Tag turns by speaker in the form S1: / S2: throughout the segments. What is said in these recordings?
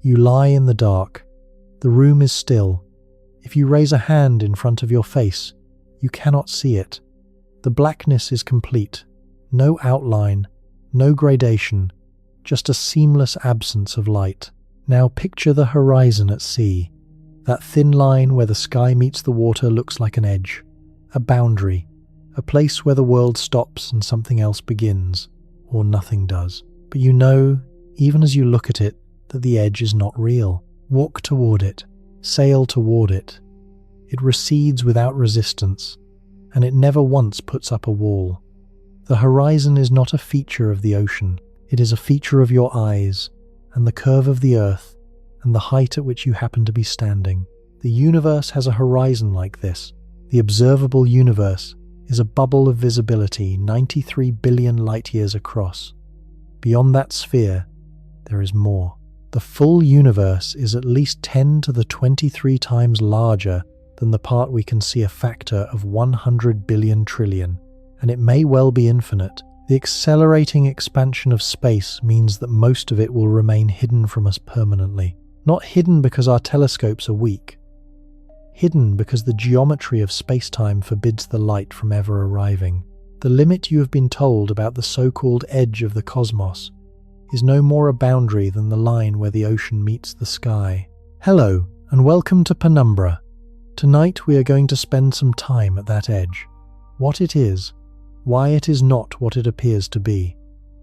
S1: You lie in the dark. The room is still. If you raise a hand in front of your face, you cannot see it. The blackness is complete. No outline, no gradation, just a seamless absence of light. Now picture the horizon at sea. That thin line where the sky meets the water looks like an edge, a boundary, a place where the world stops and something else begins, or nothing does. But you know, even as you look at it, that the edge is not real. Walk toward it, sail toward it. It recedes without resistance, and it never once puts up a wall. The horizon is not a feature of the ocean, it is a feature of your eyes, and the curve of the earth, and the height at which you happen to be standing. The universe has a horizon like this. The observable universe is a bubble of visibility 93 billion light-years across. Beyond that sphere, there is more. The full universe is at least 10 to the 23 times larger than the part we can see, a factor of 100 billion trillion, and it may well be infinite. The accelerating expansion of space means that most of it will remain hidden from us permanently. Not hidden because our telescopes are weak. Hidden because the geometry of space-time forbids the light from ever arriving. The limit you have been told about the so-called edge of the cosmos is no more a boundary than the line where the ocean meets the sky. Hello, and welcome to Penumbra. Tonight we are going to spend some time at that edge. What it is, why it is not what it appears to be,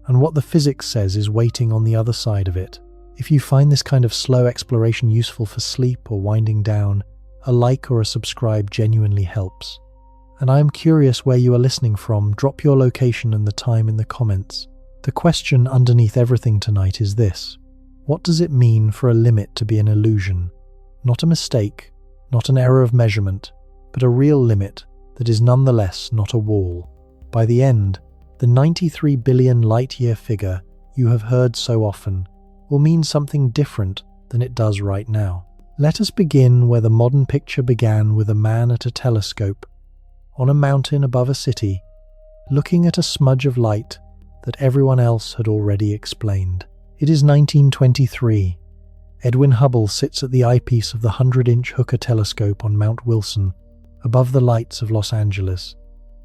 S1: and what the physics says is waiting on the other side of it. If you find this kind of slow exploration useful for sleep or winding down, a like or a subscribe genuinely helps. And I am curious where you are listening from. Drop your location and the time in the comments. The question underneath everything tonight is this: what does it mean for a limit to be an illusion? Not a mistake, not an error of measurement, but a real limit that is nonetheless not a wall. By the end, the 93 billion light-year figure you have heard so often will mean something different than it does right now. Let us begin where the modern picture began, with a man at a telescope, on a mountain above a city, looking at a smudge of light that everyone else had already explained. It is 1923. Edwin Hubble sits at the eyepiece of the 100-inch Hooker telescope on Mount Wilson, above the lights of Los Angeles.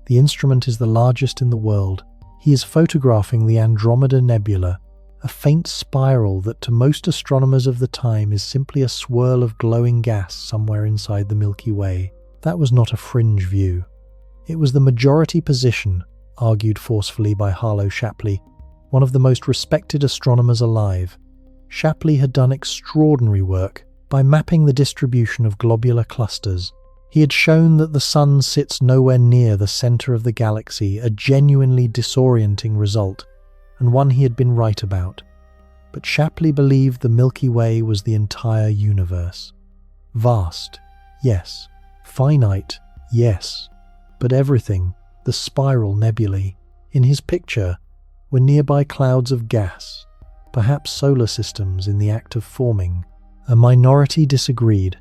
S1: The instrument is the largest in the world. He is photographing the Andromeda Nebula, a faint spiral that to most astronomers of the time is simply a swirl of glowing gas somewhere inside the Milky Way. That was not a fringe view. It was the majority position, argued forcefully by Harlow Shapley, one of the most respected astronomers alive. Shapley had done extraordinary work by mapping the distribution of globular clusters. He had shown that the Sun sits nowhere near the center of the galaxy, a genuinely disorienting result, and one he had been right about. But Shapley believed the Milky Way was the entire universe. Vast, yes. Finite, yes. But everything, the spiral nebulae, in his picture, were nearby clouds of gas, perhaps solar systems in the act of forming. A minority disagreed.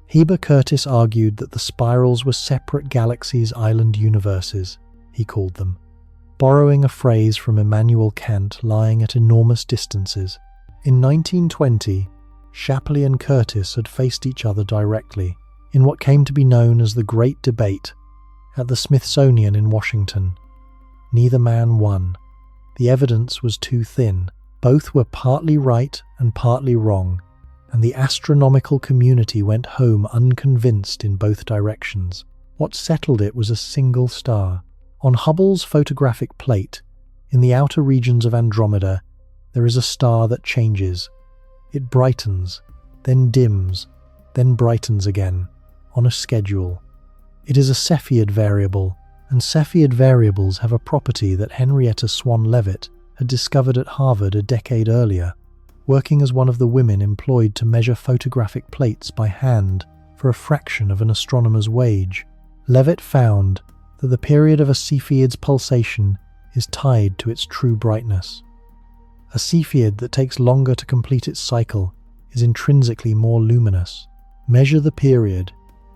S1: Heber Curtis argued that the spirals were separate galaxies, island universes, he called them, borrowing a phrase from Immanuel Kant, lying at enormous distances. In 1920, Shapley and Curtis had faced each other directly in what came to be known as the Great Debate at the Smithsonian in Washington. Neither man won. The evidence was too thin. Both were partly right and partly wrong, and the astronomical community went home unconvinced in both directions. What settled it was a single star. On Hubble's photographic plate, in the outer regions of Andromeda, there is a star that changes. It brightens, then dims, then brightens again, on a schedule. It is a Cepheid variable, and Cepheid variables have a property that Henrietta Swan Leavitt had discovered at Harvard a decade earlier, working as one of the women employed to measure photographic plates by hand for a fraction of an astronomer's wage. Leavitt found that the period of a Cepheid's pulsation is tied to its true brightness. A Cepheid that takes longer to complete its cycle is intrinsically more luminous. Measure the period,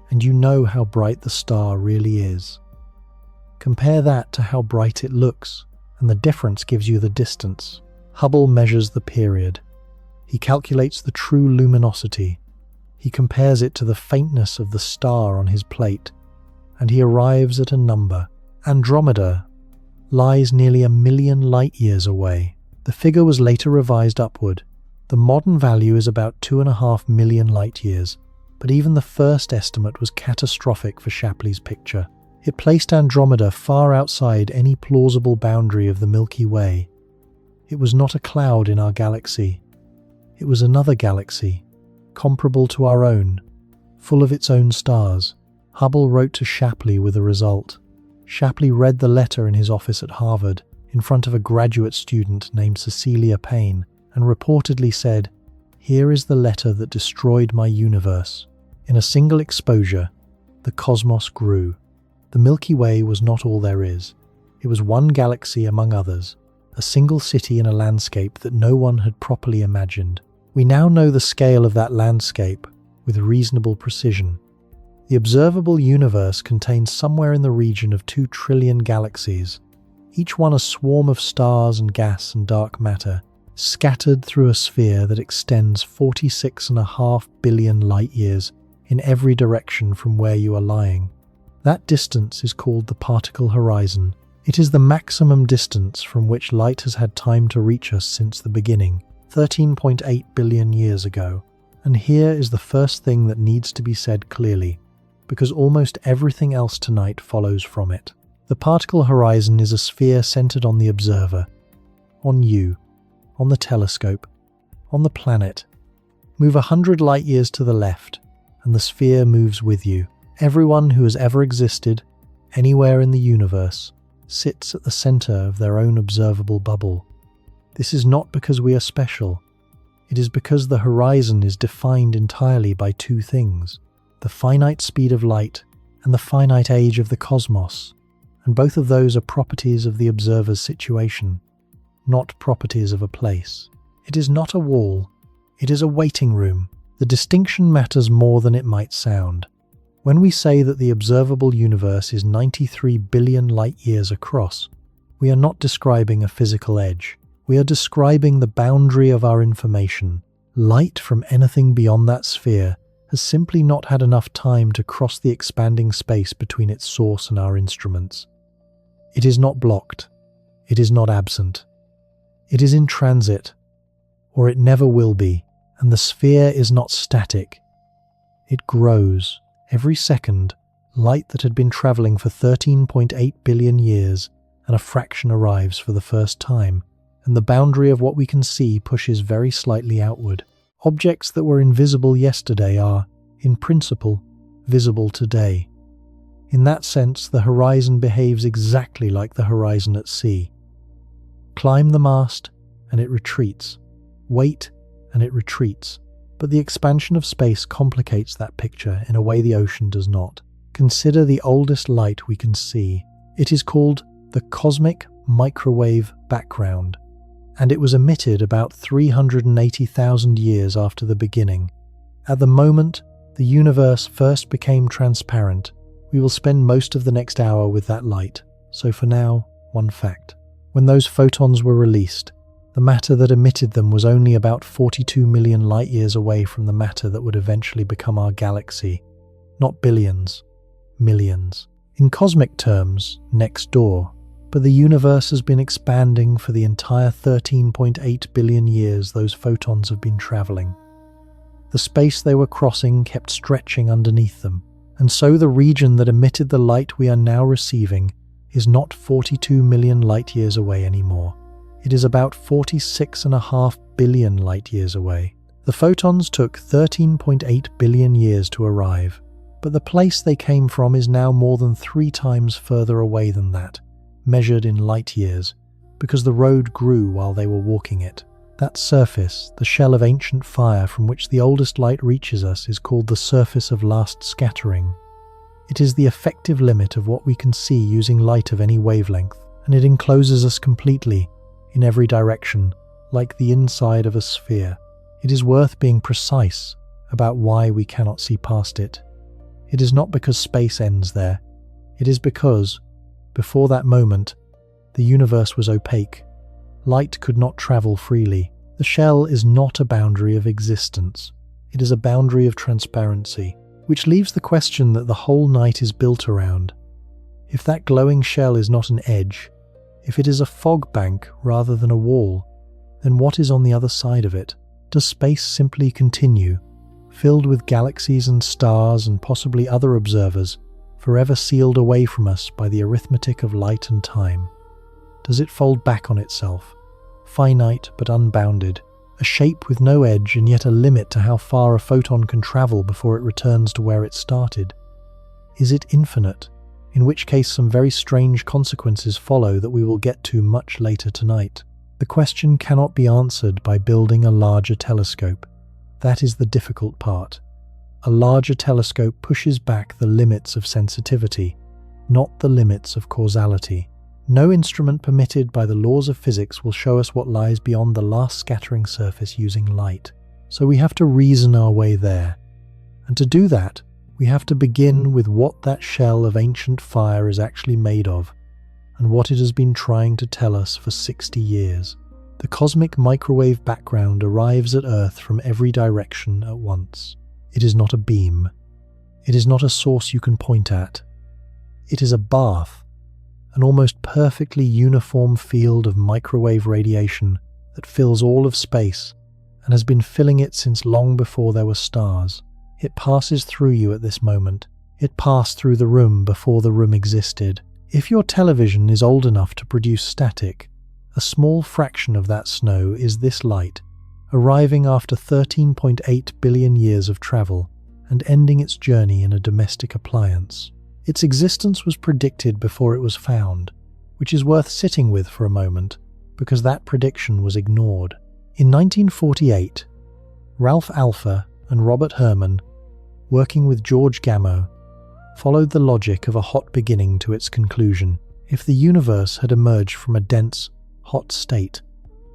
S1: and you know how bright the star really is. Compare that to how bright it looks, and the difference gives you the distance. Hubble measures the period. He calculates the true luminosity. He compares it to the faintness of the star on his plate, and he arrives at a number. Andromeda lies nearly 1 million light-years away. The figure was later revised upward. The modern value is about 2.5 million light-years, but even the first estimate was catastrophic for Shapley's picture. It placed Andromeda far outside any plausible boundary of the Milky Way. It was not a cloud in our galaxy. It was another galaxy, comparable to our own, full of its own stars. Hubble wrote to Shapley with a result. Shapley read the letter in his office at Harvard in front of a graduate student named Cecilia Payne and reportedly said, "Here is the letter that destroyed my universe." In a single exposure, the cosmos grew. The Milky Way was not all there is. It was one galaxy among others, a single city in a landscape that no one had properly imagined. We now know the scale of that landscape with reasonable precision. The observable universe contains somewhere in the region of 2 trillion galaxies, each one a swarm of stars and gas and dark matter, scattered through a sphere that extends 46.5 billion light-years in every direction from where you are lying. That distance is called the particle horizon. It is the maximum distance from which light has had time to reach us since the beginning, 13.8 billion years ago. And here is the first thing that needs to be said clearly, because almost everything else tonight follows from it. The particle horizon is a sphere centered on the observer, on you, on the telescope, on the planet. Move 100 light-years to the left, and the sphere moves with you. Everyone who has ever existed, anywhere in the universe, sits at the center of their own observable bubble. This is not because we are special. It is because the horizon is defined entirely by 2 things: the finite speed of light and the finite age of the cosmos, and both of those are properties of the observer's situation, not properties of a place. It is not a wall, it is a waiting room. The distinction matters more than it might sound. When we say that the observable universe is 93 billion light-years across, we are not describing a physical edge. We are describing the boundary of our information. Light from anything beyond that sphere has simply not had enough time to cross the expanding space between its source and our instruments. It is not blocked. It is not absent. It is in transit, or it never will be, and the sphere is not static. It grows. Every second, light that had been travelling for 13.8 billion years and a fraction arrives for the first time, and the boundary of what we can see pushes very slightly outward. Objects that were invisible yesterday are, in principle, visible today. In that sense, the horizon behaves exactly like the horizon at sea. Climb the mast, and it retreats. Wait, and it retreats. But the expansion of space complicates that picture in a way the ocean does not. Consider the oldest light we can see. It is called the cosmic microwave background, and it was emitted about 380,000 years after the beginning. At the moment the universe first became transparent, we will spend most of the next hour with that light. So for now, one fact. When those photons were released, the matter that emitted them was only about 42 million light-years away from the matter that would eventually become our galaxy. Not billions, millions. In cosmic terms, next door. But the universe has been expanding for the entire 13.8 billion years those photons have been travelling. The space they were crossing kept stretching underneath them, and so the region that emitted the light we are now receiving is not 42 million light-years away anymore. It is about 46.5 billion light-years away. The photons took 13.8 billion years to arrive, but the place they came from is now more than 3 times further away than that, measured in light-years, because the road grew while they were walking it. That surface, the shell of ancient fire from which the oldest light reaches us, is called the surface of last scattering. It is the effective limit of what we can see using light of any wavelength, and it encloses us completely, in every direction, like the inside of a sphere. It is worth being precise about why we cannot see past it. It is not because space ends there. It is because, before that moment, the universe was opaque. Light could not travel freely. The shell is not a boundary of existence. It is a boundary of transparency, which leaves the question that the whole night is built around. If that glowing shell is not an edge, if it is a fog bank rather than a wall, then what is on the other side of it? Does space simply continue, filled with galaxies and stars and possibly other observers, forever sealed away from us by the arithmetic of light and time? Does it fold back on itself, finite but unbounded, a shape with no edge and yet a limit to how far a photon can travel before it returns to where it started? Is it infinite, in which case some very strange consequences follow that we will get to much later tonight? The question cannot be answered by building a larger telescope. That is the difficult part. A larger telescope pushes back the limits of sensitivity, not the limits of causality. No instrument permitted by the laws of physics will show us what lies beyond the last scattering surface using light. So we have to reason our way there. And to do that, we have to begin with what that shell of ancient fire is actually made of, and what it has been trying to tell us for 60 years. The cosmic microwave background arrives at Earth from every direction at once. It is not a beam. It is not a source you can point at. It is a bath, an almost perfectly uniform field of microwave radiation that fills all of space and has been filling it since long before there were stars. It passes through you at this moment. It passed through the room before the room existed. If your television is old enough to produce static, a small fraction of that snow is this light, arriving after 13.8 billion years of travel and ending its journey in a domestic appliance. Its existence was predicted before it was found, which is worth sitting with for a moment, because that prediction was ignored. In 1948, Ralph Alpher and Robert Herman, working with George Gamow, followed the logic of a hot beginning to its conclusion. If the universe had emerged from a dense, hot state,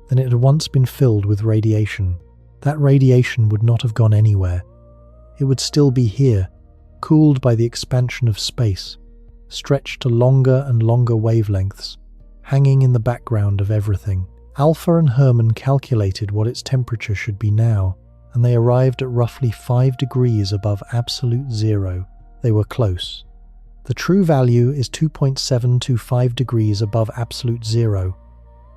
S1: then it had once been filled with radiation. That radiation would not have gone anywhere. It would still be here, cooled by the expansion of space, stretched to longer and longer wavelengths, hanging in the background of everything. Alpha and Herman calculated what its temperature should be now, and they arrived at roughly 5 degrees above absolute zero. They were close. The true value is 2.725 degrees above absolute zero,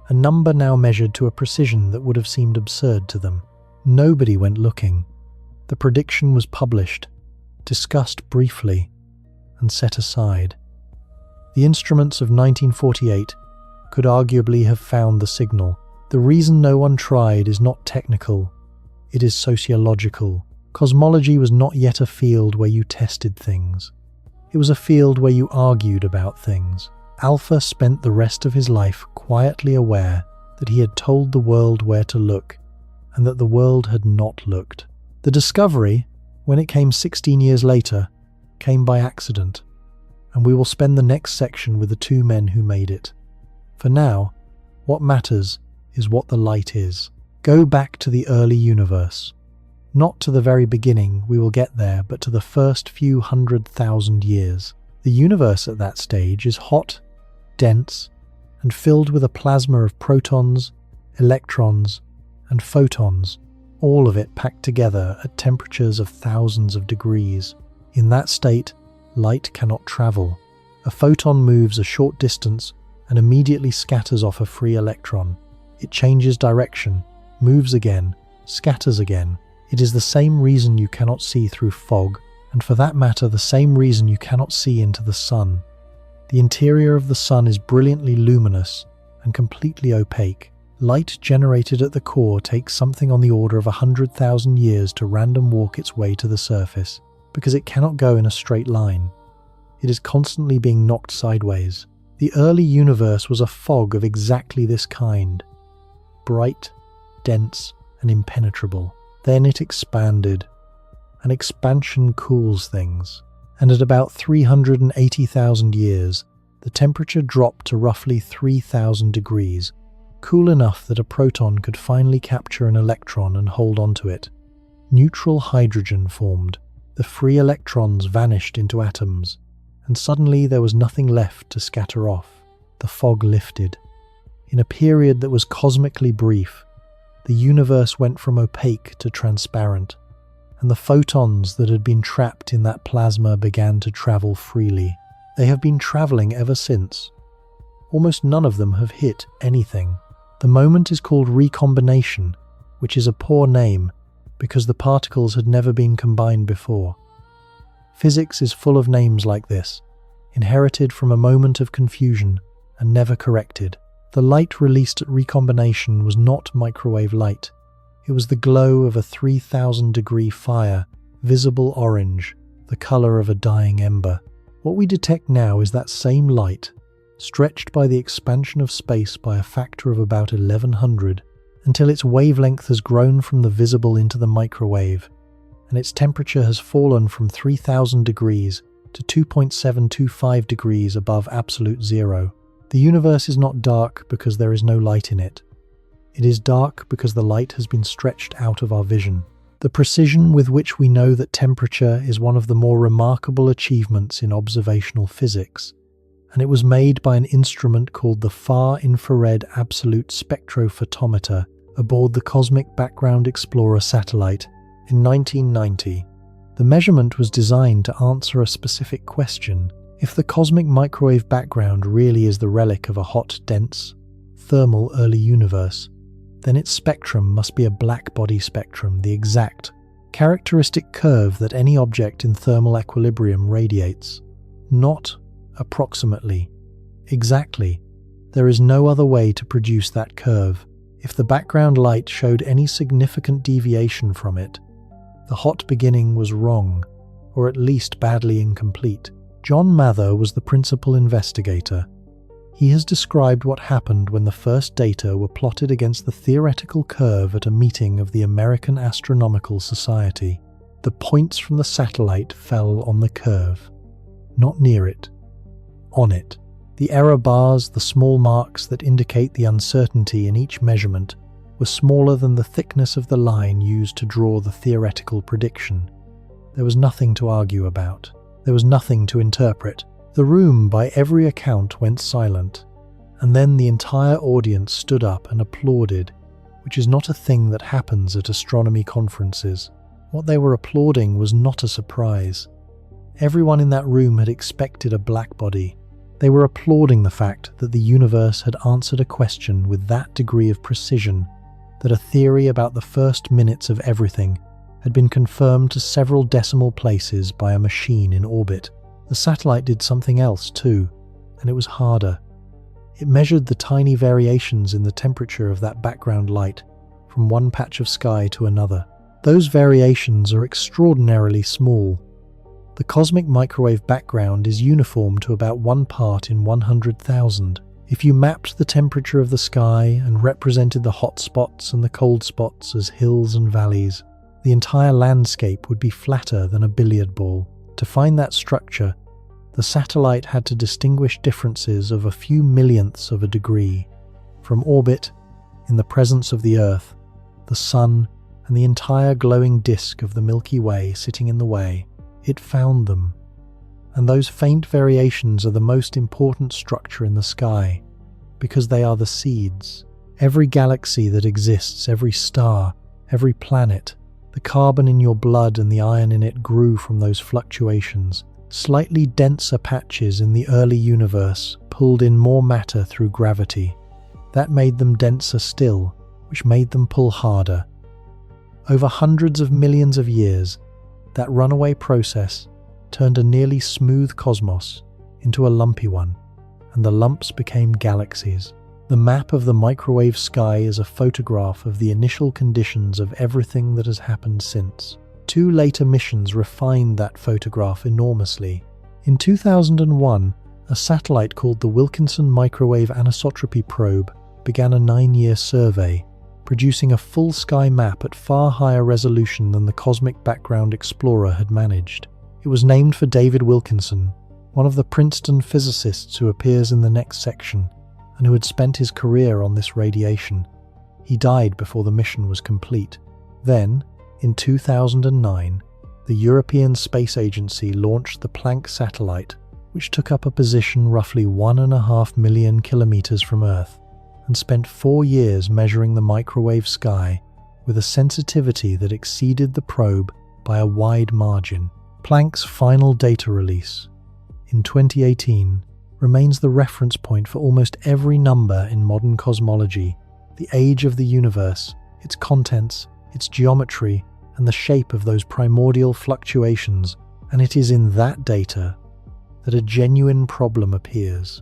S1: a number now measured to a precision that would have seemed absurd to them. Nobody went looking. The prediction was published, discussed briefly, and set aside. The instruments of 1948 could arguably have found the signal. The reason no one tried is not technical, it is sociological. Cosmology was not yet a field where you tested things. It was a field where you argued about things. Alpha spent the rest of his life quietly aware that he had told the world where to look, and that the world had not looked. The discovery, when it came 16 years later, came by accident, and we will spend the next section with the two men who made it. For now, what matters is what the light is. Go back to the early universe. Not to the very beginning, we will get there, but to the first few 100,000 years. The universe at that stage is hot, dense, and filled with a plasma of protons, electrons, and photons, all of it packed together at temperatures of thousands of degrees. In that state, light cannot travel. A photon moves a short distance and immediately scatters off a free electron. It changes direction, moves again, scatters again. It is the same reason you cannot see through fog, and for that matter the same reason you cannot see into the sun. The interior of the sun is brilliantly luminous and completely opaque. Light generated at the core takes something on the order of 100,000 years to random walk its way to the surface, because it cannot go in a straight line. It is constantly being knocked sideways. The early universe was a fog of exactly this kind, bright, dense, and impenetrable. Then it expanded. An expansion cools things, and at about 380,000 years, the temperature dropped to roughly 3,000 degrees, cool enough that a proton could finally capture an electron and hold onto it. Neutral hydrogen formed. The free electrons vanished into atoms, and suddenly there was nothing left to scatter off. The fog lifted. In a period that was cosmically brief, the universe went from opaque to transparent, and the photons that had been trapped in that plasma began to travel freely. They have been traveling ever since. Almost none of them have hit anything. The moment is called recombination, which is a poor name because the particles had never been combined before. Physics is full of names like this, inherited from a moment of confusion and never corrected. The light released at recombination was not microwave light. It was the glow of a 3,000-degree fire, visible orange, the color of a dying ember. What we detect now is that same light, stretched by the expansion of space by a factor of about 1100, until its wavelength has grown from the visible into the microwave, and its temperature has fallen from 3,000 degrees to 2.725 degrees above absolute zero. The universe is not dark because there is no light in it. It is dark because the light has been stretched out of our vision. The precision with which we know that temperature is one of the more remarkable achievements in observational physics, and it was made by an instrument called the Far Infrared Absolute Spectrophotometer aboard the Cosmic Background Explorer satellite in 1990. The measurement was designed to answer a specific question. If the cosmic microwave background really is the relic of a hot, dense, thermal early universe, then its spectrum must be a black-body spectrum, the exact, characteristic curve that any object in thermal equilibrium radiates. Not approximately. Exactly. There is no other way to produce that curve. If the background light showed any significant deviation from it, the hot beginning was wrong, or at least badly incomplete. John Mather was the principal investigator. He has described what happened when the first data were plotted against the theoretical curve at a meeting of the American Astronomical Society. The points from the satellite fell on the curve. Not near it. On it. The error bars, the small marks that indicate the uncertainty in each measurement, were smaller than the thickness of the line used to draw the theoretical prediction. There was nothing to argue about. There was nothing to interpret. The room, by every account, went silent, and then the entire audience stood up and applauded, which is not a thing that happens at astronomy conferences. What they were applauding was not a surprise. Everyone in that room had expected a black body. They were applauding the fact that the universe had answered a question with that degree of precision, that a theory about the first minutes of everything had been confirmed to several decimal places by a machine in orbit. The satellite did something else too, and it was harder. It measured the tiny variations in the temperature of that background light from one patch of sky to another. Those variations are extraordinarily small. The cosmic microwave background is uniform to about 1 part in 100,000. If you mapped the temperature of the sky and represented the hot spots and the cold spots as hills and valleys, the entire landscape would be flatter than a billiard ball. To find that structure, the satellite had to distinguish differences of a few millionths of a degree from orbit, in the presence of the Earth, the Sun, and the entire glowing disk of the Milky Way sitting in the way. It found them. And those faint variations are the most important structure in the sky, because they are the seeds. Every galaxy that exists, every star, every planet, the carbon in your blood and the iron in it grew from those fluctuations. Slightly denser patches in the early universe pulled in more matter through gravity. That made them denser still, which made them pull harder. Over hundreds of millions of years, that runaway process turned a nearly smooth cosmos into a lumpy one, and the lumps became galaxies. The map of the microwave sky is a photograph of the initial conditions of everything that has happened since. 2 later missions refined that photograph enormously. In 2001, a satellite called the Wilkinson Microwave Anisotropy Probe began a 9-year survey, producing a full sky map at far higher resolution than the Cosmic Background Explorer had managed. It was named for David Wilkinson, one of the Princeton physicists who appears in the next section, and who had spent his career on this radiation. He died before the mission was complete. Then, in 2009, the European Space Agency launched the Planck satellite, which took up a position roughly 1.5 million kilometers from Earth, and spent 4 years measuring the microwave sky with a sensitivity that exceeded the probe by a wide margin. Planck's final data release in 2018 remains the reference point for almost every number in modern cosmology, the age of the universe, its contents, its geometry, and the shape of those primordial fluctuations, and it is in that data that a genuine problem appears.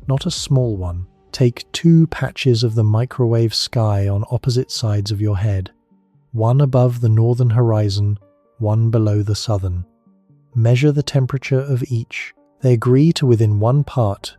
S1: Not a small one. Take 2 patches of the microwave sky on opposite sides of your head, one above the northern horizon, one below the southern. Measure the temperature of each. They agree to within 1 part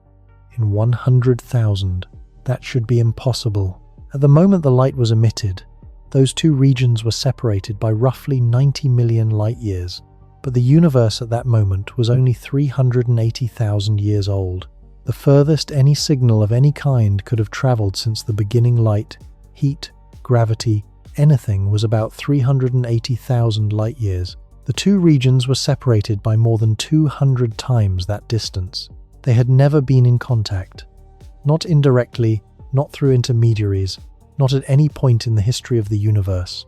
S1: in 100,000. That should be impossible. At the moment the light was emitted, those 2 regions were separated by roughly 90 million light-years, but the universe at that moment was only 380,000 years old. The furthest any signal of any kind could have traveled since the beginning light, heat, gravity, anything was about 380,000 light-years. The 2 regions were separated by more than 200 times that distance. They had never been in contact. Not indirectly, not through intermediaries, not at any point in the history of the universe.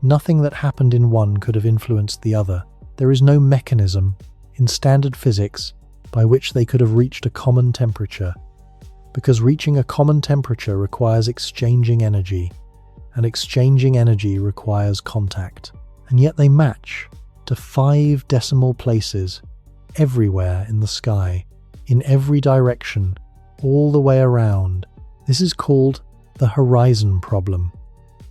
S1: Nothing that happened in one could have influenced the other. There is no mechanism, in standard physics, by which they could have reached a common temperature, because reaching a common temperature requires exchanging energy, and exchanging energy requires contact. And yet they match to 5 decimal places, everywhere in the sky, in every direction, all the way around. This is called the horizon problem.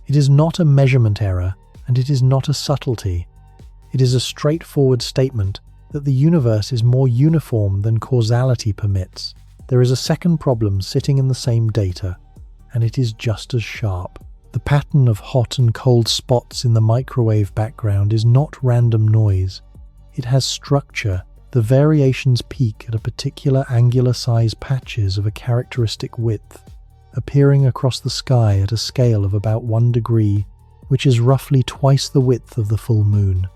S1: It is not a measurement error, and it is not a subtlety. It is a straightforward statement that the universe is more uniform than causality permits. There is a second problem sitting in the same data, and it is just as sharp. The pattern of hot and cold spots in the microwave background is not random noise. It has structure. The variations peak at a particular angular size patches of a characteristic width, appearing across the sky at a scale of about 1 degree, which is roughly twice the width of the full moon.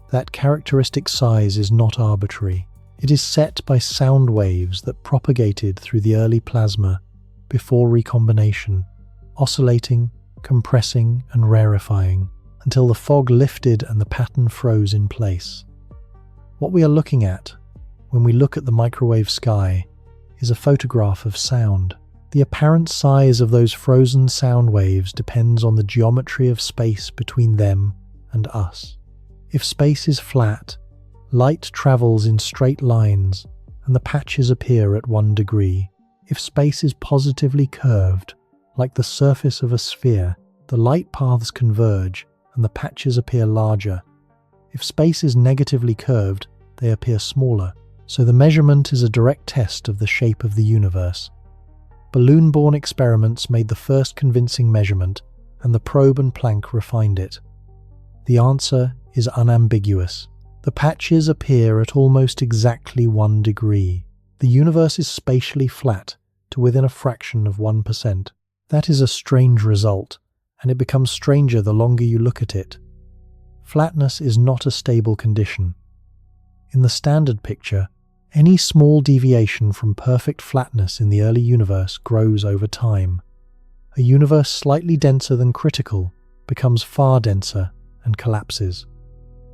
S1: That characteristic size is not arbitrary. It is set by sound waves that propagated through the early plasma before recombination, oscillating, compressing, and rarefying until the fog lifted and the pattern froze in place. What we are looking at when we look at the microwave sky is a photograph of sound. The apparent size of those frozen sound waves depends on the geometry of space between them and us. If space is flat, light travels in straight lines and the patches appear at 1 degree. If space is positively curved, like the surface of a sphere, the light paths converge and the patches appear larger. If space is negatively curved, they appear smaller. So the measurement is a direct test of the shape of the universe. Balloon-borne experiments made the first convincing measurement, and the probe and Planck refined it. The answer is unambiguous. The patches appear at almost exactly 1 degree. The universe is spatially flat to within a fraction of 1%. That is a strange result, and it becomes stranger the longer you look at it. Flatness is not a stable condition. In the standard picture, any small deviation from perfect flatness in the early universe grows over time. A universe slightly denser than critical becomes far denser and collapses.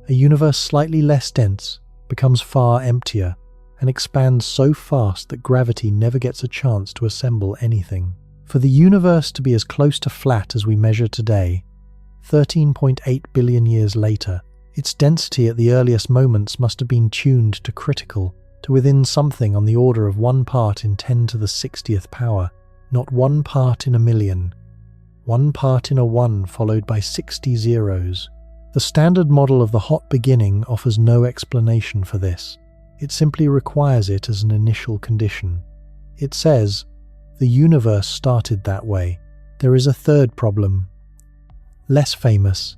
S1: A universe slightly less dense becomes far emptier and expands so fast that gravity never gets a chance to assemble anything. For the universe to be as close to flat as we measure today, 13.8 billion years later, its density at the earliest moments must have been tuned to critical, to within something on the order of 1 part in 10 to the 60th power, not 1 part in a million. 1 part in a 1 followed by 60 zeros. The standard model of the hot beginning offers no explanation for this. It simply requires it as an initial condition. It says, the universe started that way. There is a third problem, less famous,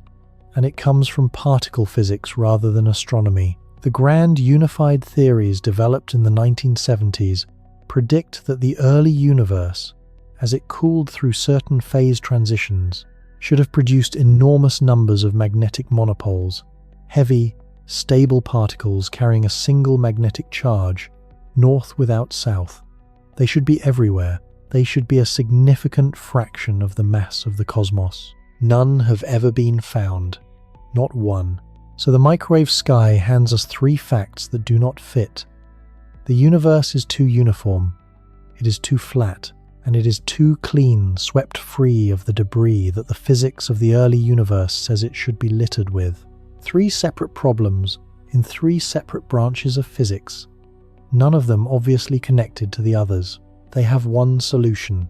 S1: and it comes from particle physics rather than astronomy. The grand unified theories developed in the 1970s predict that the early universe, as it cooled through certain phase transitions, should have produced enormous numbers of magnetic monopoles, heavy, stable particles carrying a single magnetic charge, north without south. They should be everywhere, They should be a significant fraction of the mass of the cosmos. None have ever been found. Not one. So the microwave sky hands us three facts that do not fit. The universe is too uniform. It is too flat. And it is too clean, swept free of the debris that the physics of the early universe says it should be littered with. Three separate problems in three separate branches of physics. None of them obviously connected to the others. They have one solution.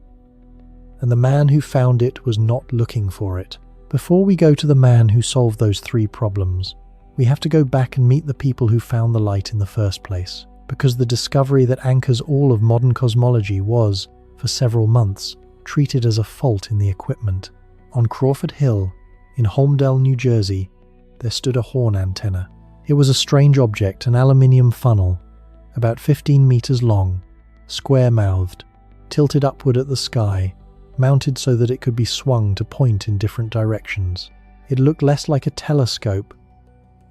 S1: And the man who found it was not looking for it. Before we go to the man who solved those three problems, we have to go back and meet the people who found the light in the first place. Because the discovery that anchors all of modern cosmology was, for several months, treated as a fault in the equipment. On Crawford Hill, in Holmdel, New Jersey, there stood a horn antenna. It was a strange object, an aluminium funnel, about 15 meters long, square-mouthed, tilted upward at the sky, mounted so that it could be swung to point in different directions. It looked less like a telescope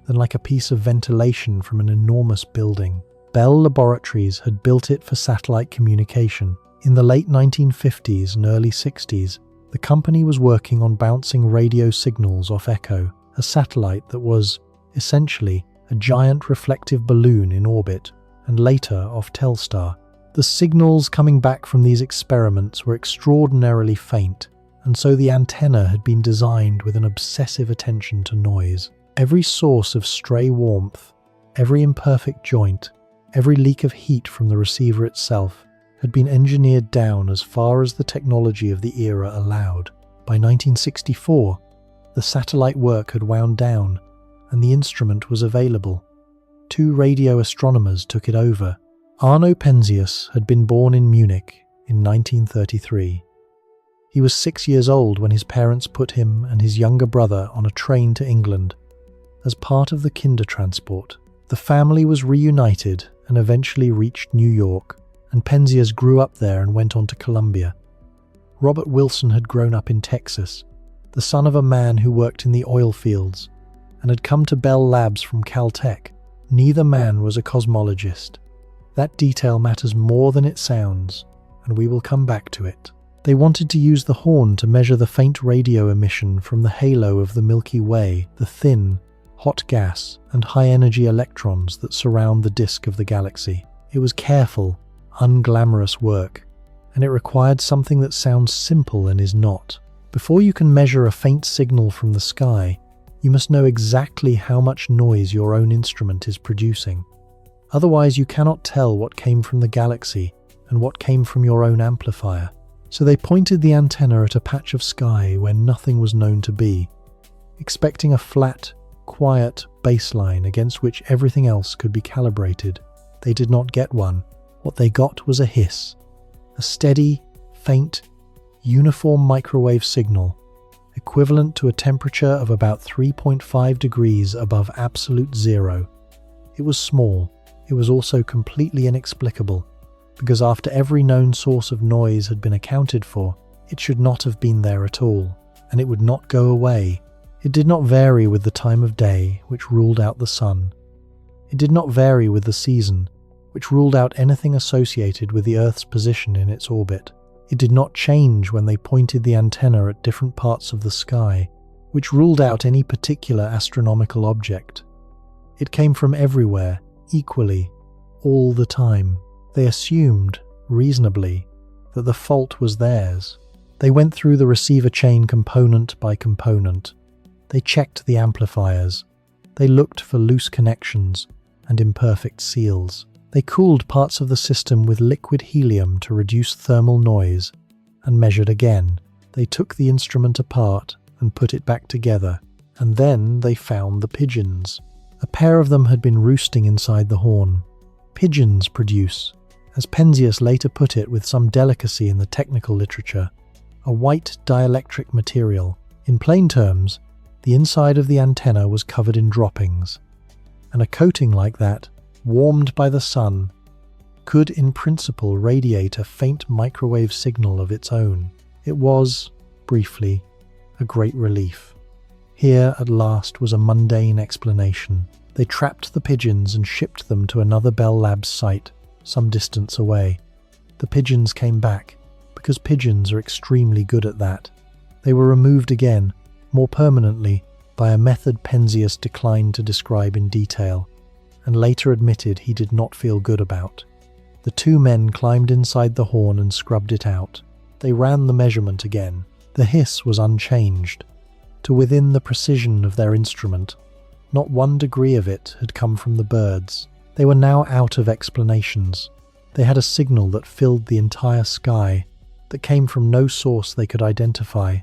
S1: than like a piece of ventilation from an enormous building. Bell Laboratories had built it for satellite communication. In the late 1950s and early 60s, the company was working on bouncing radio signals off Echo, a satellite that was, essentially, a giant reflective balloon in orbit, and later off Telstar. The signals coming back from these experiments were extraordinarily faint, and so the antenna had been designed with an obsessive attention to noise. Every source of stray warmth, every imperfect joint, every leak of heat from the receiver itself, had been engineered down as far as the technology of the era allowed. By 1964, the satellite work had wound down, and the instrument was available. Two radio astronomers took it over. Arno Penzias had been born in Munich in 1933. He was 6 years old when his parents put him and his younger brother on a train to England as part of the Kindertransport. The family was reunited and eventually reached New York, and Penzias grew up there and went on to Columbia. Robert Wilson had grown up in Texas, the son of a man who worked in the oil fields, and had come to Bell Labs from Caltech. Neither man was a cosmologist. That detail matters more than it sounds, and we will come back to it. They wanted to use the horn to measure the faint radio emission from the halo of the Milky Way, the thin, hot gas and high-energy electrons that surround the disk of the galaxy. It was careful, unglamorous work, and it required something that sounds simple and is not. Before you can measure a faint signal from the sky, you must know exactly how much noise your own instrument is producing. Otherwise, you cannot tell what came from the galaxy and what came from your own amplifier. So they pointed the antenna at a patch of sky where nothing was known to be, expecting a flat, quiet baseline against which everything else could be calibrated. They did not get one. What they got was a hiss, a steady, faint, uniform microwave signal, equivalent to a temperature of about 3.5 degrees above absolute zero. It was small. It was also completely inexplicable, because after every known source of noise had been accounted for, it should not have been there at all, and it would not go away. It did not vary with the time of day, which ruled out the sun. It did not vary with the season, which ruled out anything associated with the Earth's position in its orbit. It did not change when they pointed the antenna at different parts of the sky, which ruled out any particular astronomical object. It came from everywhere, equally, all the time. They assumed, reasonably, that the fault was theirs. They went through the receiver chain component by component. They checked the amplifiers. They looked for loose connections and imperfect seals. They cooled parts of the system with liquid helium to reduce thermal noise, and measured again. They took the instrument apart and put it back together, and then they found the pigeons. A pair of them had been roosting inside the horn. Pigeons produce, as Penzias later put it with some delicacy in the technical literature, a white dielectric material. In plain terms, the inside of the antenna was covered in droppings, and a coating like that, warmed by the sun, could in principle radiate a faint microwave signal of its own. It was, briefly, a great relief. Here at last was a mundane explanation. They trapped the pigeons and shipped them to another Bell Labs site, some distance away. The pigeons came back, because pigeons are extremely good at that. They were removed again, more permanently, by a method Penzias declined to describe in detail, and later admitted he did not feel good about. The two men climbed inside the horn and scrubbed it out. They ran the measurement again. The hiss was unchanged, to within the precision of their instrument. Not 1 degree of it had come from the birds. They were now out of explanations. They had a signal that filled the entire sky, that came from no source they could identify,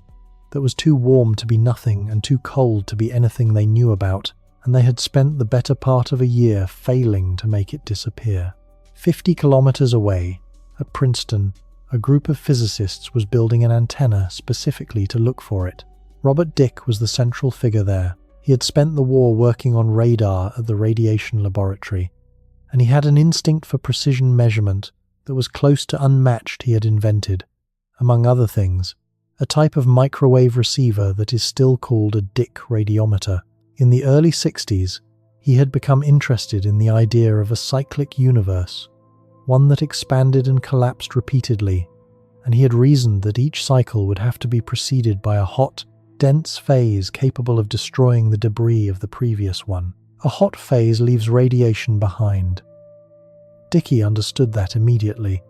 S1: that was too warm to be nothing and too cold to be anything they knew about, and they had spent the better part of a year failing to make it disappear. 50 kilometers away, at Princeton, a group of physicists was building an antenna specifically to look for it. Robert Dicke was the central figure there. He had spent the war working on radar at the radiation laboratory, and he had an instinct for precision measurement that was close to unmatched. He had invented, among other things, a type of microwave receiver that is still called a Dicke radiometer. In the early 60s, he had become interested in the idea of a cyclic universe, one that expanded and collapsed repeatedly, and he had reasoned that each cycle would have to be preceded by a hot, dense phase capable of destroying the debris of the previous one. A hot phase leaves radiation behind. Dicke understood that immediately,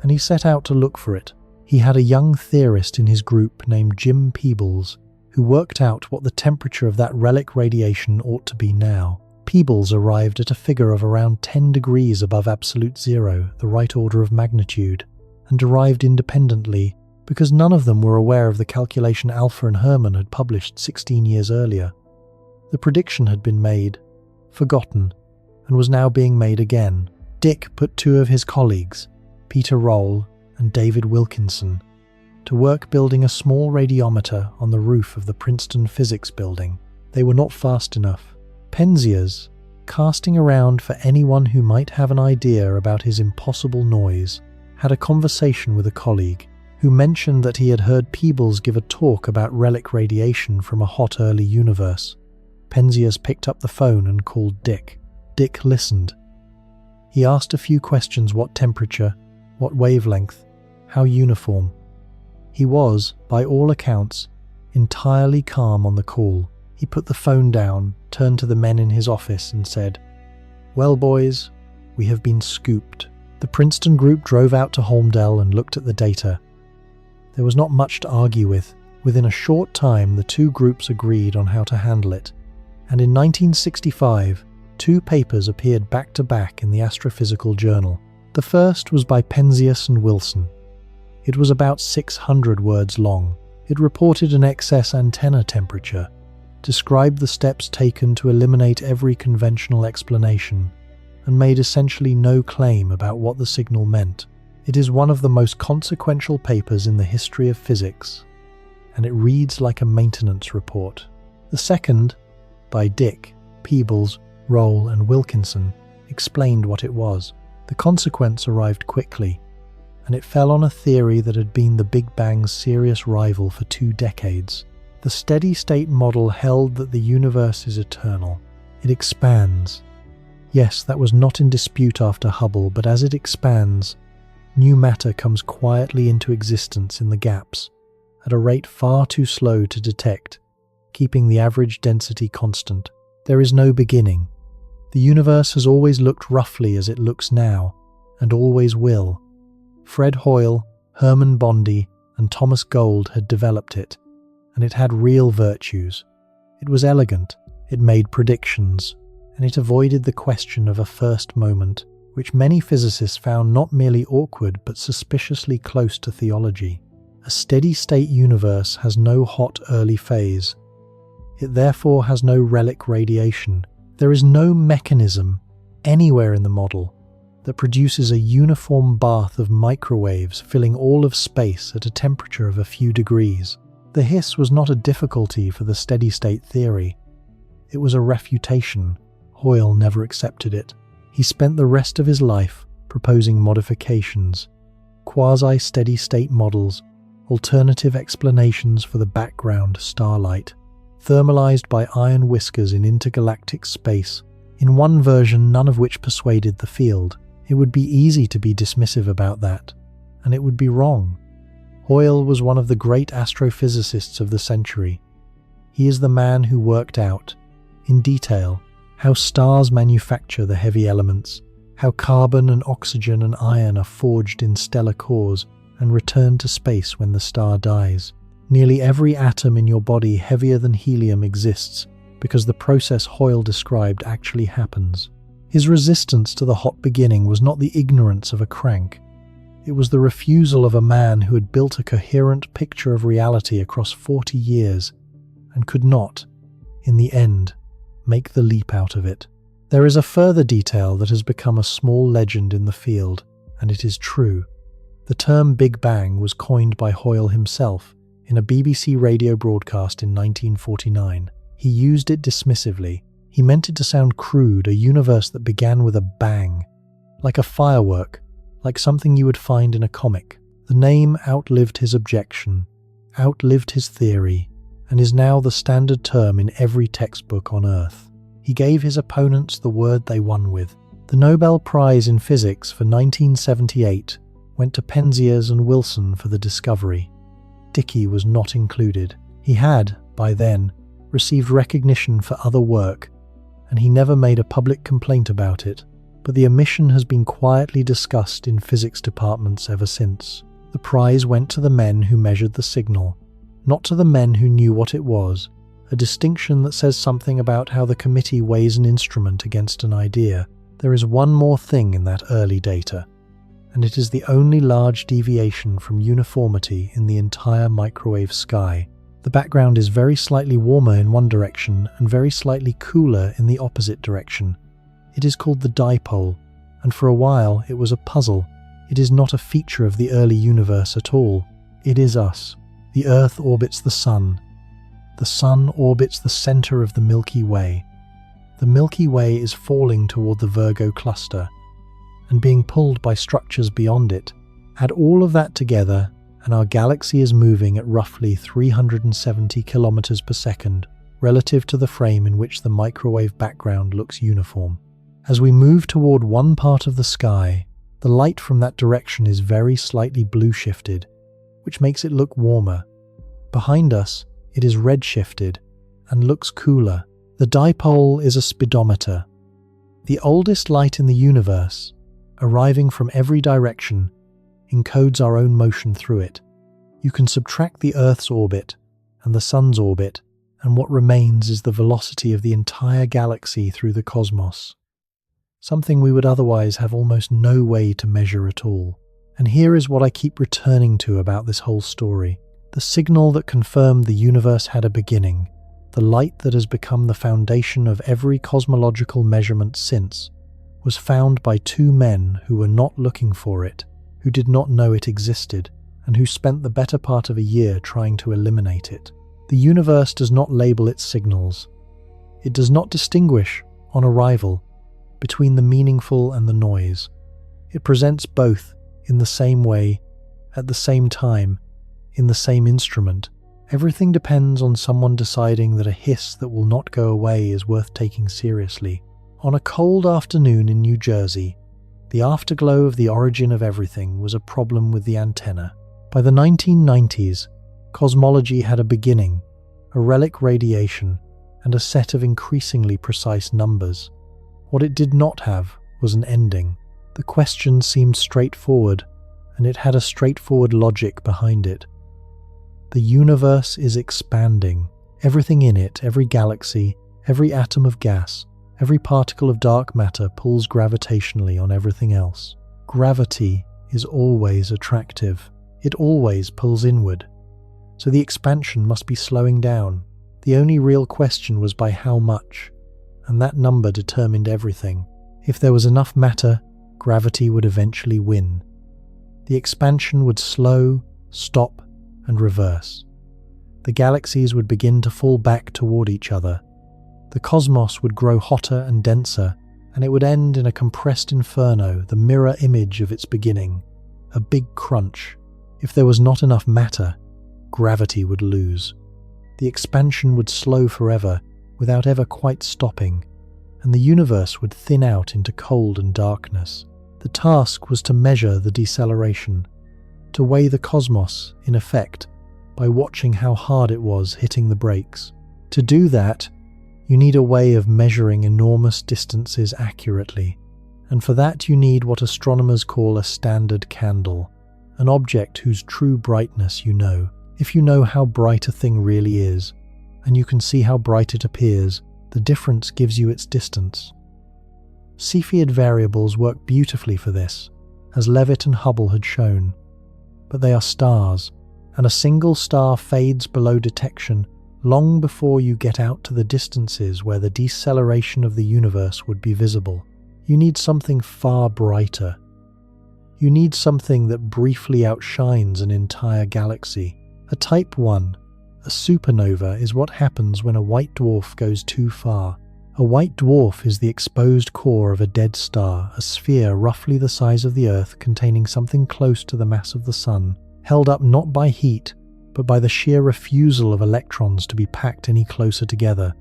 S1: and he set out to look for it. He had a young theorist in his group named Jim Peebles, who worked out what the temperature of that relic radiation ought to be now. Peebles arrived at a figure of around 10 degrees above absolute zero, the right order of magnitude, and derived independently because none of them were aware of the calculation Alpha and Herman had published 16 years earlier. The prediction had been made, forgotten, and was now being made again. Dicke put 2 of his colleagues, Peter Roll and David Wilkinson, to work building a small radiometer on the roof of the Princeton Physics Building. They were not fast enough. Penzias, casting around for anyone who might have an idea about his impossible noise, had a conversation with a colleague who mentioned that he had heard Peebles give a talk about relic radiation from a hot early universe. Penzias picked up the phone and called Dicke. Dicke listened. He asked a few questions: what temperature, what wavelength, how uniform. He was, by all accounts, entirely calm on the call. He put the phone down, turned to the men in his office and said, "Well, boys, we have been scooped." The Princeton group drove out to Holmdel and looked at the data. There was not much to argue with. Within a short time, the two groups agreed on how to handle it, and in 1965, 2 papers appeared back-to-back in the Astrophysical Journal. The first was by Penzias and Wilson. It was about 600 words long. It reported an excess antenna temperature, described the steps taken to eliminate every conventional explanation, and made essentially no claim about what the signal meant. It is one of the most consequential papers in the history of physics, and it reads like a maintenance report. The second, by Dicke, Peebles, Roll and Wilkinson, explained what it was. The consequence arrived quickly, and it fell on a theory that had been the Big Bang's serious rival for 2 decades. The steady-state model held that the universe is eternal. It expands. Yes, that was not in dispute after Hubble, but as it expands, new matter comes quietly into existence in the gaps, at a rate far too slow to detect, keeping the average density constant. There is no beginning. The universe has always looked roughly as it looks now, and always will. Fred Hoyle, Herman Bondi, and Thomas Gold had developed it, and it had real virtues. It was elegant, it made predictions, and it avoided the question of a first moment, which many physicists found not merely awkward but suspiciously close to theology. A steady-state universe has no hot early phase. It therefore has no relic radiation. There is no mechanism anywhere in the model that produces a uniform bath of microwaves filling all of space at a temperature of a few degrees. The hiss was not a difficulty for the steady-state theory. It was a refutation. Hoyle never accepted it. He spent the rest of his life proposing modifications, quasi-steady-state models, alternative explanations for the background starlight, thermalized by iron whiskers in intergalactic space, in one version none of which persuaded the field. It would be easy to be dismissive about that, and it would be wrong. Hoyle was one of the great astrophysicists of the century. He is the man who worked out, in detail, how stars manufacture the heavy elements, how carbon and oxygen and iron are forged in stellar cores and returned to space when the star dies. Nearly every atom in your body heavier than helium exists because the process Hoyle described actually happens. His resistance to the hot beginning was not the ignorance of a crank. It was the refusal of a man who had built a coherent picture of reality across 40 years and could not, in the end, make the leap out of it. There is a further detail that has become a small legend in the field, and it is true. The term Big Bang was coined by Hoyle himself in a BBC radio broadcast in 1949. He used it dismissively. He meant it to sound crude, a universe that began with a bang, like a firework, like something you would find in a comic. The name outlived his objection, outlived his theory, and is now the standard term in every textbook on Earth. He gave his opponents the word they won with. The Nobel Prize in Physics for 1978 went to Penzias and Wilson for the discovery. Dickey was not included. He had, by then, received recognition for other work, and he never made a public complaint about it, but the omission has been quietly discussed in physics departments ever since. The prize went to the men who measured the signal, not to the men who knew what it was, a distinction that says something about how the committee weighs an instrument against an idea. There is one more thing in that early data, and it is the only large deviation from uniformity in the entire microwave sky. The background is very slightly warmer in one direction and very slightly cooler in the opposite direction. It is called the dipole, and for a while it was a puzzle. It is not a feature of the early universe at all. It is us. The Earth orbits the Sun. The Sun orbits the center of the Milky Way. The Milky Way is falling toward the Virgo cluster and being pulled by structures beyond it. Add all of that together, and our galaxy is moving at roughly 370 kilometers per second, relative to the frame in which the microwave background looks uniform. As we move toward one part of the sky, the light from that direction is very slightly blue-shifted, which makes it look warmer. Behind us, it is red-shifted and looks cooler. The dipole is a speedometer. The oldest light in the universe, arriving from every direction, encodes our own motion through it. You can subtract the Earth's orbit and the Sun's orbit, and what remains is the velocity of the entire galaxy through the cosmos, something we would otherwise have almost no way to measure at all. And here is what I keep returning to about this whole story. The signal that confirmed the universe had a beginning, the light that has become the foundation of every cosmological measurement since, was found by two men who were not looking for it, who did not know it existed, and who spent the better part of a year trying to eliminate it. The universe does not label its signals. It does not distinguish, on arrival, between the meaningful and the noise. It presents both in the same way, at the same time, in the same instrument. Everything depends on someone deciding that a hiss that will not go away is worth taking seriously. On a cold afternoon in New Jersey, the afterglow of the origin of everything was a problem with the antenna. By the 1990s, cosmology had a beginning, a relic radiation, and a set of increasingly precise numbers. What it did not have was an ending. The question seemed straightforward, and it had a straightforward logic behind it. The universe is expanding. Everything in it, every galaxy, every atom of gas, every particle of dark matter pulls gravitationally on everything else. Gravity is always attractive. It always pulls inward. So the expansion must be slowing down. The only real question was by how much, and that number determined everything. If there was enough matter, gravity would eventually win. The expansion would slow, stop, and reverse. The galaxies would begin to fall back toward each other. The cosmos would grow hotter and denser, and it would end in a compressed inferno, the mirror image of its beginning, a big crunch. If there was not enough matter, gravity would lose. The expansion would slow forever, without ever quite stopping, and the universe would thin out into cold and darkness. The task was to measure the deceleration. to weigh the cosmos, in effect, by watching how hard it was hitting the brakes. To do that, you need a way of measuring enormous distances accurately, and for that you need what astronomers call a standard candle, an object whose true brightness you know. If you know how bright a thing really is, and you can see how bright it appears, the difference gives you its distance. Cepheid variables work beautifully for this, as Leavitt and Hubble had shown. But they are stars, and a single star fades below detection long before you get out to the distances where the deceleration of the universe would be visible. You need something far brighter. You need something that briefly outshines an entire galaxy. A Type 1, a supernova, is what happens when a white dwarf goes too far. A white dwarf is the exposed core of a dead star, a sphere roughly the size of the Earth containing something close to the mass of the Sun, held up not by heat, but by the sheer refusal of electrons to be packed any closer together.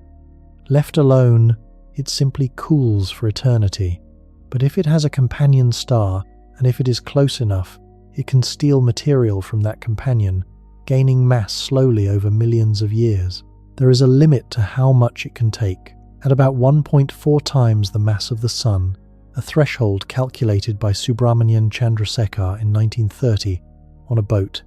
S1: Left alone, it simply cools for eternity. But if it has a companion star, and if it is close enough, it can steal material from that companion, gaining mass slowly over millions of years. There is a limit to how much it can take. At about 1.4 times the mass of the Sun, a threshold calculated by Subramanian Chandrasekhar in 1930 on a boat.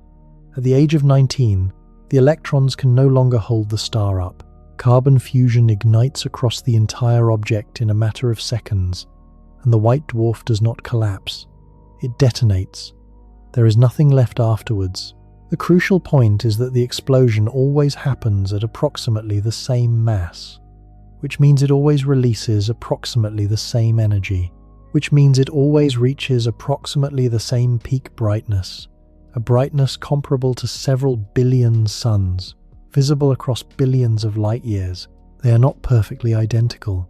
S1: At the age of 19, the electrons can no longer hold the star up. Carbon fusion ignites across the entire object in a matter of seconds, and the white dwarf does not collapse. It detonates. There is nothing left afterwards. The crucial point is that the explosion always happens at approximately the same mass, which means it always releases approximately the same energy, which means it always reaches approximately the same peak brightness, a brightness comparable to several billion suns, visible across billions of light years. They are not perfectly identical.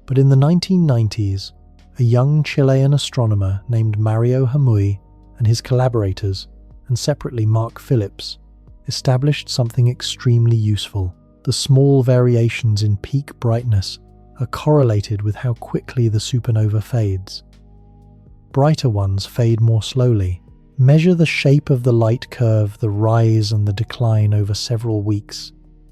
S1: But in the 1990s, a young Chilean astronomer named Mario Hamui and his collaborators, and separately Mark Phillips, established something extremely useful. The small variations in peak brightness are correlated with how quickly the supernova fades. Brighter ones fade more slowly. Measure the shape of the light curve, the rise and the decline over several weeks,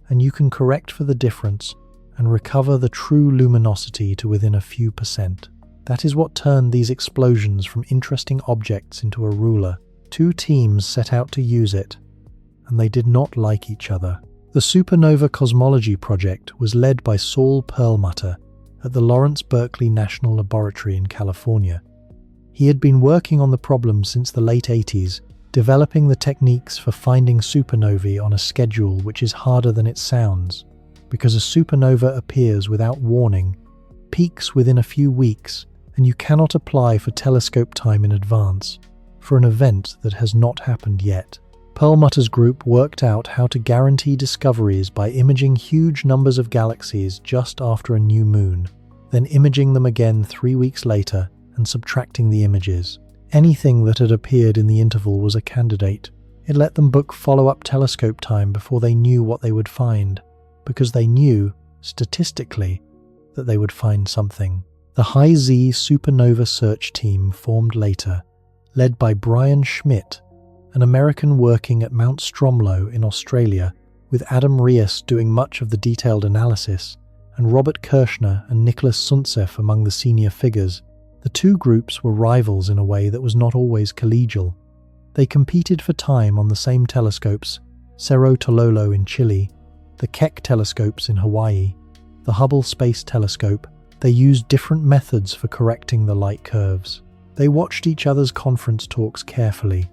S1: and you can correct for the difference and recover the true luminosity to within a few percent. That is what turned these explosions from interesting objects into a ruler. Two teams set out to use it, and they did not like each other. The Supernova Cosmology Project was led by Saul Perlmutter at the Lawrence Berkeley National Laboratory in California. He had been working on the problem since the late 80s, developing the techniques for finding supernovae on a schedule which is harder than it sounds, because a supernova appears without warning, peaks within a few weeks, and you cannot apply for telescope time in advance for an event that has not happened yet. Perlmutter's group worked out how to guarantee discoveries by imaging huge numbers of galaxies just after a new moon, then imaging them again 3 weeks later and subtracting the images. Anything that had appeared in the interval was a candidate. It let them book follow-up telescope time before they knew what they would find, because they knew, statistically, that they would find something. The High Z Supernova Search Team formed later, led by Brian Schmidt, an American working at Mount Stromlo in Australia, with Adam Riess doing much of the detailed analysis, and Robert Kirshner and Nicholas Suntsev among the senior figures. The two groups were rivals in a way that was not always collegial. They competed for time on the same telescopes, Cerro Tololo in Chile, the Keck telescopes in Hawaii, the Hubble Space Telescope. They used different methods for correcting the light curves. They watched each other's conference talks carefully,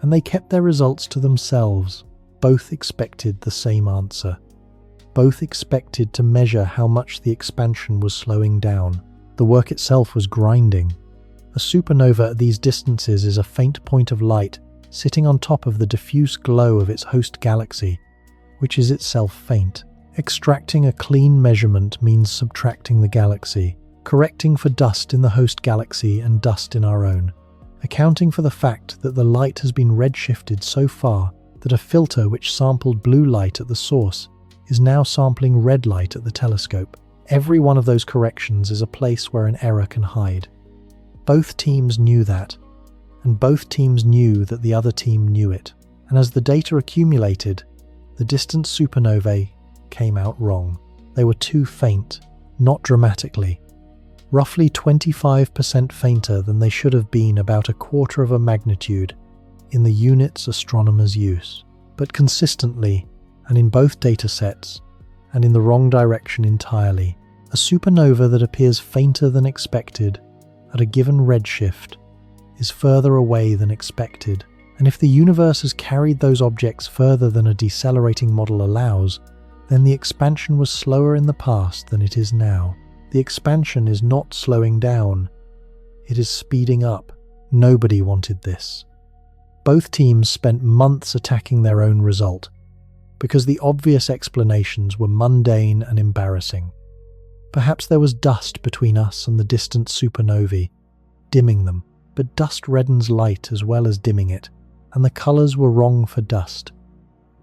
S1: and they kept their results to themselves. Both expected the same answer. Both expected to measure how much the expansion was slowing down. The work itself was grinding. A supernova at these distances is a faint point of light sitting on top of the diffuse glow of its host galaxy, which is itself faint. Extracting a clean measurement means subtracting the galaxy, correcting for dust in the host galaxy and dust in our own, accounting for the fact that the light has been redshifted so far that a filter which sampled blue light at the source is now sampling red light at the telescope. Every one of those corrections is a place where an error can hide. Both teams knew that, and both teams knew that the other team knew it. And as the data accumulated, the distant supernovae came out wrong. They were too faint, not dramatically. Roughly 25% fainter than they should have been, about a quarter of a magnitude in the units astronomers use. But consistently, and in both datasets, and in the wrong direction entirely. A supernova that appears fainter than expected at a given redshift is further away than expected. And if the universe has carried those objects further than a decelerating model allows, then the expansion was slower in the past than it is now. The expansion is not slowing down, it is speeding up. Nobody wanted this. Both teams spent months attacking their own result, because the obvious explanations were mundane and embarrassing. Perhaps there was dust between us and the distant supernovae, dimming them, but dust reddens light as well as dimming it, and the colours were wrong for dust.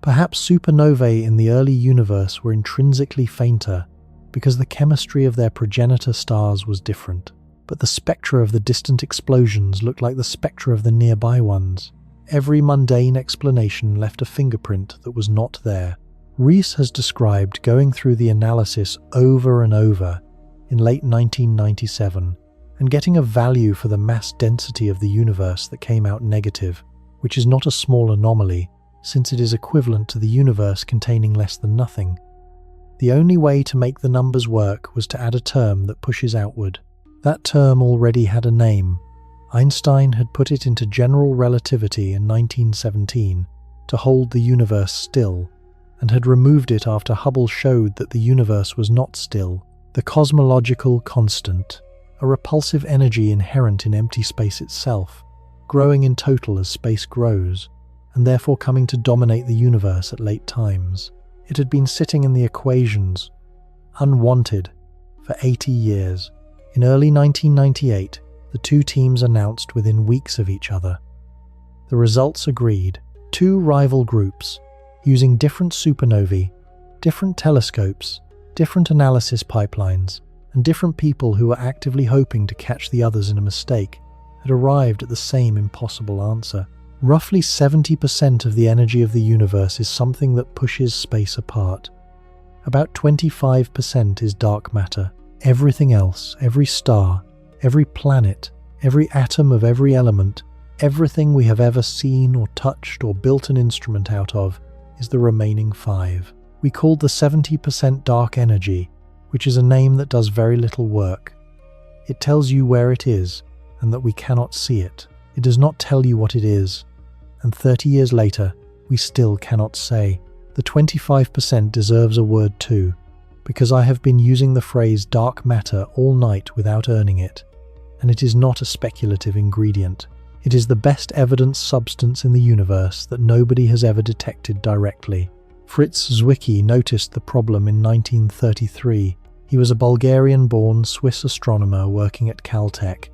S1: Perhaps supernovae in the early universe were intrinsically fainter because the chemistry of their progenitor stars was different, but the spectra of the distant explosions looked like the spectra of the nearby ones. Every mundane explanation left a fingerprint that was not there. Rees has described going through the analysis over and over in late 1997 and getting a value for the mass density of the universe that came out negative, which is not a small anomaly since it is equivalent to the universe containing less than nothing. The only way to make the numbers work was to add a term that pushes outward. That term already had a name. Einstein had put it into general relativity in 1917 to hold the universe still, and had removed it after Hubble showed that the universe was not still. The cosmological constant, a repulsive energy inherent in empty space itself, growing in total as space grows, and therefore coming to dominate the universe at late times. It had been sitting in the equations, unwanted, for 80 years. In early 1998, the two teams announced within weeks of each other. The results agreed. Two rival groups, using different supernovae, different telescopes, different analysis pipelines, and different people who were actively hoping to catch the others in a mistake, had arrived at the same impossible answer. Roughly 70% of the energy of the universe is something that pushes space apart. About 25% is dark matter. Everything else, every star, every planet, every atom of every element, everything we have ever seen or touched or built an instrument out of, is the remaining 5. We called the 70% dark energy, which is a name that does very little work. It tells you where it is, and that we cannot see it. It does not tell you what it is, and 30 years later, we still cannot say. The 25% deserves a word too, because I have been using the phrase dark matter all night without earning it, and it is not a speculative ingredient. It is the best evidence substance in the universe that nobody has ever detected directly. Fritz Zwicky noticed the problem in 1933. He was a Bulgarian-born Swiss astronomer working at Caltech.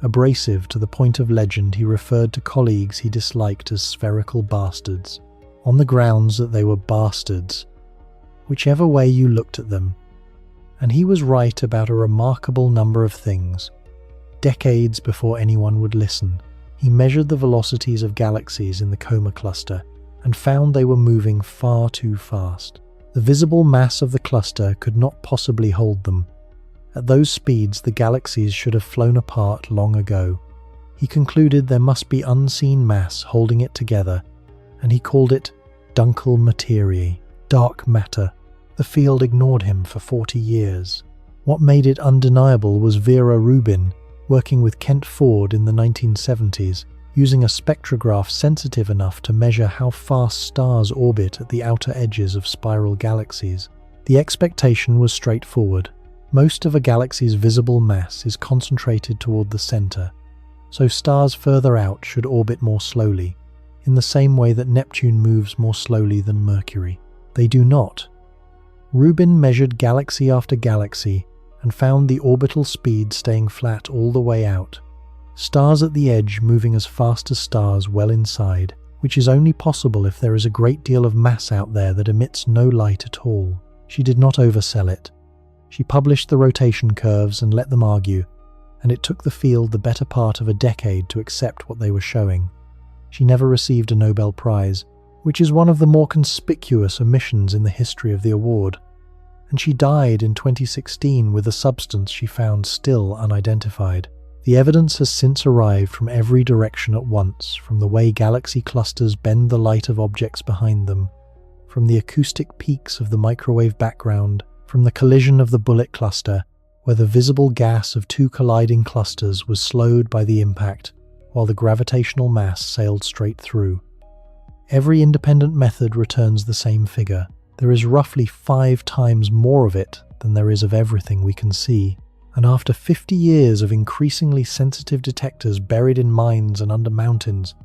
S1: Abrasive to the point of legend, he referred to colleagues he disliked as spherical bastards, on the grounds that they were bastards, whichever way you looked at them. And he was right about a remarkable number of things. Decades before anyone would listen, he measured the velocities of galaxies in the Coma cluster and found they were moving far too fast. The visible mass of the cluster could not possibly hold them. At those speeds, the galaxies should have flown apart long ago. He concluded there must be unseen mass holding it together, and he called it Dunkel Materie, dark matter. The field ignored him for 40 years. What made it undeniable was Vera Rubin, working with Kent Ford in the 1970s, using a spectrograph sensitive enough to measure how fast stars orbit at the outer edges of spiral galaxies. The expectation was straightforward. Most of a galaxy's visible mass is concentrated toward the center, so stars further out should orbit more slowly, in the same way that Neptune moves more slowly than Mercury. They do not. Rubin measured galaxy after galaxy and found the orbital speed staying flat all the way out. Stars at the edge moving as fast as stars well inside, which is only possible if there is a great deal of mass out there that emits no light at all. She did not oversell it. She published the rotation curves and let them argue. and it took the field the better part of a decade to accept what they were showing. She never received a Nobel Prize, which is one of the more conspicuous omissions in the history of the award, and she died in 2016 with a substance she found still unidentified. The evidence has since arrived from every direction at once, from the way galaxy clusters bend the light of objects behind them, from the acoustic peaks of the microwave background, from the collision of the bullet cluster, where the visible gas of two colliding clusters was slowed by the impact, while the gravitational mass sailed straight through. Every independent method returns the same figure. There is roughly 5 times more of it than there is of everything we can see. And after 50 years of increasingly sensitive detectors buried in mines and under mountains,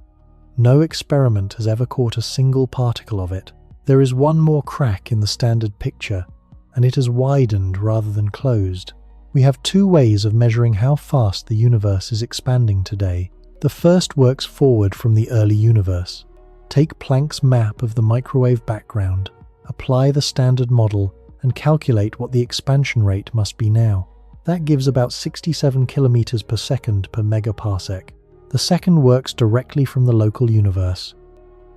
S1: no experiment has ever caught a single particle of it. There is one more crack in the standard picture, and it has widened rather than closed. We have 2 ways of measuring how fast the universe is expanding today. The first works forward from the early universe. Take Planck's map of the microwave background, apply the standard model, and calculate what the expansion rate must be now. That gives about 67 kilometers per second per megaparsec. The second works directly from the local universe.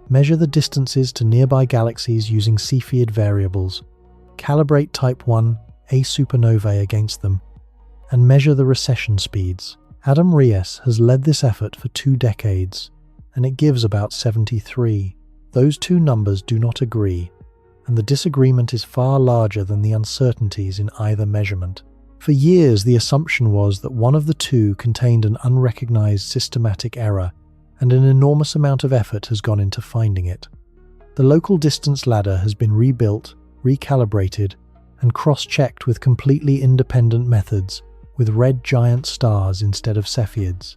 S1: Measure the distances to nearby galaxies using Cepheid variables, calibrate Type 1 A supernovae against them, and measure the recession speeds. Adam Riess has led this effort for 2 decades, and it gives about 73. Those 2 numbers do not agree, and the disagreement is far larger than the uncertainties in either measurement. For years, the assumption was that one of the 2 contained an unrecognized systematic error, and an enormous amount of effort has gone into finding it. The local distance ladder has been rebuilt, recalibrated, and cross-checked with completely independent methods, with red giant stars instead of Cepheids,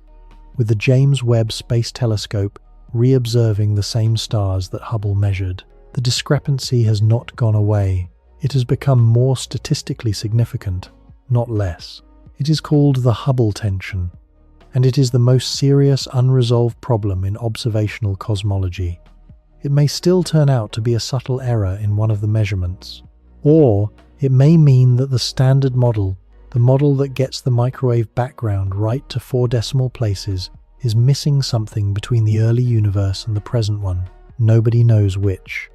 S1: with the James Webb Space Telescope re-observing the same stars that Hubble measured. The discrepancy has not gone away. It has become more statistically significant, not less. It is called the Hubble tension, and it is the most serious unresolved problem in observational cosmology. It may still turn out to be a subtle error in one of the measurements, or it may mean that the standard model, the model that gets the microwave background right to 4 decimal places, is missing something between the early universe and the present one. Nobody knows which.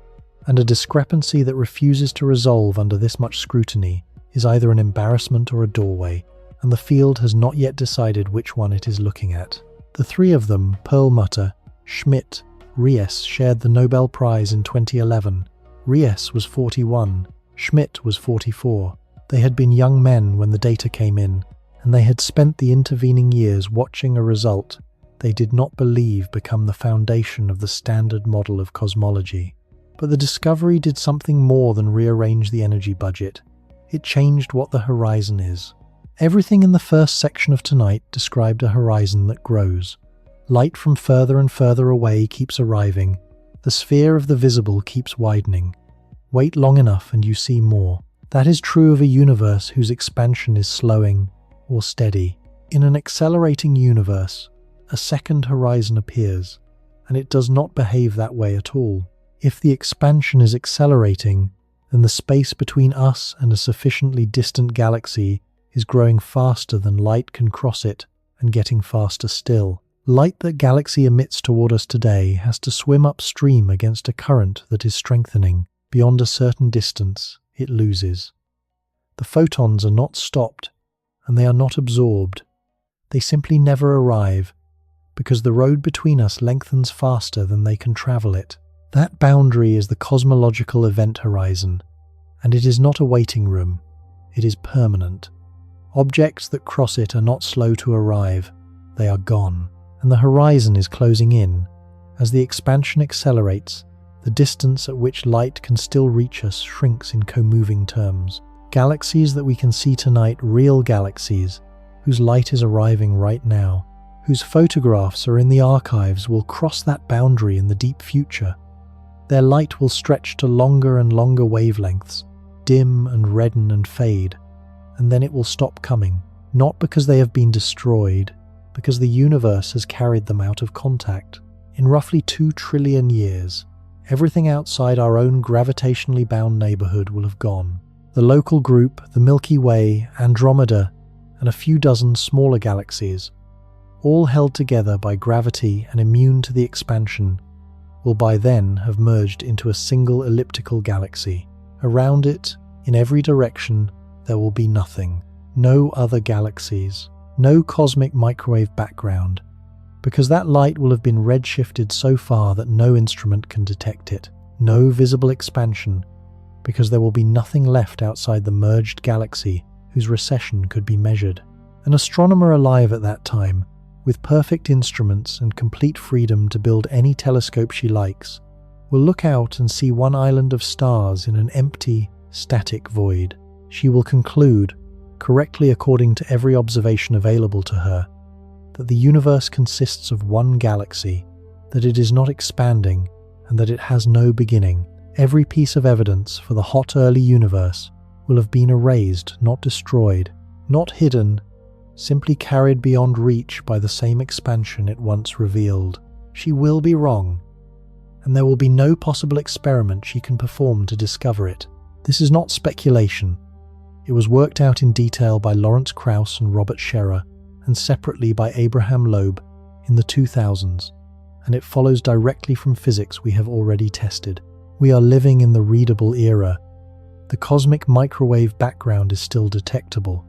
S1: And a discrepancy that refuses to resolve under this much scrutiny is either an embarrassment or a doorway, and the field has not yet decided which one it is looking at. The 3 of them, Perlmutter, Schmidt, Riess, shared the Nobel Prize in 2011. Riess was 41, Schmidt was 44. They had been young men when the data came in, and they had spent the intervening years watching a result they did not believe become the foundation of the standard model of cosmology. But the discovery did something more than rearrange the energy budget. It changed what the horizon is. Everything in the first section of tonight described a horizon that grows. Light from further and further away keeps arriving. The sphere of the visible keeps widening. Wait long enough and you see more. That is true of a universe whose expansion is slowing or steady. In an accelerating universe, a second horizon appears, and it does not behave that way at all. If the expansion is accelerating, then the space between us and a sufficiently distant galaxy is growing faster than light can cross it, and getting faster still. Light that galaxy emits toward us today has to swim upstream against a current that is strengthening. Beyond a certain distance, it loses. The photons are not stopped, and they are not absorbed. They simply never arrive, because the road between us lengthens faster than they can travel it. That boundary is the cosmological event horizon, and it is not a waiting room. It is permanent. Objects that cross it are not slow to arrive. They are gone, and the horizon is closing in. As the expansion accelerates, the distance at which light can still reach us shrinks in co-moving terms. Galaxies that we can see tonight, real galaxies, whose light is arriving right now, whose photographs are in the archives, will cross that boundary in the deep future. Their light will stretch to longer and longer wavelengths, dim and redden and fade, and then it will stop coming, not because they have been destroyed, because the universe has carried them out of contact. In roughly 2 trillion years, everything outside our own gravitationally bound neighborhood will have gone. The local group, the Milky Way, Andromeda, and a few dozen smaller galaxies, all held together by gravity and immune to the expansion, will by then have merged into a single elliptical galaxy. Around it, in every direction, there will be nothing. No other galaxies, no cosmic microwave background, because that light will have been redshifted so far that no instrument can detect it. No visible expansion, because there will be nothing left outside the merged galaxy whose recession could be measured. An astronomer alive at that time, with perfect instruments and complete freedom to build any telescope she likes, will look out and see one island of stars in an empty, static void. She will conclude, correctly according to every observation available to her, that the universe consists of one galaxy, that it is not expanding, and that it has no beginning. Every piece of evidence for the hot early universe will have been erased, not destroyed, not hidden, simply carried beyond reach by the same expansion it once revealed. She will be wrong, and there will be no possible experiment she can perform to discover it. This is not speculation. It was worked out in detail by Lawrence Krauss and Robert Scherer, and separately by Abraham Loeb in the 2000s, and it follows directly from physics we have already tested. We are living in the readable era. The cosmic microwave background is still detectable.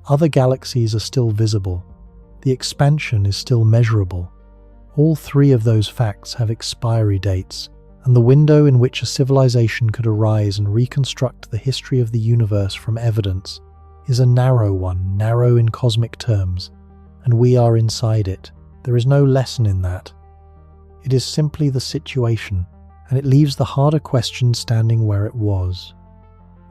S1: Other galaxies are still visible. The expansion is still measurable. All three of those facts have expiry dates, and the window in which a civilization could arise and reconstruct the history of the universe from evidence is a narrow one, narrow in cosmic terms, and we are inside it. There is no lesson in that. It is simply the situation, and it leaves the harder question standing where it was.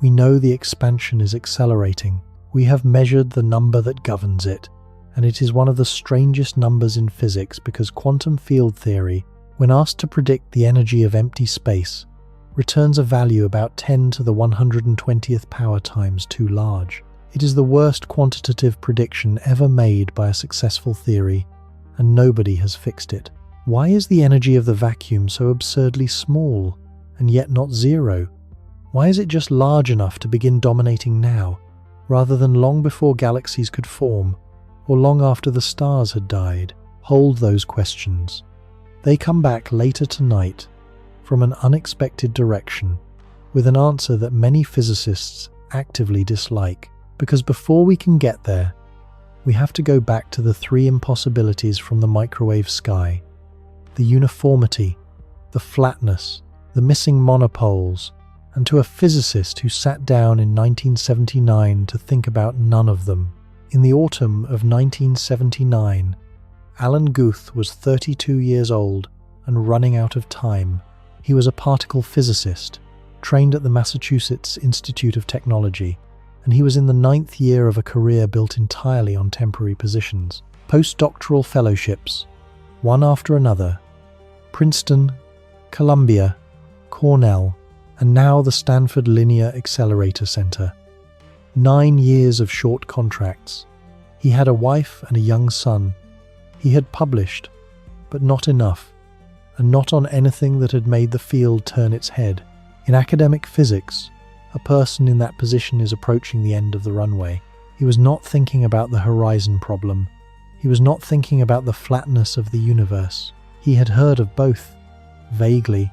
S1: We know the expansion is accelerating. We have measured the number that governs it, and it is one of the strangest numbers in physics because quantum field theory, when asked to predict the energy of empty space, returns a value about 10 to the 120th power times too large. It is the worst quantitative prediction ever made by a successful theory, and nobody has fixed it. Why is the energy of the vacuum so absurdly small, and yet not zero? Why is it just large enough to begin dominating now, rather than long before galaxies could form, or long after the stars had died? Hold those questions. They come back later tonight, from an unexpected direction, with an answer that many physicists actively dislike. Because before we can get there, we have to go back to the three impossibilities from the microwave sky: the uniformity, the flatness, the missing monopoles, and to a physicist who sat down in 1979 to think about none of them. In the autumn of 1979, Alan Guth was 32 years old and running out of time. He was a particle physicist, trained at the Massachusetts Institute of Technology, and he was in the 9th year of a career built entirely on temporary positions. Postdoctoral fellowships, one after another: Princeton, Columbia, Cornell, and now the Stanford Linear Accelerator Center. 9 years of short contracts. He had a wife and a young son. He had published, but not enough, and not on anything that had made the field turn its head. In academic physics, a person in that position is approaching the end of the runway. He was not thinking about the horizon problem. He was not thinking about the flatness of the universe. He had heard of both, vaguely,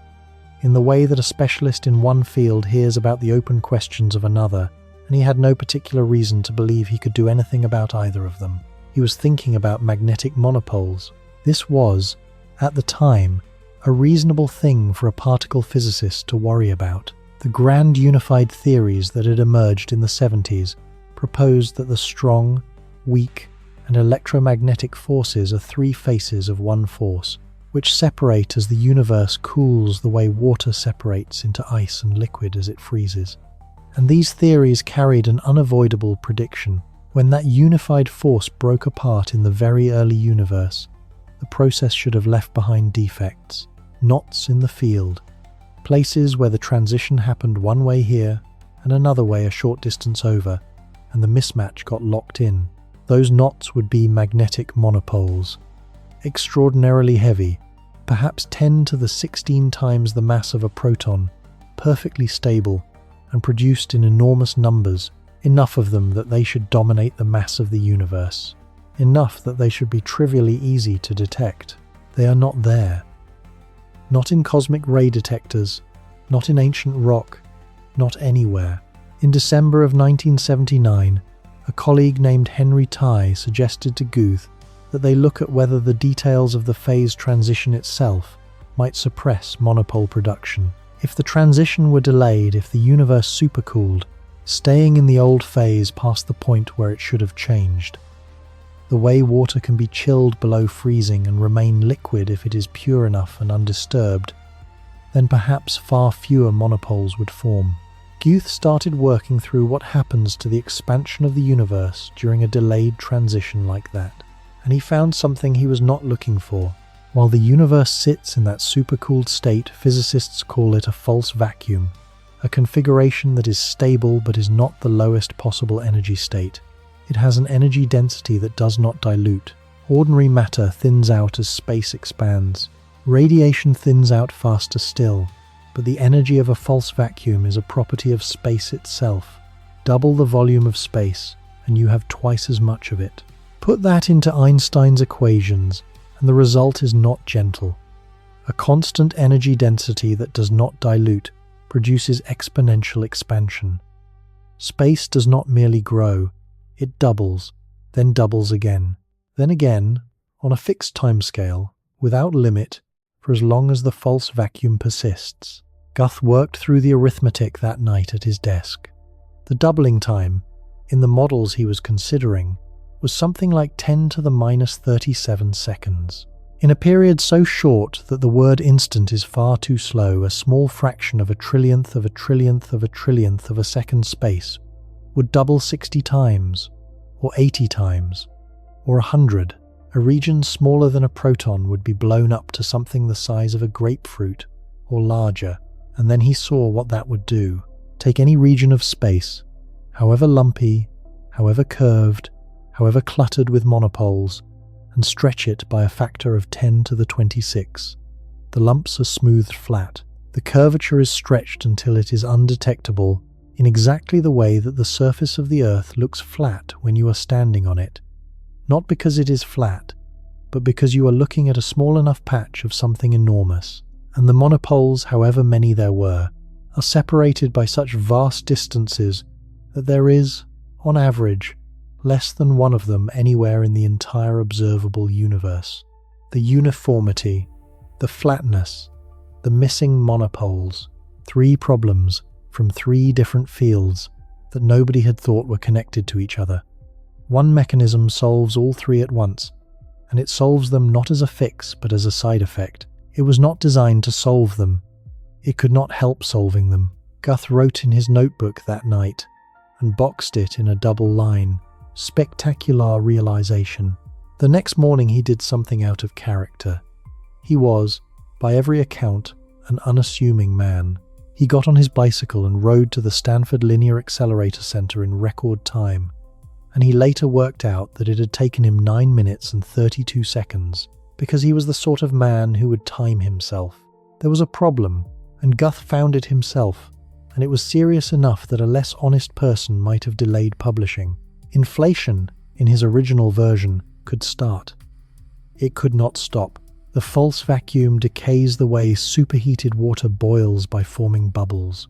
S1: in the way that a specialist in one field hears about the open questions of another, and he had no particular reason to believe he could do anything about either of them. He was thinking about magnetic monopoles. This was, at the time, a reasonable thing for a particle physicist to worry about. The grand unified theories that had emerged in the 70s proposed that the strong, weak, and electromagnetic forces are three faces of one force, which separate as the universe cools the way water separates into ice and liquid as it freezes. And these theories carried an unavoidable prediction. When that unified force broke apart in the very early universe, the process should have left behind defects, knots in the field, places where the transition happened one way here and another way a short distance over, and the mismatch got locked in. Those knots would be magnetic monopoles, extraordinarily heavy, perhaps 10 to the 16 times the mass of a proton, perfectly stable, and produced in enormous numbers enough of them that they should dominate the mass of the universe, enough that they should be trivially easy to detect. They are not there. Not in cosmic ray detectors, not in ancient rock, not anywhere. In December of 1979, a colleague named Henry Tye suggested to Guth that they look at whether the details of the phase transition itself might suppress monopole production. If the transition were delayed, if the universe supercooled, staying in the old phase past the point where it should have changed. The way water can be chilled below freezing and remain liquid if it is pure enough and undisturbed, then perhaps far fewer monopoles would form. Guth started working through what happens to the expansion of the universe during a delayed transition like that, and he found something he was not looking for. While the universe sits in that supercooled state, physicists call it a false vacuum, a configuration that is stable but is not the lowest possible energy state. It has an energy density that does not dilute. Ordinary matter thins out as space expands. Radiation thins out faster still, but the energy of a false vacuum is a property of space itself. Double the volume of space, and you have twice as much of it. Put that into Einstein's equations, and the result is not gentle. A constant energy density that does not dilute produces exponential expansion. Space does not merely grow, it doubles, then doubles again. Then again, on a fixed timescale, without limit, for as long as the false vacuum persists. Guth worked through the arithmetic that night at his desk. The doubling time, in the models he was considering, was something like 10 to the minus 37 seconds. In a period so short that the word instant is far too slow, a small fraction of a trillionth of a trillionth of a trillionth of a second space would double 60 times, or 80 times, or 100. A region smaller than a proton would be blown up to something the size of a grapefruit, or larger, and then he saw what that would do. Take any region of space, however lumpy, however curved, however cluttered with monopoles, and stretch it by a factor of 10 to the 26. The lumps are smoothed flat. The curvature is stretched until it is undetectable, in exactly the way that the surface of the Earth looks flat when you are standing on it. Not because it is flat, but because you are looking at a small enough patch of something enormous, and the monopoles, however many there were, are separated by such vast distances that there is, on average, less than one of them anywhere in the entire observable universe. The uniformity, the flatness, the missing monopoles, 3 problems from 3 different fields that nobody had thought were connected to each other. One mechanism solves all 3 at once, and it solves them not as a fix but as a side effect. It was not designed to solve them. It could not help solving them. Guth wrote in his notebook that night and boxed it in a double line. Spectacular realization. The next morning he did something out of character. He was, by every account, an unassuming man. He got on his bicycle and rode to the Stanford Linear Accelerator Center in record time, and he later worked out that it had taken him 9 minutes and 32 seconds, because he was the sort of man who would time himself. There was a problem, and Guth found it himself, and it was serious enough that a less honest person might have delayed publishing. Inflation, in his original version, could start. It could not stop. The false vacuum decays the way superheated water boils by forming bubbles.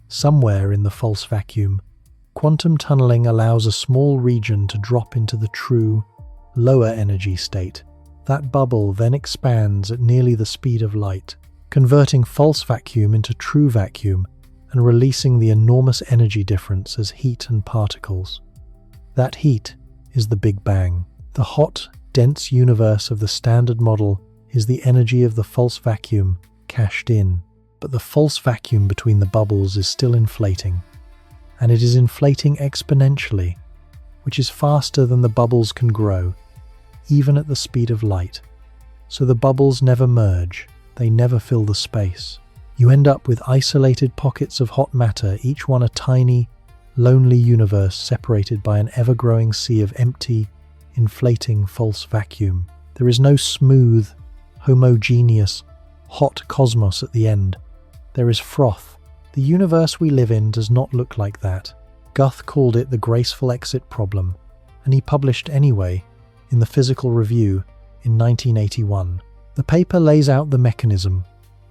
S1: Somewhere in the false vacuum, quantum tunneling allows a small region to drop into the true, lower energy state. That bubble then expands at nearly the speed of light, converting false vacuum into true vacuum and releasing the enormous energy difference as heat and particles. That heat is the Big Bang. The hot, dense universe of the standard model is the energy of the false vacuum cashed in, but the false vacuum between the bubbles is still inflating, and it is inflating exponentially, which is faster than the bubbles can grow, even at the speed of light. So the bubbles never merge, they never fill the space. You end up with isolated pockets of hot matter, each one a tiny, lonely universe separated by an ever-growing sea of empty, inflating false vacuum. There is no smooth, homogeneous, hot cosmos at the end. There is froth. The universe we live in does not look like that. Guth called it the graceful exit problem, and he published anyway in the Physical Review in 1981. The paper lays out the mechanism,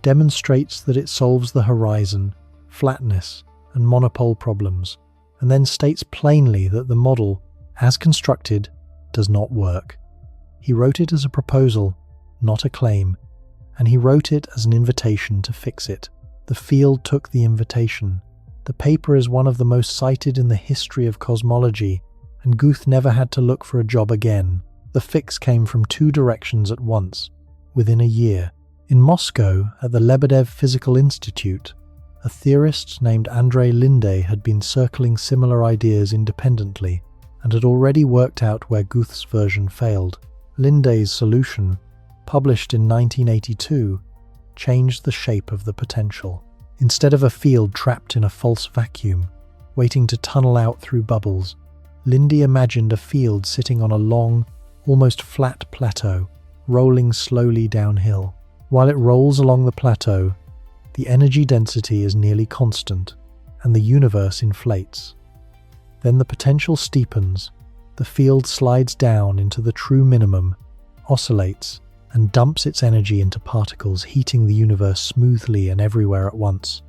S1: demonstrates that it solves the horizon, flatness, and monopole problems, and then states plainly that the model, as constructed, does not work. He wrote it as a proposal, not a claim, and he wrote it as an invitation to fix it. The field took the invitation. The paper is one of the most cited in the history of cosmology, and Guth never had to look for a job again. The fix came from two directions at once, within a year. In Moscow, at the Lebedev Physical Institute, a theorist named Andrei Linde had been circling similar ideas independently and had already worked out where Guth's version failed. Linde's solution, published in 1982, changed the shape of the potential. Instead of a field trapped in a false vacuum, waiting to tunnel out through bubbles, Linde imagined a field sitting on a long, almost flat plateau, rolling slowly downhill. While it rolls along the plateau, the energy density is nearly constant, and the universe inflates. Then the potential steepens, the field slides down into the true minimum, oscillates, and dumps its energy into particles, heating the universe smoothly and everywhere at once,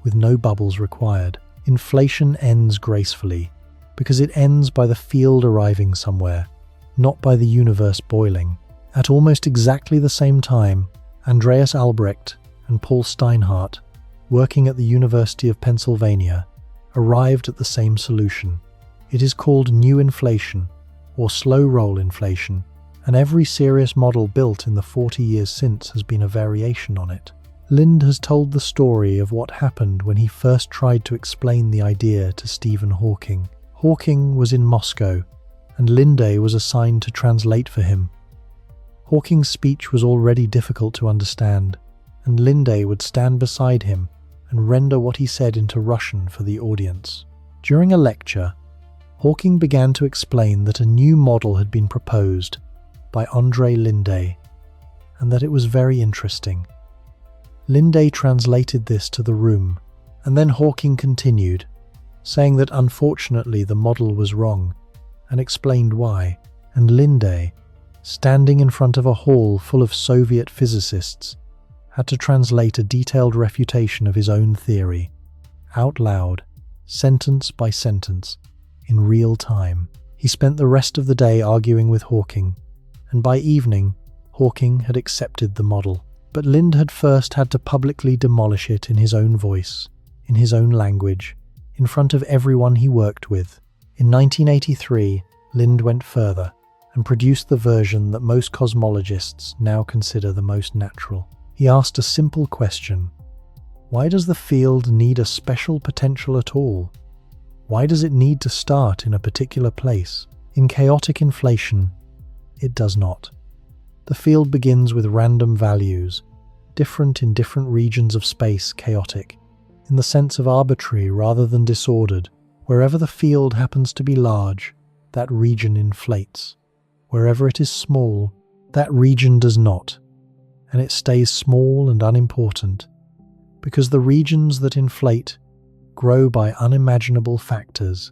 S1: with no bubbles required. Inflation ends gracefully, because it ends by the field arriving somewhere, not by the universe boiling. At almost exactly the same time, Andreas Albrecht and Paul Steinhardt, working at the University of Pennsylvania, arrived at the same solution. It is called new inflation, or slow roll inflation, and every serious model built in the 40 years since has been a variation on it. Linde has told the story of what happened when he first tried to explain the idea to Stephen Hawking. Hawking was in Moscow, and Linde was assigned to translate for him. Hawking's speech was already difficult to understand, and Linde would stand beside him and render what he said into Russian for the audience. During a lecture, Hawking began to explain that a new model had been proposed by Andrei Linde, and that it was very interesting. Linde translated this to the room, and then Hawking continued, saying that unfortunately the model was wrong, and explained why. And Linde, standing in front of a hall full of Soviet physicists, had to translate a detailed refutation of his own theory, out loud, sentence by sentence, in real time. He spent the rest of the day arguing with Hawking, and by evening, Hawking had accepted the model. But Linde had first had to publicly demolish it in his own voice, in his own language, in front of everyone he worked with. In 1983, Linde went further and produced the version that most cosmologists now consider the most natural. He asked a simple question: why does the field need a special potential at all? Why does it need to start in a particular place? In chaotic inflation, it does not. The field begins with random values, different in different regions of space, chaotic, in the sense of arbitrary rather than disordered. Wherever the field happens to be large, that region inflates. Wherever it is small, that region does not, and it stays small and unimportant, because the regions that inflate grow by unimaginable factors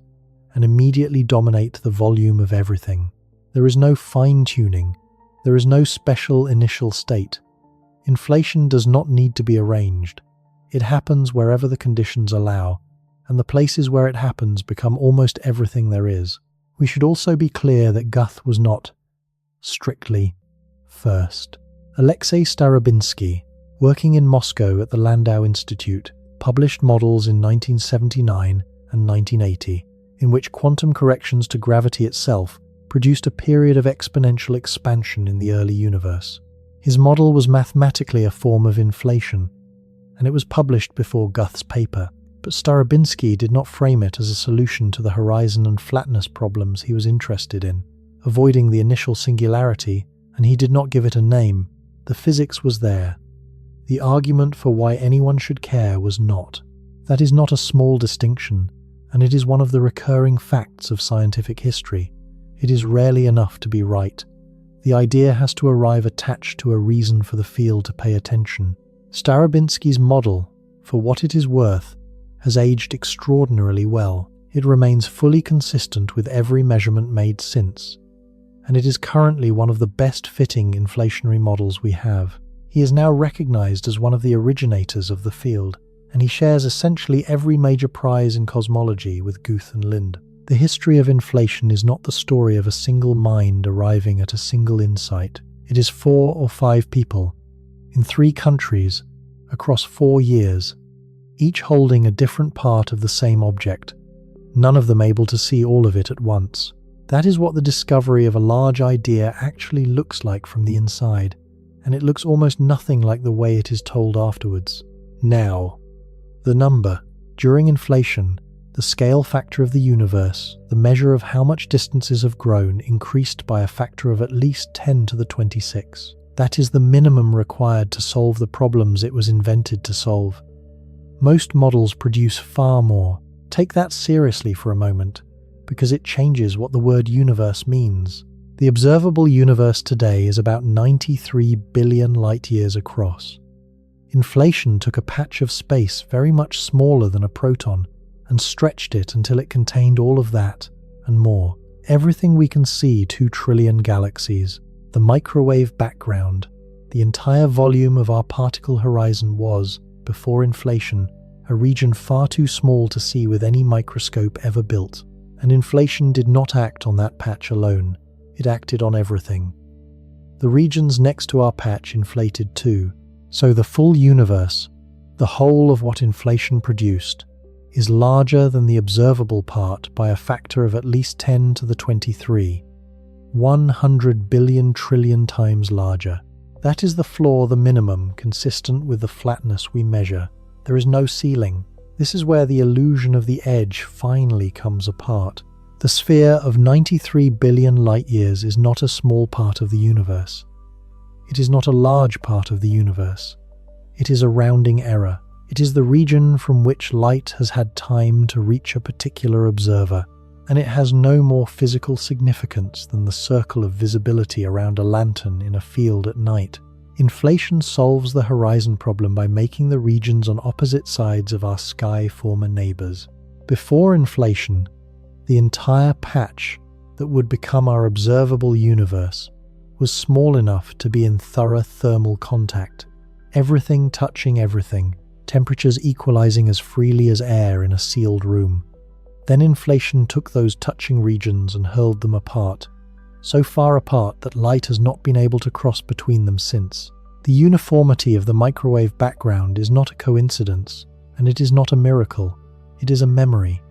S1: and immediately dominate the volume of everything. There is no fine-tuning. There is no special initial state. Inflation does not need to be arranged. It happens wherever the conditions allow, and the places where it happens become almost everything there is. We should also be clear that Guth was not, strictly, first. Alexei Starobinsky, working in Moscow at the Landau Institute, published models in 1979 and 1980, in which quantum corrections to gravity itself produced a period of exponential expansion in the early universe. His model was mathematically a form of inflation, and it was published before Guth's paper, but Starobinsky did not frame it as a solution to the horizon and flatness problems he was interested in, avoiding the initial singularity, and he did not give it a name. The physics was there. The argument for why anyone should care was not. That is not a small distinction, and it is one of the recurring facts of scientific history. It is rarely enough to be right. The idea has to arrive attached to a reason for the field to pay attention. Starobinsky's model, for what it is worth, has aged extraordinarily well. it remains fully consistent with every measurement made since, and it is currently one of the best-fitting inflationary models we have. He is now recognized as one of the originators of the field, and he shares essentially every major prize in cosmology with Guth and Lind. The history of inflation is not the story of a single mind arriving at a single insight. It is 4 or 5 people, in 3 countries, across 4 years, each holding a different part of the same object, none of them able to see all of it at once. That is what the discovery of a large idea actually looks like from the inside, and it looks almost nothing like the way it is told afterwards. Now, the number. During inflation, the scale factor of the universe, the measure of how much distances have grown, increased by a factor of at least 10 to the 26. That is the minimum required to solve the problems it was invented to solve. Most models produce far more. Take that seriously for a moment, because it changes what the word universe means. The observable universe today is about 93 billion light-years across. Inflation took a patch of space very much smaller than a proton and stretched it until it contained all of that and more. Everything we can see, 2 trillion galaxies, the microwave background, the entire volume of our particle horizon was, before inflation, a region far too small to see with any microscope ever built. And inflation did not act on that patch alone. It acted on everything. The regions next to our patch inflated too. So the full universe, the whole of what inflation produced, is larger than the observable part by a factor of at least 10 to the 23. 100 billion trillion times larger. That is the floor, the minimum, consistent with the flatness we measure. There is no ceiling. This is where the illusion of the edge finally comes apart. The sphere of 93 billion light-years is not a small part of the universe. It is not a large part of the universe. It is a rounding error. It is the region from which light has had time to reach a particular observer, and it has no more physical significance than the circle of visibility around a lantern in a field at night. Inflation solves the horizon problem by making the regions on opposite sides of our sky former neighbors. Before inflation, the entire patch that would become our observable universe was small enough to be in thorough thermal contact, everything touching everything, temperatures equalizing as freely as air in a sealed room. Then inflation took those touching regions and hurled them apart, so far apart that light has not been able to cross between them since. The uniformity of the microwave background is not a coincidence, and it is not a miracle, it is a memory.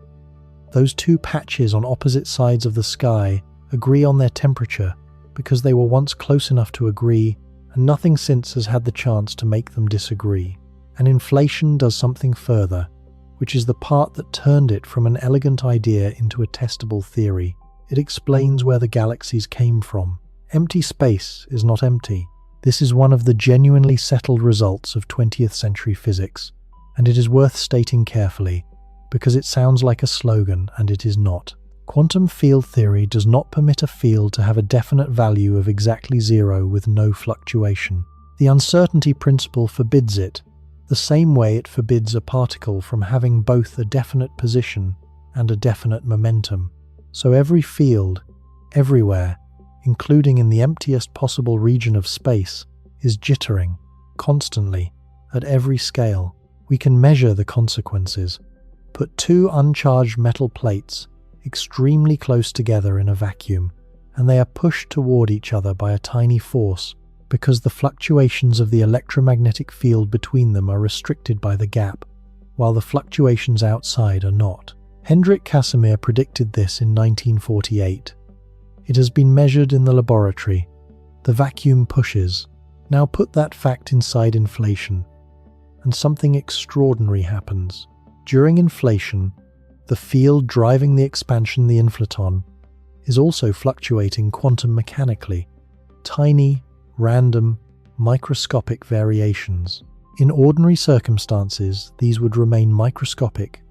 S1: Those 2 patches on opposite sides of the sky agree on their temperature because they were once close enough to agree, and nothing since has had the chance to make them disagree. And inflation does something further, which is the part that turned it from an elegant idea into a testable theory. It explains where the galaxies came from. Empty space is not empty. This is one of the genuinely settled results of 20th century physics, and it is worth stating carefully, because it sounds like a slogan, and it is not. Quantum field theory does not permit a field to have a definite value of exactly 0 with no fluctuation. The uncertainty principle forbids it, the same way it forbids a particle from having both a definite position and a definite momentum. So every field, everywhere, including in the emptiest possible region of space, is jittering, constantly, at every scale. We can measure the consequences. Put 2 uncharged metal plates extremely close together in a vacuum, and they are pushed toward each other by a tiny force, because the fluctuations of the electromagnetic field between them are restricted by the gap, while the fluctuations outside are not. Hendrik Casimir predicted this in 1948. It has been measured in the laboratory. The vacuum pushes. Now put that fact inside inflation, and something extraordinary happens. During inflation, the field driving the expansion, the inflaton, is also fluctuating quantum mechanically. Tiny, random, microscopic variations. In ordinary circumstances, these would remain microscopic,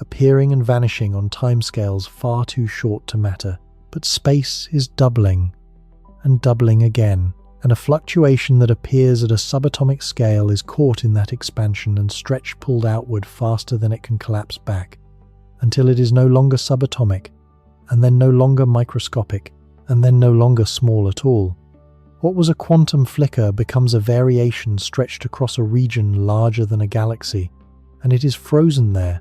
S1: appearing and vanishing on timescales far too short to matter. But space is doubling, and doubling again, and a fluctuation that appears at a subatomic scale is caught in that expansion and pulled outward faster than it can collapse back. until it is no longer subatomic, and then no longer microscopic, and then no longer small at all. What was a quantum flicker becomes a variation stretched across a region larger than a galaxy, and it is frozen there,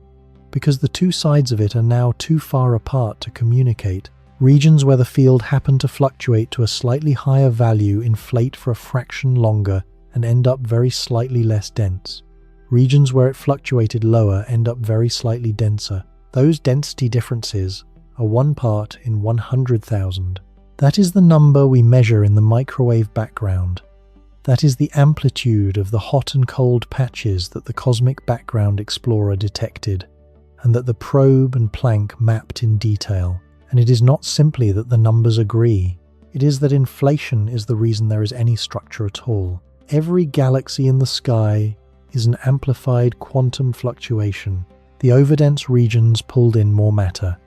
S1: because the two sides of it are now too far apart to communicate. Regions where the field happened to fluctuate to a slightly higher value inflate for a fraction longer and end up very slightly less dense. Regions where it fluctuated lower end up very slightly denser. Those density differences are 1 part in 100,000. That is the number we measure in the microwave background. That is the amplitude of the hot and cold patches that the cosmic background explorer detected, and that the probe and Planck mapped in detail. And it is not simply that the numbers agree. It is that inflation is the reason there is any structure at all. Every galaxy in the sky is an amplified quantum fluctuation. The overdense regions pulled in more matter.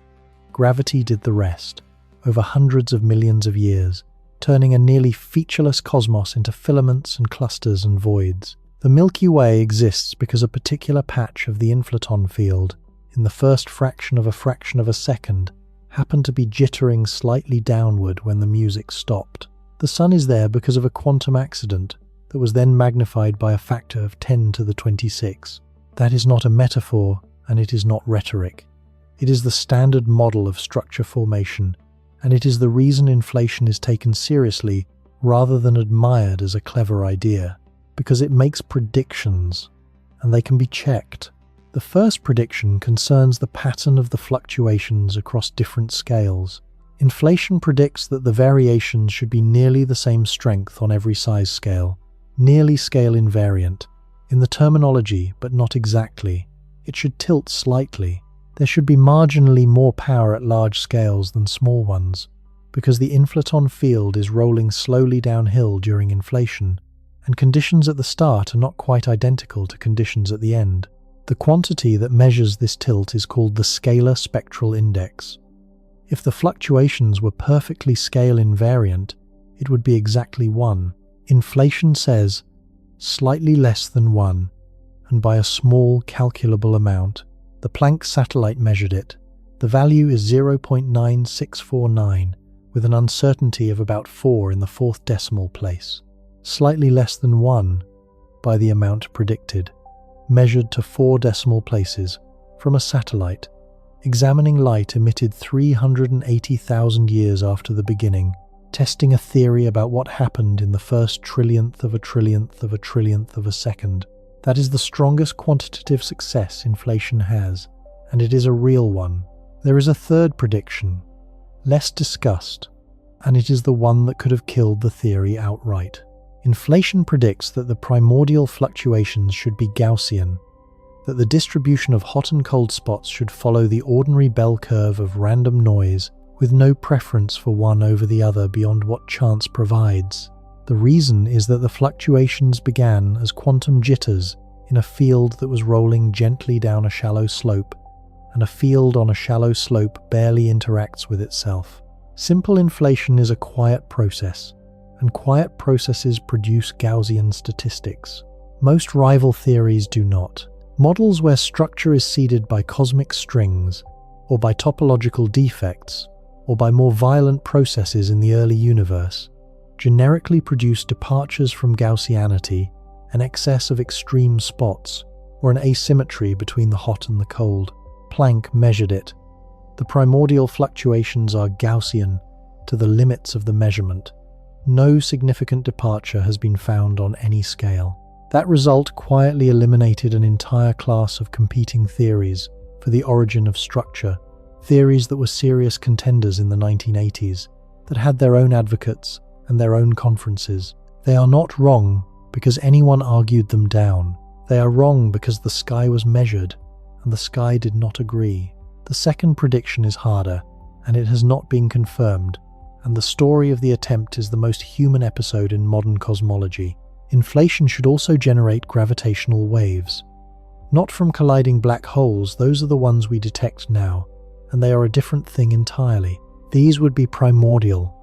S1: Gravity did the rest, over hundreds of millions of years, turning a nearly featureless cosmos into filaments and clusters and voids. The Milky Way exists because a particular patch of the inflaton field, in the first fraction of a second, happened to be jittering slightly downward when the music stopped. The Sun is there because of a quantum accident that was then magnified by a factor of 10 to the 26. That is not a metaphor, and it is not rhetoric. It is the standard model of structure formation, and it is the reason inflation is taken seriously rather than admired as a clever idea, because it makes predictions, and they can be checked. The first prediction concerns the pattern of the fluctuations across different scales. Inflation predicts that the variations should be nearly the same strength on every size scale, nearly scale invariant, in the terminology, but not exactly. It should tilt slightly. There should be marginally more power at large scales than small ones, because the inflaton field is rolling slowly downhill during inflation, and conditions at the start are not quite identical to conditions at the end. The quantity that measures this tilt is called the scalar spectral index. If the fluctuations were perfectly scale invariant, it would be exactly 1. Inflation says slightly less than 1, and by a small calculable amount. The Planck satellite measured it. The value is 0.9649, with an uncertainty of about 4 in the 4th decimal place. Slightly less than 1 by the amount predicted, measured to 4 decimal places from a satellite, examining light emitted 380,000 years after the beginning, testing a theory about what happened in the first trillionth of a trillionth of a trillionth of a second. That is the strongest quantitative success inflation has, and it is a real one. There is a third prediction, less discussed, and it is the one that could have killed the theory outright. Inflation predicts that the primordial fluctuations should be Gaussian, that the distribution of hot and cold spots should follow the ordinary bell curve of random noise, with no preference for one over the other beyond what chance provides. The reason is that the fluctuations began as quantum jitters in a field that was rolling gently down a shallow slope, and a field on a shallow slope barely interacts with itself. Simple inflation is a quiet process, and quiet processes produce Gaussian statistics. Most rival theories do not. Models where structure is seeded by cosmic strings, or by topological defects, or by more violent processes in the early universe, generically produce departures from Gaussianity, an excess of extreme spots, or an asymmetry between the hot and the cold. Planck measured it. The primordial fluctuations are Gaussian to the limits of the measurement. No significant departure has been found on any scale. That result quietly eliminated an entire class of competing theories for the origin of structure, theories that were serious contenders in the 1980s, that had their own advocates and their own conferences. They are not wrong because anyone argued them down. They are wrong because the sky was measured, and the sky did not agree. The second prediction is harder, and it has not been confirmed, and the story of the attempt is the most human episode in modern cosmology. Inflation should also generate gravitational waves. Not from colliding black holes, those are the ones we detect now, and they are a different thing entirely. These would be primordial,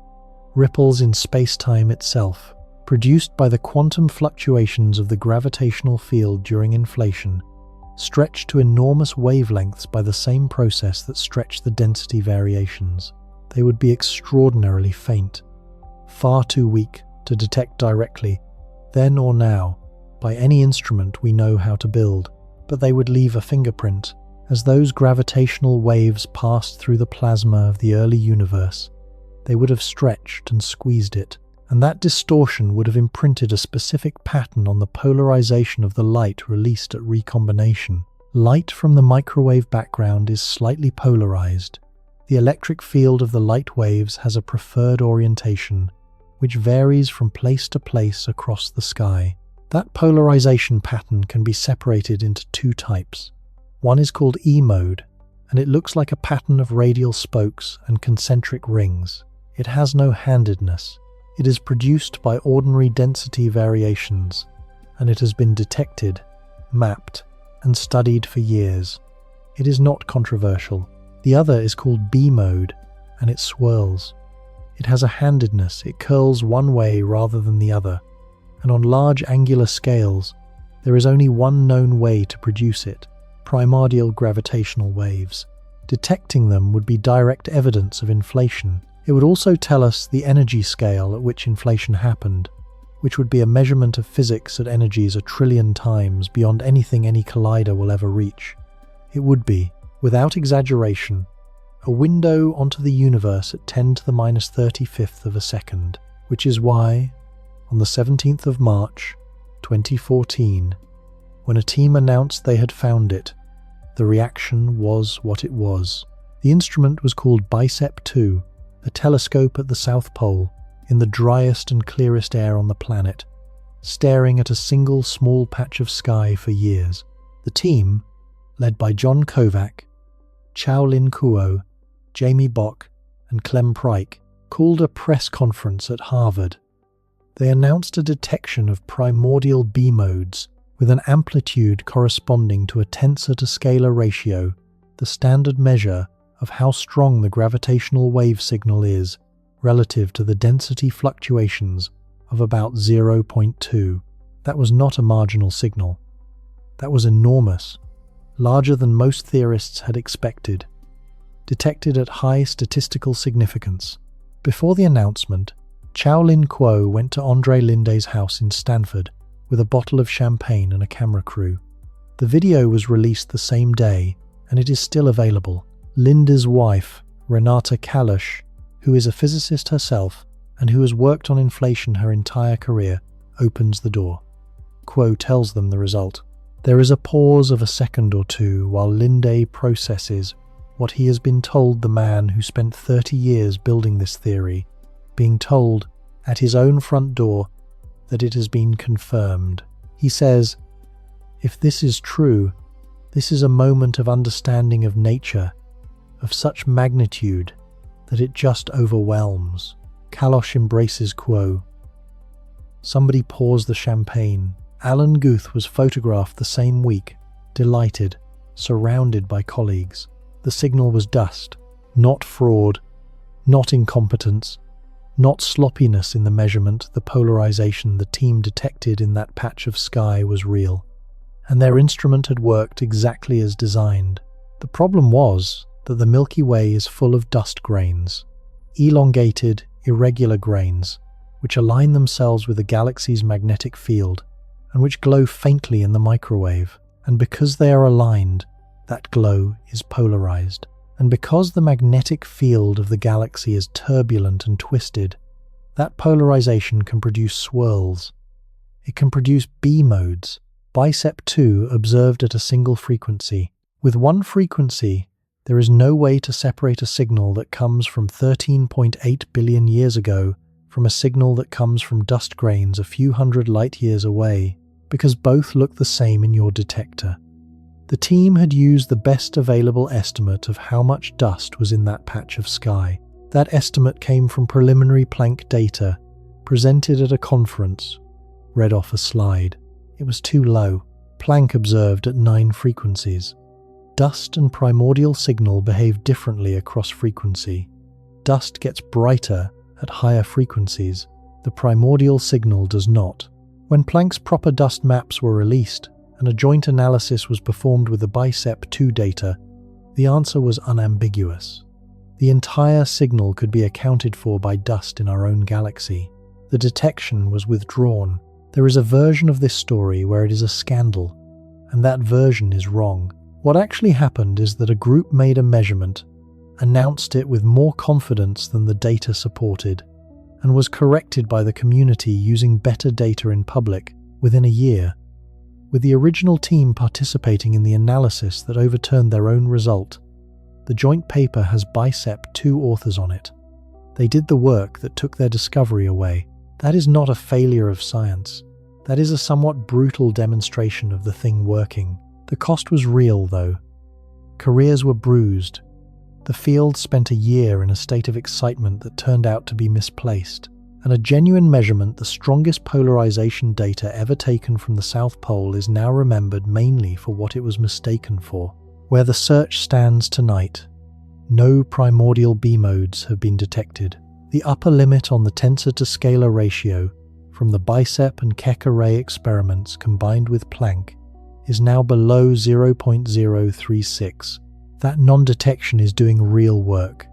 S1: ripples in space-time itself, produced by the quantum fluctuations of the gravitational field during inflation, stretched to enormous wavelengths by the same process that stretched the density variations. They would be extraordinarily faint, far too weak to detect directly, then or now, by any instrument we know how to build, but they would leave a fingerprint. As those gravitational waves passed through the plasma of the early universe, they would have stretched and squeezed it, and that distortion would have imprinted a specific pattern on the polarization of the light released at recombination. Light from the microwave background is slightly polarized. The electric field of the light waves has a preferred orientation, which varies from place to place across the sky. That polarization pattern can be separated into two types. One is called E mode, and it looks like a pattern of radial spokes and concentric rings. It has no handedness. It is produced by ordinary density variations, and it has been detected, mapped, and studied for years. It is not controversial. The other is called B mode, and it swirls. It has a handedness. It curls one way rather than the other, and on large angular scales, there is only one known way to produce it: primordial gravitational waves. Detecting them would be direct evidence of inflation. It would also tell us the energy scale at which inflation happened, which would be a measurement of physics at energies 1 trillion times beyond anything any collider will ever reach. It would be, without exaggeration, a window onto the universe at 10 to the minus 35th of a second, which is why, on the 17th of March, 2014, when a team announced they had found it, the reaction was what it was. The instrument was called BICEP 2, a telescope at the South Pole, in the driest and clearest air on the planet, staring at a single small patch of sky for years. The team, led by John Kovac, Chao-Lin Kuo, Jamie Bock, and Clem Pryke, called a press conference at Harvard. They announced a detection of primordial B modes with an amplitude corresponding to a tensor to scalar ratio, the standard measure of how strong the gravitational wave signal is relative to the density fluctuations of about 0.2. That was not a marginal signal. That was enormous, larger than most theorists had expected, detected at high statistical significance. Before the announcement, Chao-Lin Kuo went to Andre Linde's house in Stanford with a bottle of champagne and a camera crew. The video was released the same day, and it is still available. Linde's wife, Renata Kalish, who is a physicist herself and who has worked on inflation her entire career, opens the door. Kuo tells them the result. There is a pause of a second or two while Linde processes what he has been told the man who spent 30 years building this theory, being told at his own front door that it has been confirmed. He says, "If this is true, this is a moment of understanding of nature, of such magnitude that it just overwhelms." Kalosh embraces Kuo. Somebody pours the champagne. Alan Guth was photographed the same week, delighted, surrounded by colleagues. The signal was dust, not fraud, not incompetence, not sloppiness in the measurement. The polarization the team detected in that patch of sky was real, and their instrument had worked exactly as designed. The problem was that the Milky Way is full of dust grains, elongated, irregular grains, which align themselves with the galaxy's magnetic field and which glow faintly in the microwave. And because they are aligned, that glow is polarized. And because the magnetic field of the galaxy is turbulent and twisted, that polarization can produce swirls. It can produce B modes, BICEP 2 observed at a single frequency. With one frequency, there is no way to separate a signal that comes from 13.8 billion years ago from a signal that comes from dust grains a few hundred light years away, because both look the same in your detector. The team had used the best available estimate of how much dust was in that patch of sky. That estimate came from preliminary Planck data, presented at a conference, read off a slide. It was too low. Planck observed at 9 frequencies. Dust and primordial signal behave differently across frequency. Dust gets brighter at higher frequencies. The primordial signal does not. When Planck's proper dust maps were released, and a joint analysis was performed with the BICEP-2 data, the answer was unambiguous. The entire signal could be accounted for by dust in our own galaxy. The detection was withdrawn. There is a version of this story where it is a scandal, and that version is wrong. What actually happened is that a group made a measurement, announced it with more confidence than the data supported, and was corrected by the community using better data in public within a year, with the original team participating in the analysis that overturned their own result. The joint paper has BICEP-2 authors on it. They did the work that took their discovery away. That is not a failure of science. That is a somewhat brutal demonstration of the thing working. The cost was real, though. Careers were bruised. The field spent a year in a state of excitement that turned out to be misplaced. And a genuine measurement, the strongest polarization data ever taken from the South Pole, is now remembered mainly for what it was mistaken for. Where the search stands tonight, no primordial B-modes have been detected. The upper limit on the tensor-to-scalar ratio from the BICEP and Keck array experiments combined with Planck is now below 0.036. That non-detection is doing real work.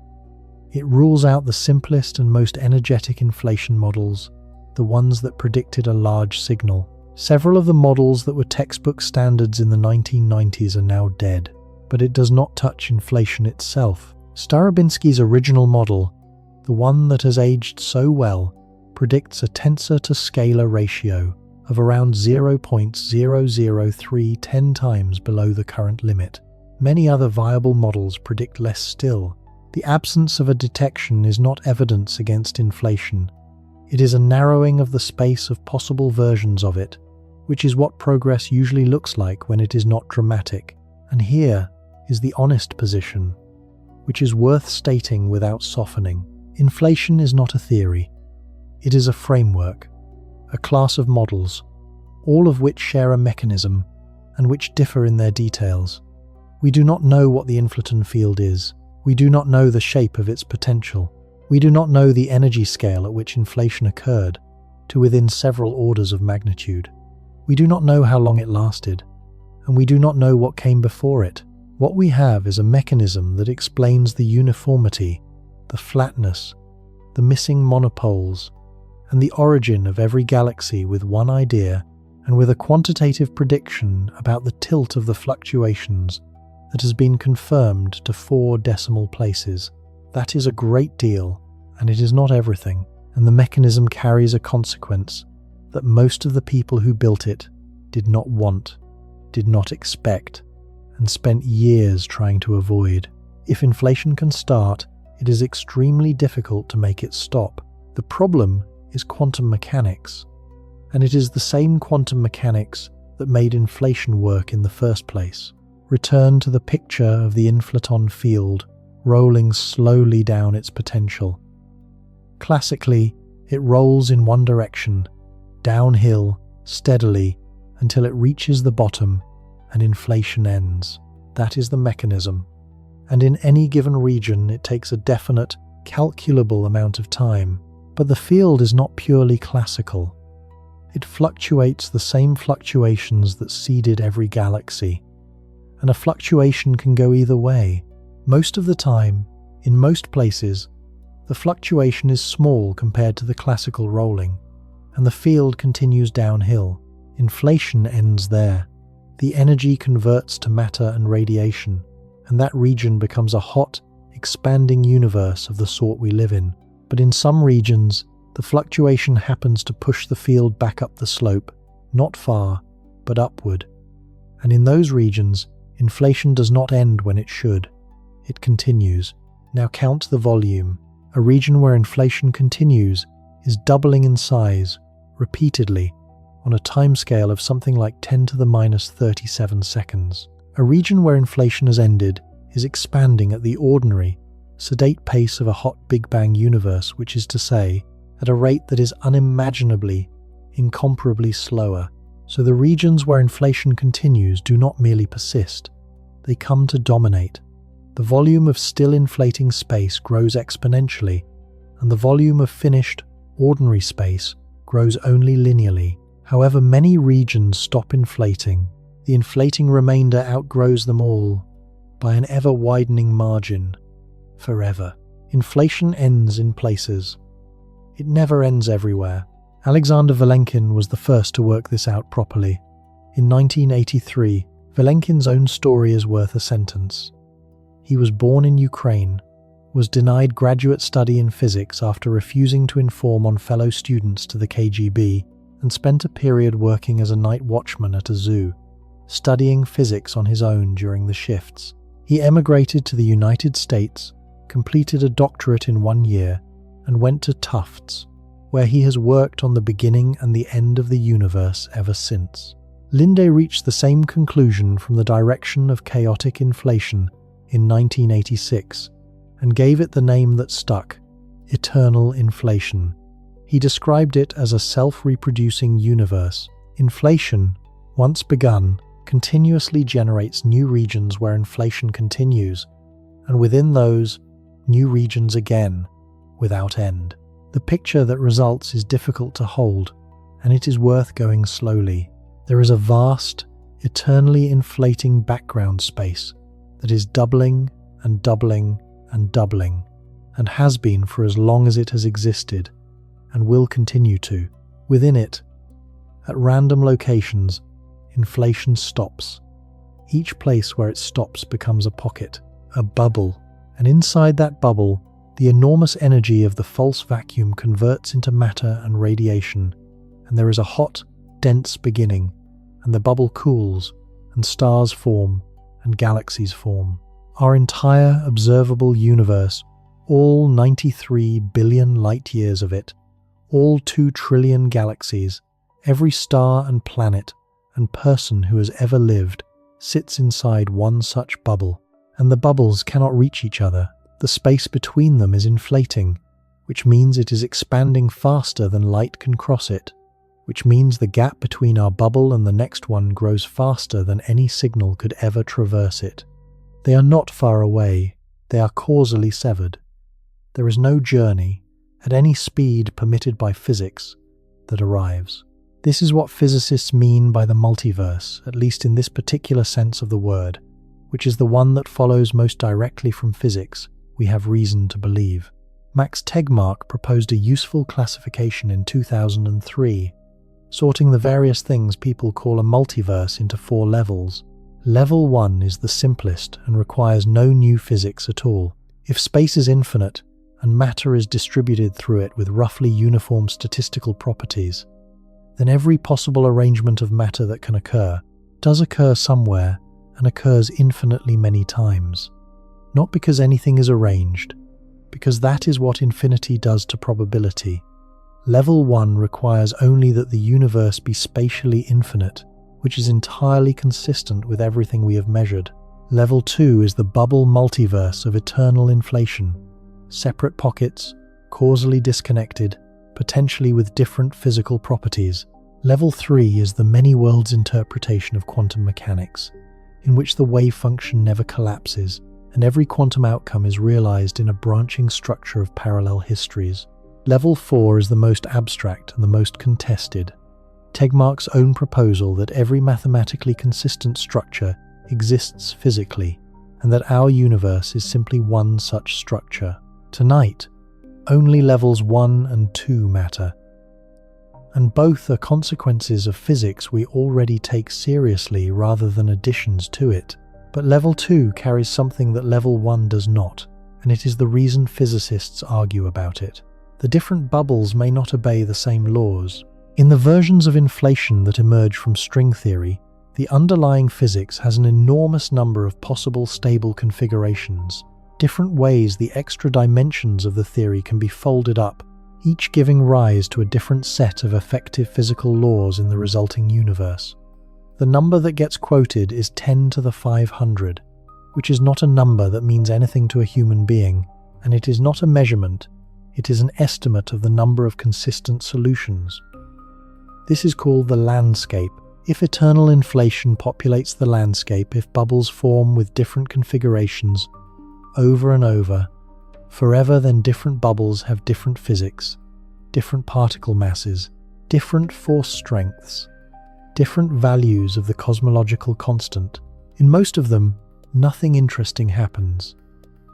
S1: It rules out the simplest and most energetic inflation models, the ones that predicted a large signal. Several of the models that were textbook standards in the 1990s are now dead, but it does not touch inflation itself. Starobinsky's original model, the one that has aged so well, predicts a tensor-to-scalar ratio of around 0.003, 10 times below the current limit. Many other viable models predict less still. The absence of a detection is not evidence against inflation. It is a narrowing of the space of possible versions of it, which is what progress usually looks like when it is not dramatic. And here is the honest position, which is worth stating without softening. Inflation is not a theory. It is a framework, a class of models, all of which share a mechanism and which differ in their details. We do not know what the inflaton field is. We do not know the shape of its potential. We do not know the energy scale at which inflation occurred, to within several orders of magnitude. We do not know how long it lasted, and we do not know what came before it. What we have is a mechanism that explains the uniformity, the flatness, the missing monopoles, and the origin of every galaxy with one idea and with a quantitative prediction about the tilt of the fluctuations that has been confirmed to 4 decimal places. That is a great deal, and it is not everything, and the mechanism carries a consequence that most of the people who built it did not want, did not expect, and spent years trying to avoid. If inflation can start, it is extremely difficult to make it stop. The problem is quantum mechanics, and it is the same quantum mechanics that made inflation work in the first place. Return to the picture of the inflaton field rolling slowly down its potential. Classically, it rolls in one direction, downhill, steadily, until it reaches the bottom and inflation ends. That is the mechanism. And in any given region, it takes a definite, calculable amount of time. But the field is not purely classical. It fluctuates the same fluctuations that seeded every galaxy. And a fluctuation can go either way. Most of the time, in most places, the fluctuation is small compared to the classical rolling, and the field continues downhill. Inflation ends there. The energy converts to matter and radiation, and that region becomes a hot, expanding universe of the sort we live in. But in some regions, the fluctuation happens to push the field back up the slope, not far, but upward. And in those regions, inflation does not end when it should. It continues. Now count the volume. A region where inflation continues is doubling in size, repeatedly, on a timescale of something like 10 to the minus 37 seconds. A region where inflation has ended is expanding at the ordinary, sedate pace of a hot Big Bang universe, which is to say, at a rate that is unimaginably, incomparably slower. So the regions where inflation continues do not merely persist, they come to dominate. The volume of still inflating space grows exponentially, and the volume of finished, ordinary space grows only linearly. However many regions stop inflating, The inflating remainder outgrows them all by an ever-widening margin, forever. Inflation ends in places. It never ends everywhere. Alexander Vilenkin was the first to work this out properly. In 1983, Vilenkin's own story is worth a sentence. He was born in Ukraine, was denied graduate study in physics after refusing to inform on fellow students to the KGB, and spent a period working as a night watchman at a zoo, studying physics on his own during the shifts. He emigrated to the United States, completed a doctorate in 1 year, and went to Tufts, where he has worked on the beginning and the end of the universe ever since. Linde reached the same conclusion from the direction of chaotic inflation in 1986, and gave it the name that stuck, eternal inflation. He described it as a self-reproducing universe. Inflation, once begun, continuously generates new regions where inflation continues, and within those, new regions again, without end. The picture that results is difficult to hold, and it is worth going slowly. There is a vast, eternally inflating background space that is doubling and doubling and doubling, and has been for as long as it has existed, and will continue to. Within it, at random locations, inflation stops. Each place where it stops becomes a pocket, a bubble, and inside that bubble, the enormous energy of the false vacuum converts into matter and radiation, and there is a hot, dense beginning, and the bubble cools, and stars form, and galaxies form. Our entire observable universe, all 93 billion light-years of it, all 2 trillion galaxies, every star and planet and person who has ever lived, sits inside one such bubble, and the bubbles cannot reach each other. The space between them is inflating, which means it is expanding faster than light can cross it, which means the gap between our bubble and the next one grows faster than any signal could ever traverse it. They are not far away, they are causally severed. There is no journey, at any speed permitted by physics, that arrives. This is what physicists mean by the multiverse, at least in this particular sense of the word, which is the one that follows most directly from physics, we have reason to believe. Max Tegmark proposed a useful classification in 2003, sorting the various things people call a multiverse into 4 levels. Level 1 is the simplest and requires no new physics at all. If space is infinite, and matter is distributed through it with roughly uniform statistical properties, then every possible arrangement of matter that can occur does occur somewhere and occurs infinitely many times. Not because anything is arranged, because that is what infinity does to probability. Level 1 requires only that the universe be spatially infinite, which is entirely consistent with everything we have measured. Level 2 is the bubble multiverse of eternal inflation, separate pockets, causally disconnected, potentially with different physical properties. Level 3 is the many worlds interpretation of quantum mechanics, in which the wave function never collapses, and every quantum outcome is realized in a branching structure of parallel histories. Level 4 is the most abstract and the most contested. Tegmark's own proposal that every mathematically consistent structure exists physically, and that our universe is simply one such structure. Tonight, only levels 1 and 2 matter, and both are consequences of physics we already take seriously rather than additions to it. But level 2 carries something that level 1 does not, and it is the reason physicists argue about it. The different bubbles may not obey the same laws. In the versions of inflation that emerge from string theory, the underlying physics has an enormous number of possible stable configurations, different ways the extra dimensions of the theory can be folded up, each giving rise to a different set of effective physical laws in the resulting universe. The number that gets quoted is 10 to the 500, which is not a number that means anything to a human being, and it is not a measurement, it is an estimate of the number of consistent solutions. This is called the landscape. If eternal inflation populates the landscape, if bubbles form with different configurations, over and over, forever, then different bubbles have different physics, different particle masses, different force strengths, different values of the cosmological constant. In most of them, nothing interesting happens.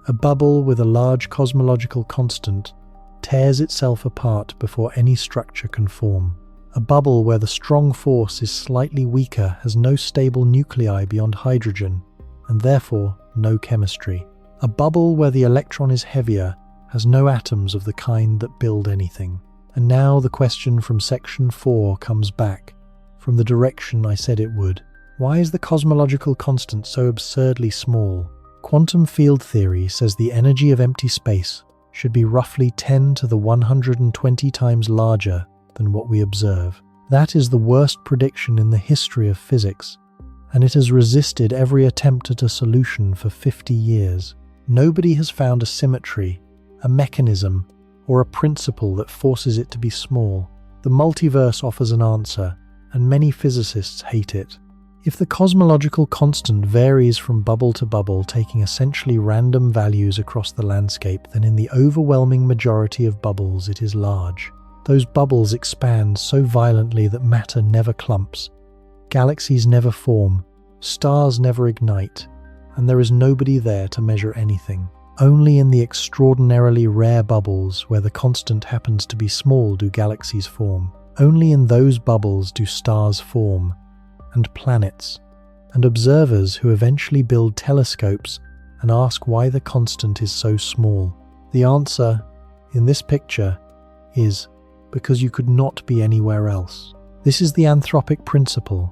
S1: A bubble with a large cosmological constant tears itself apart before any structure can form. A bubble where the strong force is slightly weaker has no stable nuclei beyond hydrogen, and therefore no chemistry. A bubble where the electron is heavier has no atoms of the kind that build anything. And now the question from section 4 comes back, from the direction I said it would. Why is the cosmological constant so absurdly small? Quantum field theory says the energy of empty space should be roughly 10 to the 120 times larger than what we observe. That is the worst prediction in the history of physics, and it has resisted every attempt at a solution for 50 years. Nobody has found a symmetry, a mechanism, or a principle that forces it to be small. The multiverse offers an answer, and many physicists hate it. If the cosmological constant varies from bubble to bubble, taking essentially random values across the landscape, then in the overwhelming majority of bubbles it is large. Those bubbles expand so violently that matter never clumps, galaxies never form, stars never ignite, and there is nobody there to measure anything. Only in the extraordinarily rare bubbles where the constant happens to be small do galaxies form. Only in those bubbles do stars form, and planets, and observers who eventually build telescopes and ask why the constant is so small. The answer, in this picture, is because you could not be anywhere else. This is the anthropic principle,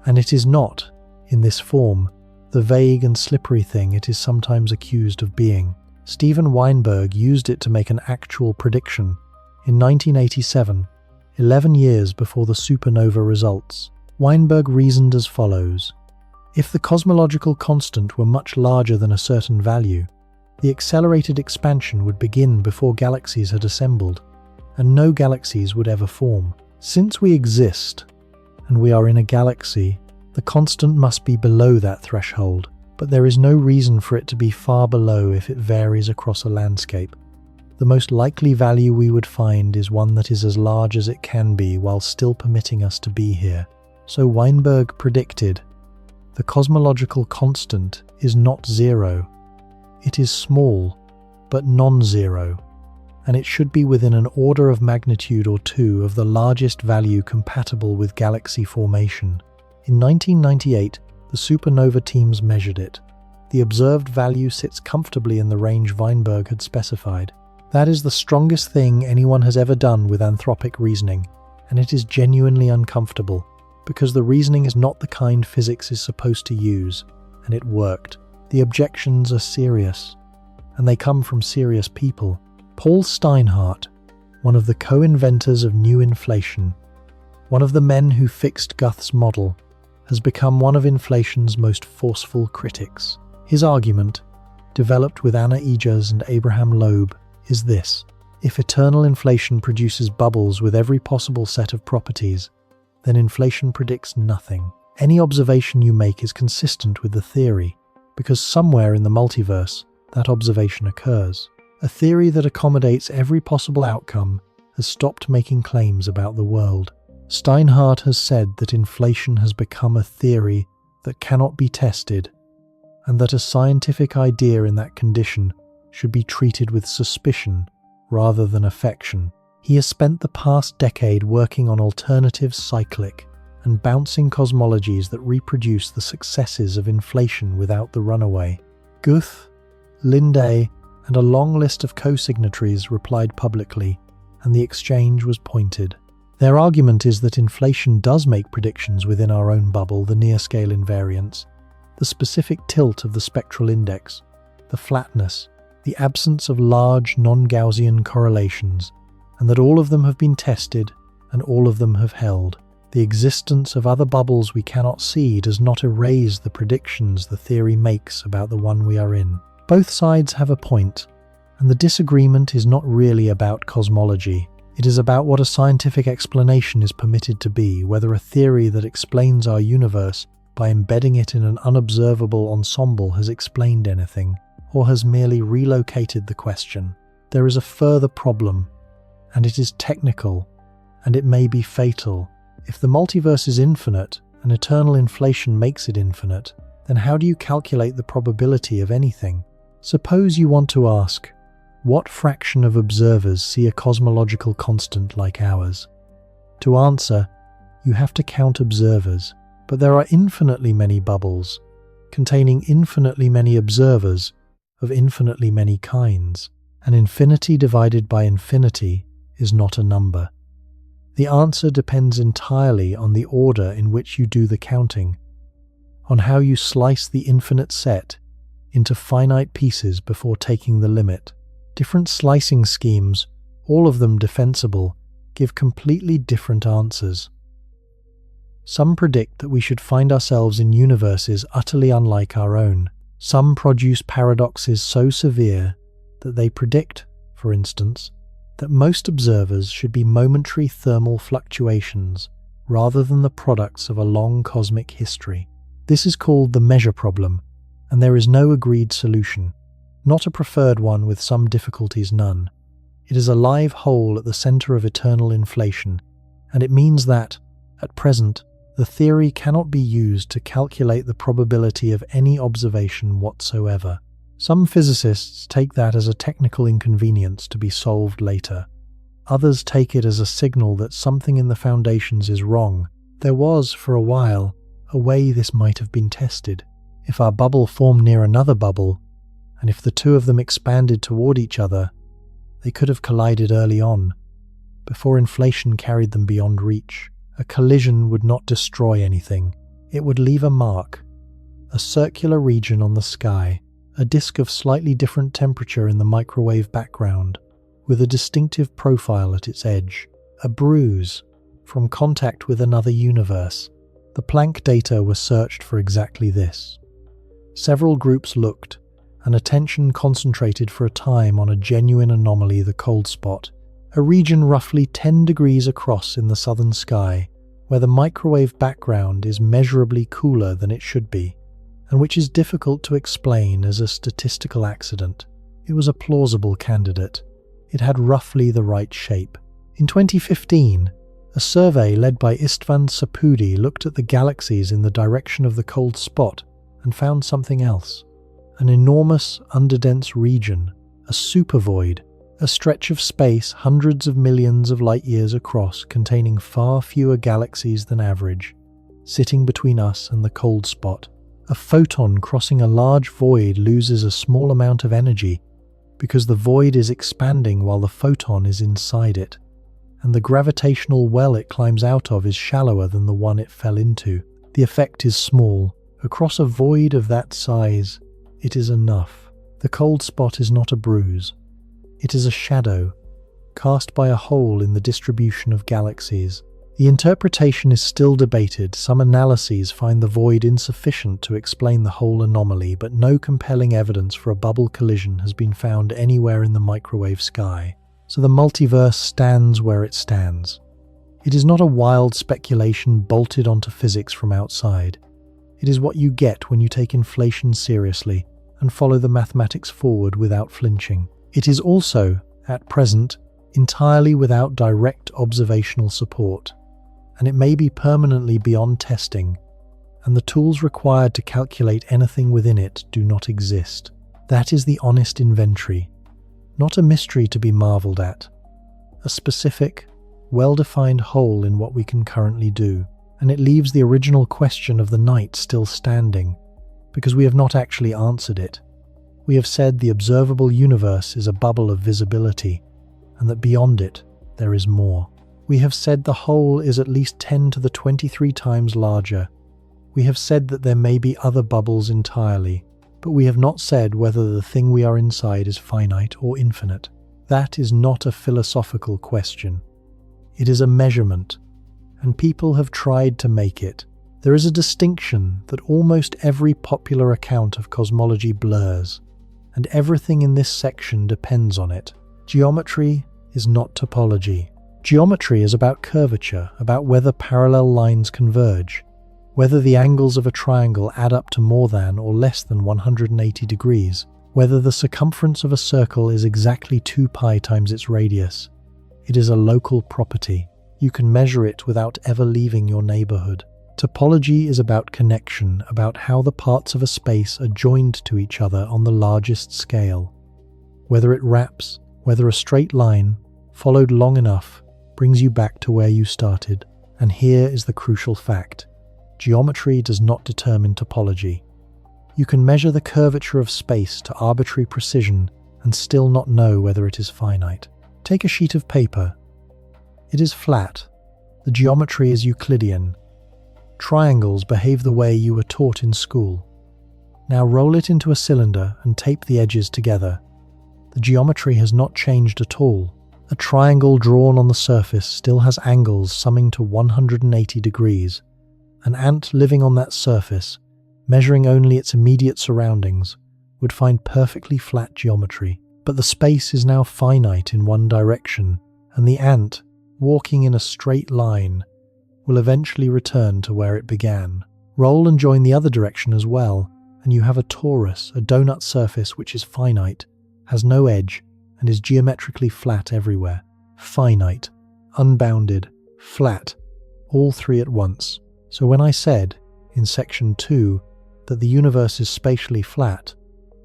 S1: and it is not, in this form, the vague and slippery thing it is sometimes accused of being. Steven Weinberg used it to make an actual prediction in 1987, 11 years before the supernova results. Weinberg reasoned as follows. If the cosmological constant were much larger than a certain value, the accelerated expansion would begin before galaxies had assembled, and no galaxies would ever form. Since we exist, and we are in a galaxy, the constant must be below that threshold, but there is no reason for it to be far below if it varies across a landscape. The most likely value we would find is one that is as large as it can be while still permitting us to be here. So Weinberg predicted, the cosmological constant is not zero. It is small, but non-zero, and it should be within an order of magnitude or two of the largest value compatible with galaxy formation. In 1998, the supernova teams measured it. The observed value sits comfortably in the range Weinberg had specified. That is the strongest thing anyone has ever done with anthropic reasoning, and it is genuinely uncomfortable, because the reasoning is not the kind physics is supposed to use, and it worked. The objections are serious, and they come from serious people. Paul Steinhardt, one of the co-inventors of new inflation, one of the men who fixed Guth's model, has become one of inflation's most forceful critics. His argument, developed with Anna Ijaz and Abraham Loeb, is this. If eternal inflation produces bubbles with every possible set of properties, then inflation predicts nothing. Any observation you make is consistent with the theory, because somewhere in the multiverse, that observation occurs. A theory that accommodates every possible outcome has stopped making claims about the world. Steinhardt has said that inflation has become a theory that cannot be tested, and that a scientific idea in that condition should be treated with suspicion rather than affection. He has spent the past decade working on alternative cyclic and bouncing cosmologies that reproduce the successes of inflation without the runaway. Guth, Linday, and a long list of co-signatories replied publicly, and the exchange was pointed. Their argument is that inflation does make predictions within our own bubble, the near-scale invariance, the specific tilt of the spectral index, the flatness, the absence of large non-Gaussian correlations, and that all of them have been tested and all of them have held. The existence of other bubbles we cannot see does not erase the predictions the theory makes about the one we are in. Both sides have a point, and the disagreement is not really about cosmology. It is about what a scientific explanation is permitted to be, whether a theory that explains our universe by embedding it in an unobservable ensemble has explained anything, or has merely relocated the question. There is a further problem, and it is technical, and it may be fatal. If the multiverse is infinite and eternal inflation makes it infinite, then how do you calculate the probability of anything? Suppose you want to ask, what fraction of observers see a cosmological constant like ours? To answer, you have to count observers, but there are infinitely many bubbles, containing infinitely many observers of infinitely many kinds, and infinity divided by infinity is not a number. The answer depends entirely on the order in which you do the counting, on how you slice the infinite set into finite pieces before taking the limit. Different slicing schemes, all of them defensible, give completely different answers. Some predict that we should find ourselves in universes utterly unlike our own. Some produce paradoxes so severe that they predict, for instance, that most observers should be momentary thermal fluctuations rather than the products of a long cosmic history. This is called the measure problem, and there is no agreed solution, not a preferred one with some difficulties none. It is a live hole at the center of eternal inflation, and it means that, at present, the theory cannot be used to calculate the probability of any observation whatsoever. Some physicists take that as a technical inconvenience to be solved later. Others take it as a signal that something in the foundations is wrong. There was, for a while, a way this might have been tested. If our bubble formed near another bubble, and if the two of them expanded toward each other, they could have collided early on, before inflation carried them beyond reach. A collision would not destroy anything. It would leave a mark, a circular region on the sky, a disk of slightly different temperature in the microwave background, with a distinctive profile at its edge, a bruise from contact with another universe. The Planck data were searched for exactly this. Several groups looked, and attention concentrated for a time on a genuine anomaly, the cold spot, a region roughly 10 degrees across in the southern sky, where the microwave background is measurably cooler than it should be, and which is difficult to explain as a statistical accident. It was a plausible candidate. It had roughly the right shape. In 2015, a survey led by Istvan Sapudi looked at the galaxies in the direction of the cold spot and found something else. An enormous, underdense region, a supervoid, a stretch of space hundreds of millions of light-years across containing far fewer galaxies than average, sitting between us and the cold spot. A photon crossing a large void loses a small amount of energy because the void is expanding while the photon is inside it, and the gravitational well it climbs out of is shallower than the one it fell into. The effect is small. Across a void of that size, it is enough. The cold spot is not a bruise. It is a shadow, cast by a hole in the distribution of galaxies. The interpretation is still debated. Some analyses find the void insufficient to explain the whole anomaly, but no compelling evidence for a bubble collision has been found anywhere in the microwave sky. So the multiverse stands where it stands. It is not a wild speculation bolted onto physics from outside. It is what you get when you take inflation seriously and follow the mathematics forward without flinching. It is also, at present, entirely without direct observational support, and it may be permanently beyond testing, and the tools required to calculate anything within it do not exist. That is the honest inventory, not a mystery to be marveled at, a specific, well-defined hole in what we can currently do, and it leaves the original question of the night still standing, because we have not actually answered it. We have said the observable universe is a bubble of visibility, and that beyond it there is more. We have said the whole is at least 10 to the 23 times larger. We have said that there may be other bubbles entirely, but we have not said whether the thing we are inside is finite or infinite. That is not a philosophical question. It is a measurement, and people have tried to make it. There is a distinction that almost every popular account of cosmology blurs, and everything in this section depends on it. Geometry is not topology. Geometry is about curvature, about whether parallel lines converge, whether the angles of a triangle add up to more than or less than 180 degrees, whether the circumference of a circle is exactly 2 pi times its radius. It is a local property. You can measure it without ever leaving your neighborhood. Topology is about connection, about how the parts of a space are joined to each other on the largest scale. Whether it wraps, whether a straight line, followed long enough, brings you back to where you started. And here is the crucial fact. Geometry does not determine topology. You can measure the curvature of space to arbitrary precision and still not know whether it is finite. Take a sheet of paper. It is flat. The geometry is Euclidean. Triangles behave the way you were taught in school. Now roll it into a cylinder and tape the edges together. The geometry has not changed at all. A triangle drawn on the surface still has angles summing to 180 degrees. An ant living on that surface, measuring only its immediate surroundings, would find perfectly flat geometry. But the space is now finite in one direction, and the ant, walking in a straight line, will eventually return to where it began. Roll and join the other direction as well, and you have a torus, a donut surface which is finite, has no edge, and is geometrically flat everywhere. Finite, unbounded, flat, all three at once. So when I said, in section 2, that the universe is spatially flat,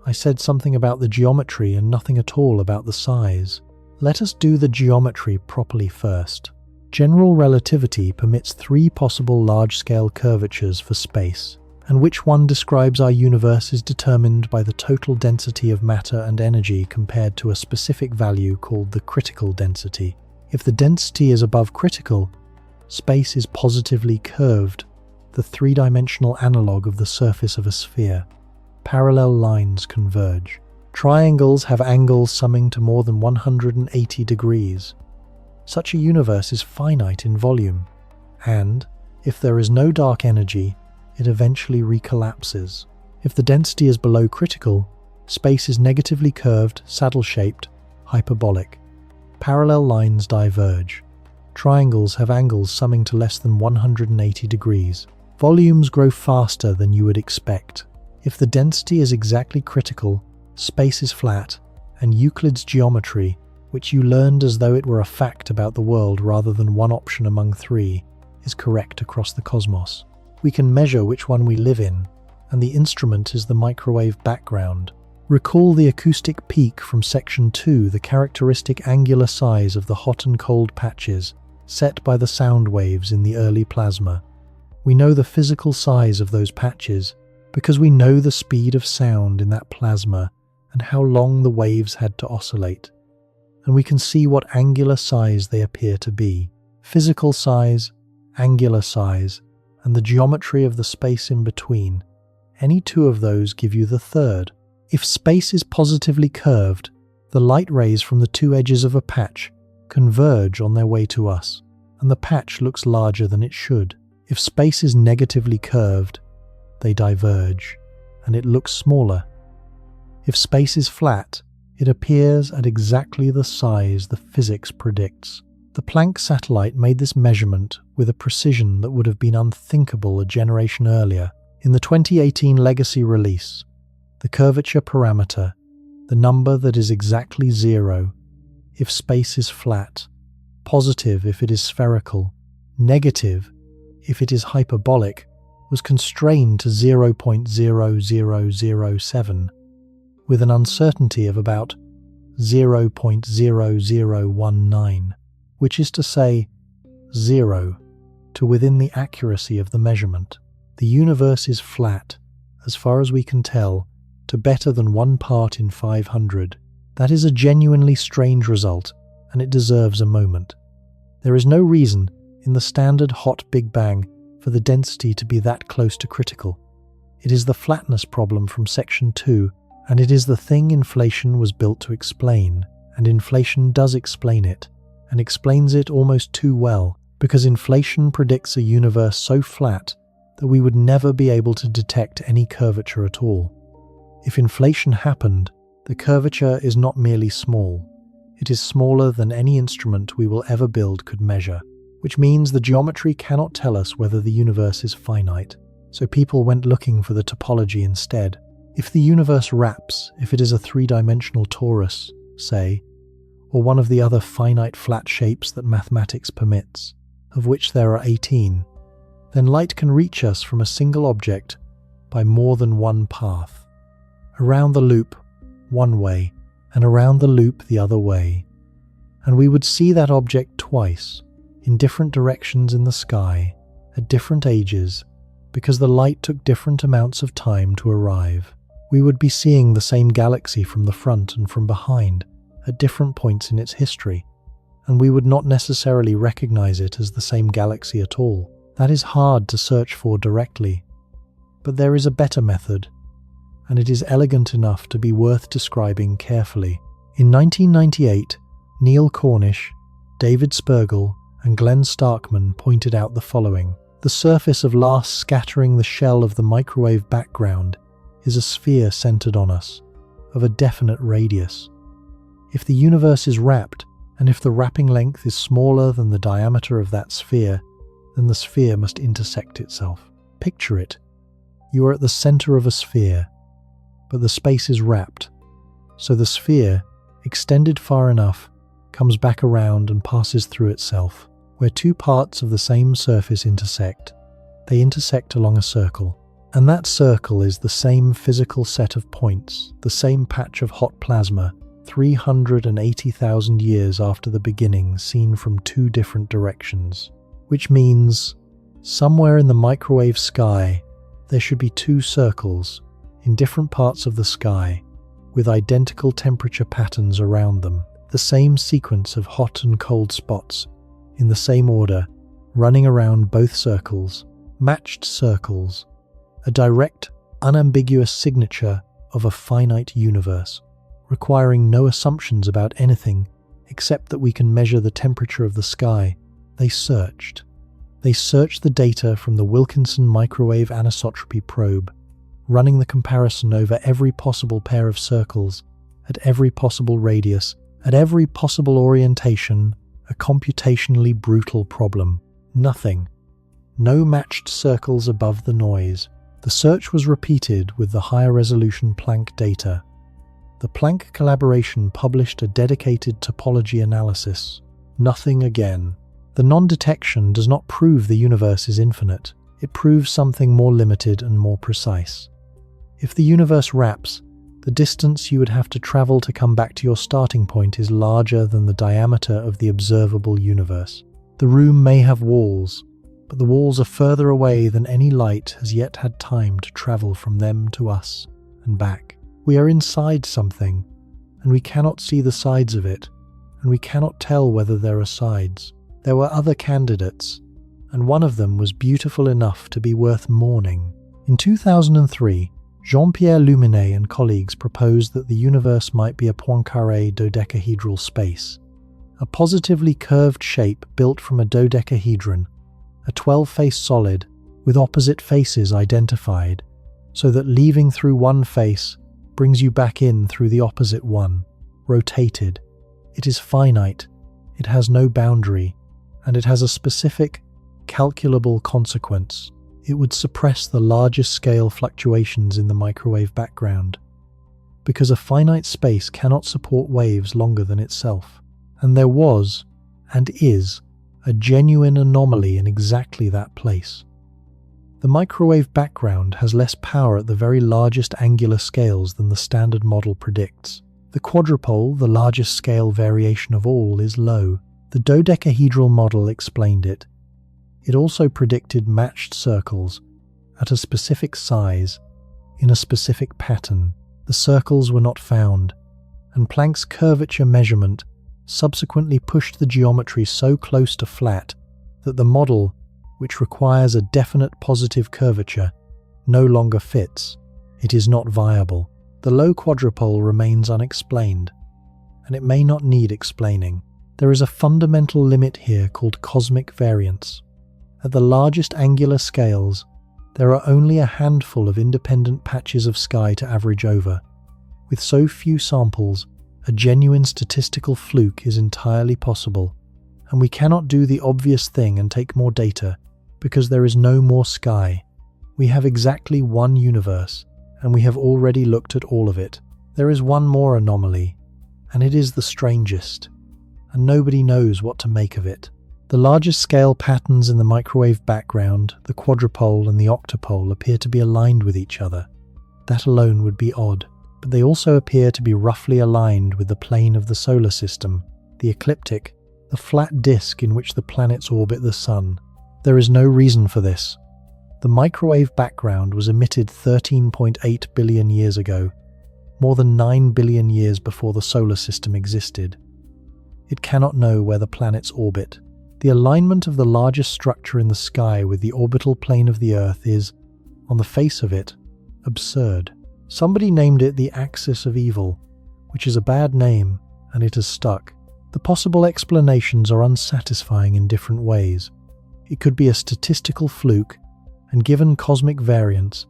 S1: I said something about the geometry and nothing at all about the size. Let us do the geometry properly first. General relativity permits 3 possible large-scale curvatures for space, and which one describes our universe is determined by the total density of matter and energy compared to a specific value called the critical density. If the density is above critical, space is positively curved, the 3-dimensional analog of the surface of a sphere. Parallel lines converge. Triangles have angles summing to more than 180 degrees. Such a universe is finite in volume, and, if there is no dark energy, it eventually recollapses. If the density is below critical, space is negatively curved, saddle-shaped, hyperbolic. Parallel lines diverge. Triangles have angles summing to less than 180 degrees. Volumes grow faster than you would expect. If the density is exactly critical, space is flat, and Euclid's geometry, which you learned as though it were a fact about the world rather than one option among 3, is correct across the cosmos. We can measure which one we live in, and the instrument is the microwave background. Recall the acoustic peak from section 2, the characteristic angular size of the hot and cold patches set by the sound waves in the early plasma. We know the physical size of those patches because we know the speed of sound in that plasma and how long the waves had to oscillate. And we can see what angular size they appear to be. Physical size, angular size, and the geometry of the space in between. Any 2 of those give you the third. If space is positively curved, the light rays from the 2 edges of a patch converge on their way to us, and the patch looks larger than it should. If space is negatively curved, they diverge, and it looks smaller. If space is flat, it appears at exactly the size the physics predicts. The Planck satellite made this measurement with a precision that would have been unthinkable a generation earlier. In the 2018 Legacy release, the curvature parameter, the number that is exactly 0 if space is flat, positive if it is spherical, negative if it is hyperbolic, was constrained to 0.0007, with an uncertainty of about 0.0019, which is to say 0 to within the accuracy of the measurement. The universe is flat, as far as we can tell, to better than 1 part in 500. That is a genuinely strange result, and it deserves a moment. There is no reason, in the standard hot Big Bang, for the density to be that close to critical. It is the flatness problem from section 2, and it is the thing inflation was built to explain, and inflation does explain it, and explains it almost too well, because inflation predicts a universe so flat that we would never be able to detect any curvature at all. If inflation happened, the curvature is not merely small, it is smaller than any instrument we will ever build could measure, which means the geometry cannot tell us whether the universe is finite, so people went looking for the topology instead. If the universe wraps, if it is a 3-dimensional torus, say, or one of the other finite flat shapes that mathematics permits, of which there are 18, then light can reach us from a single object by more than one path. Around the loop, one way, and around the loop the other way. And we would see that object twice, in different directions in the sky, at different ages, because the light took different amounts of time to arrive. We would be seeing the same galaxy from the front and from behind, at different points in its history, and we would not necessarily recognize it as the same galaxy at all. That is hard to search for directly. But there is a better method, and it is elegant enough to be worth describing carefully. In 1998, Neil Cornish, David Spergel, and Glenn Starkman pointed out the following. The surface of last scattering the shell of the microwave background is a sphere centered on us, of a definite radius. If the universe is wrapped, and if the wrapping length is smaller than the diameter of that sphere, then the sphere must intersect itself. Picture it. You are at the center of a sphere, but the space is wrapped, so the sphere, extended far enough, comes back around and passes through itself. Where two parts of the same surface intersect, they intersect along a circle. And that circle is the same physical set of points, the same patch of hot plasma, 380,000 years after the beginning, seen from two different directions. Which means, somewhere in the microwave sky, there should be two circles, in different parts of the sky, with identical temperature patterns around them, the same sequence of hot and cold spots, in the same order, running around both circles, matched circles, a direct, unambiguous signature of a finite universe, requiring no assumptions about anything except that we can measure the temperature of the sky. They searched the data from the Wilkinson microwave anisotropy probe, running the comparison over every possible pair of circles, at every possible radius, at every possible orientation, a computationally brutal problem. Nothing. No matched circles above the noise. The search was repeated with the higher resolution Planck data. The Planck collaboration published a dedicated topology analysis. Nothing again. The non-detection does not prove the universe is infinite. It proves something more limited and more precise. If the universe wraps, the distance you would have to travel to come back to your starting point is larger than the diameter of the observable universe. The room may have walls, but the walls are further away than any light has yet had time to travel from them to us and back. We are inside something, and we cannot see the sides of it, and we cannot tell whether there are sides. There were other candidates, and one of them was beautiful enough to be worth mourning. In 2003, Jean-Pierre Luminet and colleagues proposed that the universe might be a Poincaré dodecahedral space, a positively curved shape built from a dodecahedron, a 12-face solid with opposite faces identified, so that leaving through one face brings you back in through the opposite one, rotated. It is finite, it has no boundary, and it has a specific, calculable consequence. It would suppress the largest scale fluctuations in the microwave background, because a finite space cannot support waves longer than itself. And there was, and is, a genuine anomaly in exactly that place. The microwave background has less power at the very largest angular scales than the standard model predicts. The quadrupole, the largest scale variation of all, is low. The dodecahedral model explained it. It also predicted matched circles at a specific size, in a specific pattern. The circles were not found, and Planck's curvature measurement subsequently pushed the geometry so close to flat that the model, which requires a definite positive curvature, no longer fits. It is not viable. The low quadrupole remains unexplained, and it may not need explaining. There is a fundamental limit here called cosmic variance. At the largest angular scales, there are only a handful of independent patches of sky to average over. With so few samples, a genuine statistical fluke is entirely possible, and we cannot do the obvious thing and take more data, because there is no more sky. We have exactly one universe, and we have already looked at all of it. There is one more anomaly, and it is the strangest, and nobody knows what to make of it. The largest scale patterns in the microwave background, the quadrupole and the octopole, appear to be aligned with each other. That alone would be odd, but they also appear to be roughly aligned with the plane of the solar system, the ecliptic, the flat disk in which the planets orbit the Sun. There is no reason for this. The microwave background was emitted 13.8 billion years ago, more than 9 billion years before the solar system existed. It cannot know where the planets orbit. The alignment of the largest structure in the sky with the orbital plane of the Earth is, on the face of it, absurd. Somebody named it the axis of evil, which is a bad name, and it has stuck. The possible explanations are unsatisfying in different ways. It could be a statistical fluke, and given cosmic variance,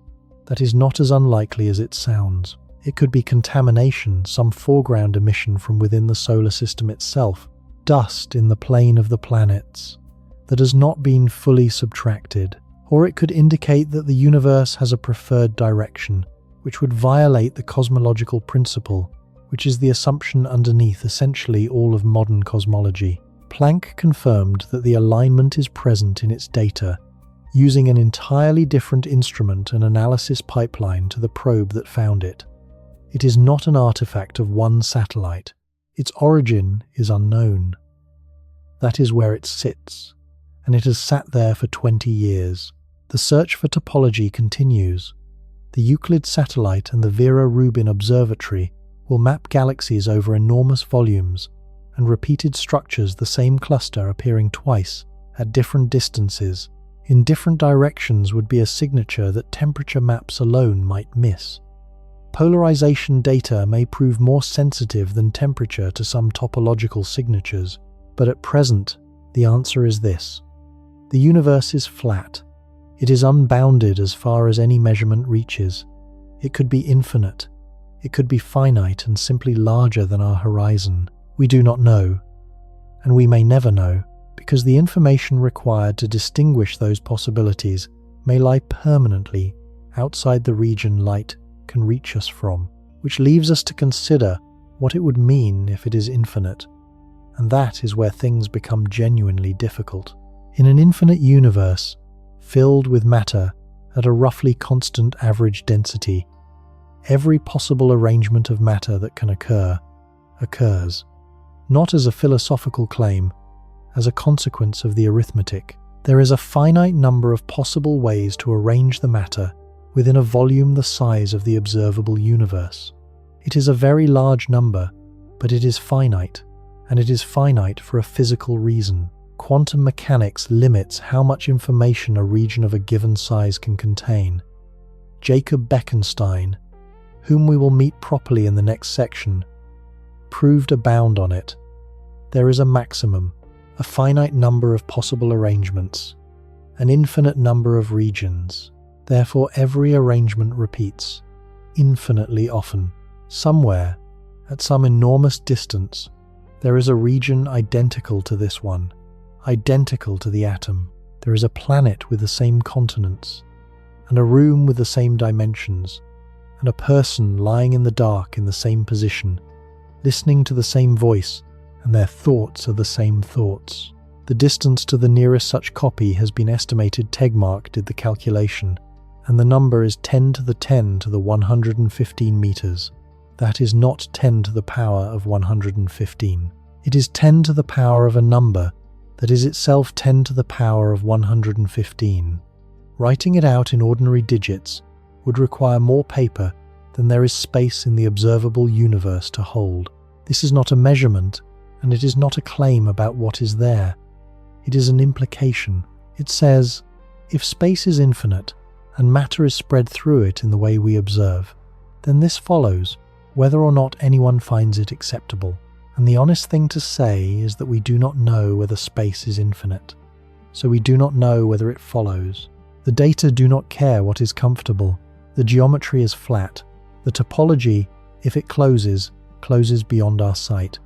S1: that is not as unlikely as it sounds. It could be contamination, some foreground emission from within the solar system itself, dust in the plane of the planets that has not been fully subtracted. Or it could indicate that the universe has a preferred direction, which would violate the cosmological principle, which is the assumption underneath essentially all of modern cosmology. Planck confirmed that the alignment is present in its data, using an entirely different instrument and analysis pipeline to the probe that found it. It is not an artifact of one satellite. Its origin is unknown. That is where it sits, and it has sat there for 20 years. The search for topology continues. The Euclid satellite and the Vera Rubin Observatory will map galaxies over enormous volumes and repeated structures, the same cluster appearing twice at different distances in different directions would be a signature that temperature maps alone might miss. Polarization data may prove more sensitive than temperature to some topological signatures, but at present, the answer is this. The universe is flat. It is unbounded as far as any measurement reaches. It could be infinite. It could be finite and simply larger than our horizon. We do not know, and we may never know, because the information required to distinguish those possibilities may lie permanently outside the region light can reach us from, which leaves us to consider what it would mean if it is infinite, and that is where things become genuinely difficult. In an infinite universe, filled with matter at a roughly constant average density, every possible arrangement of matter that can occur, occurs, not as a philosophical claim, as a consequence of the arithmetic. There is a finite number of possible ways to arrange the matter within a volume the size of the observable universe. It is a very large number, but it is finite, and it is finite for a physical reason. Quantum mechanics limits how much information a region of a given size can contain. Jacob Bekenstein, whom we will meet properly in the next section, proved a bound on it. There is a maximum, a finite number of possible arrangements, an infinite number of regions. Therefore, every arrangement repeats, infinitely often. Somewhere, at some enormous distance, there is a region identical to this one, identical to the atom. There is a planet with the same continents, and a room with the same dimensions, and a person lying in the dark in the same position, listening to the same voice, and their thoughts are the same thoughts. The distance to the nearest such copy has been estimated. Tegmark did the calculation, and the number is 10 to the 10 to the 115 meters. That is not 10 to the power of 115. It is 10 to the power of a number that is itself 10 to the power of 115. Writing it out in ordinary digits would require more paper than there is space in the observable universe to hold. This is not a measurement, and it is not a claim about what is there. It is an implication. It says, if space is infinite, and matter is spread through it in the way we observe, then this follows, whether or not anyone finds it acceptable. And the honest thing to say is that we do not know whether space is infinite, so we do not know whether it follows. The data do not care what is comfortable. The geometry is flat. The topology, if it closes beyond our sight,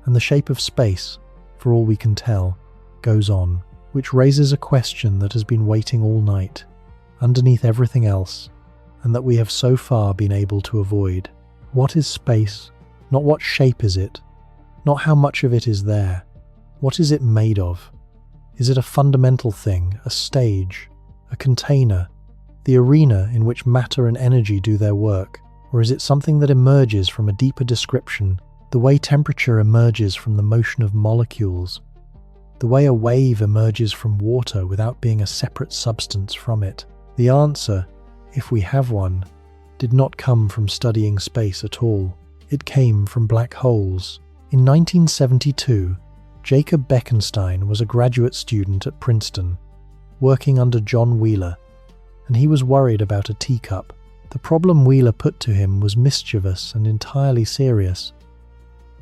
S1: and the shape of space, for all we can tell, goes on, which raises a question that has been waiting all night, underneath everything else, and that we have so far been able to avoid. What is space? Not what shape is it? Not how much of it is there. What is it made of? Is it a fundamental thing, a stage, a container, the arena in which matter and energy do their work? Or is it something that emerges from a deeper description, the way temperature emerges from the motion of molecules, the way a wave emerges from water without being a separate substance from it? The answer, if we have one, did not come from studying space at all. It came from black holes. In 1972, Jacob Bekenstein was a graduate student at Princeton, working under John Wheeler, and he was worried about a teacup. The problem Wheeler put to him was mischievous and entirely serious.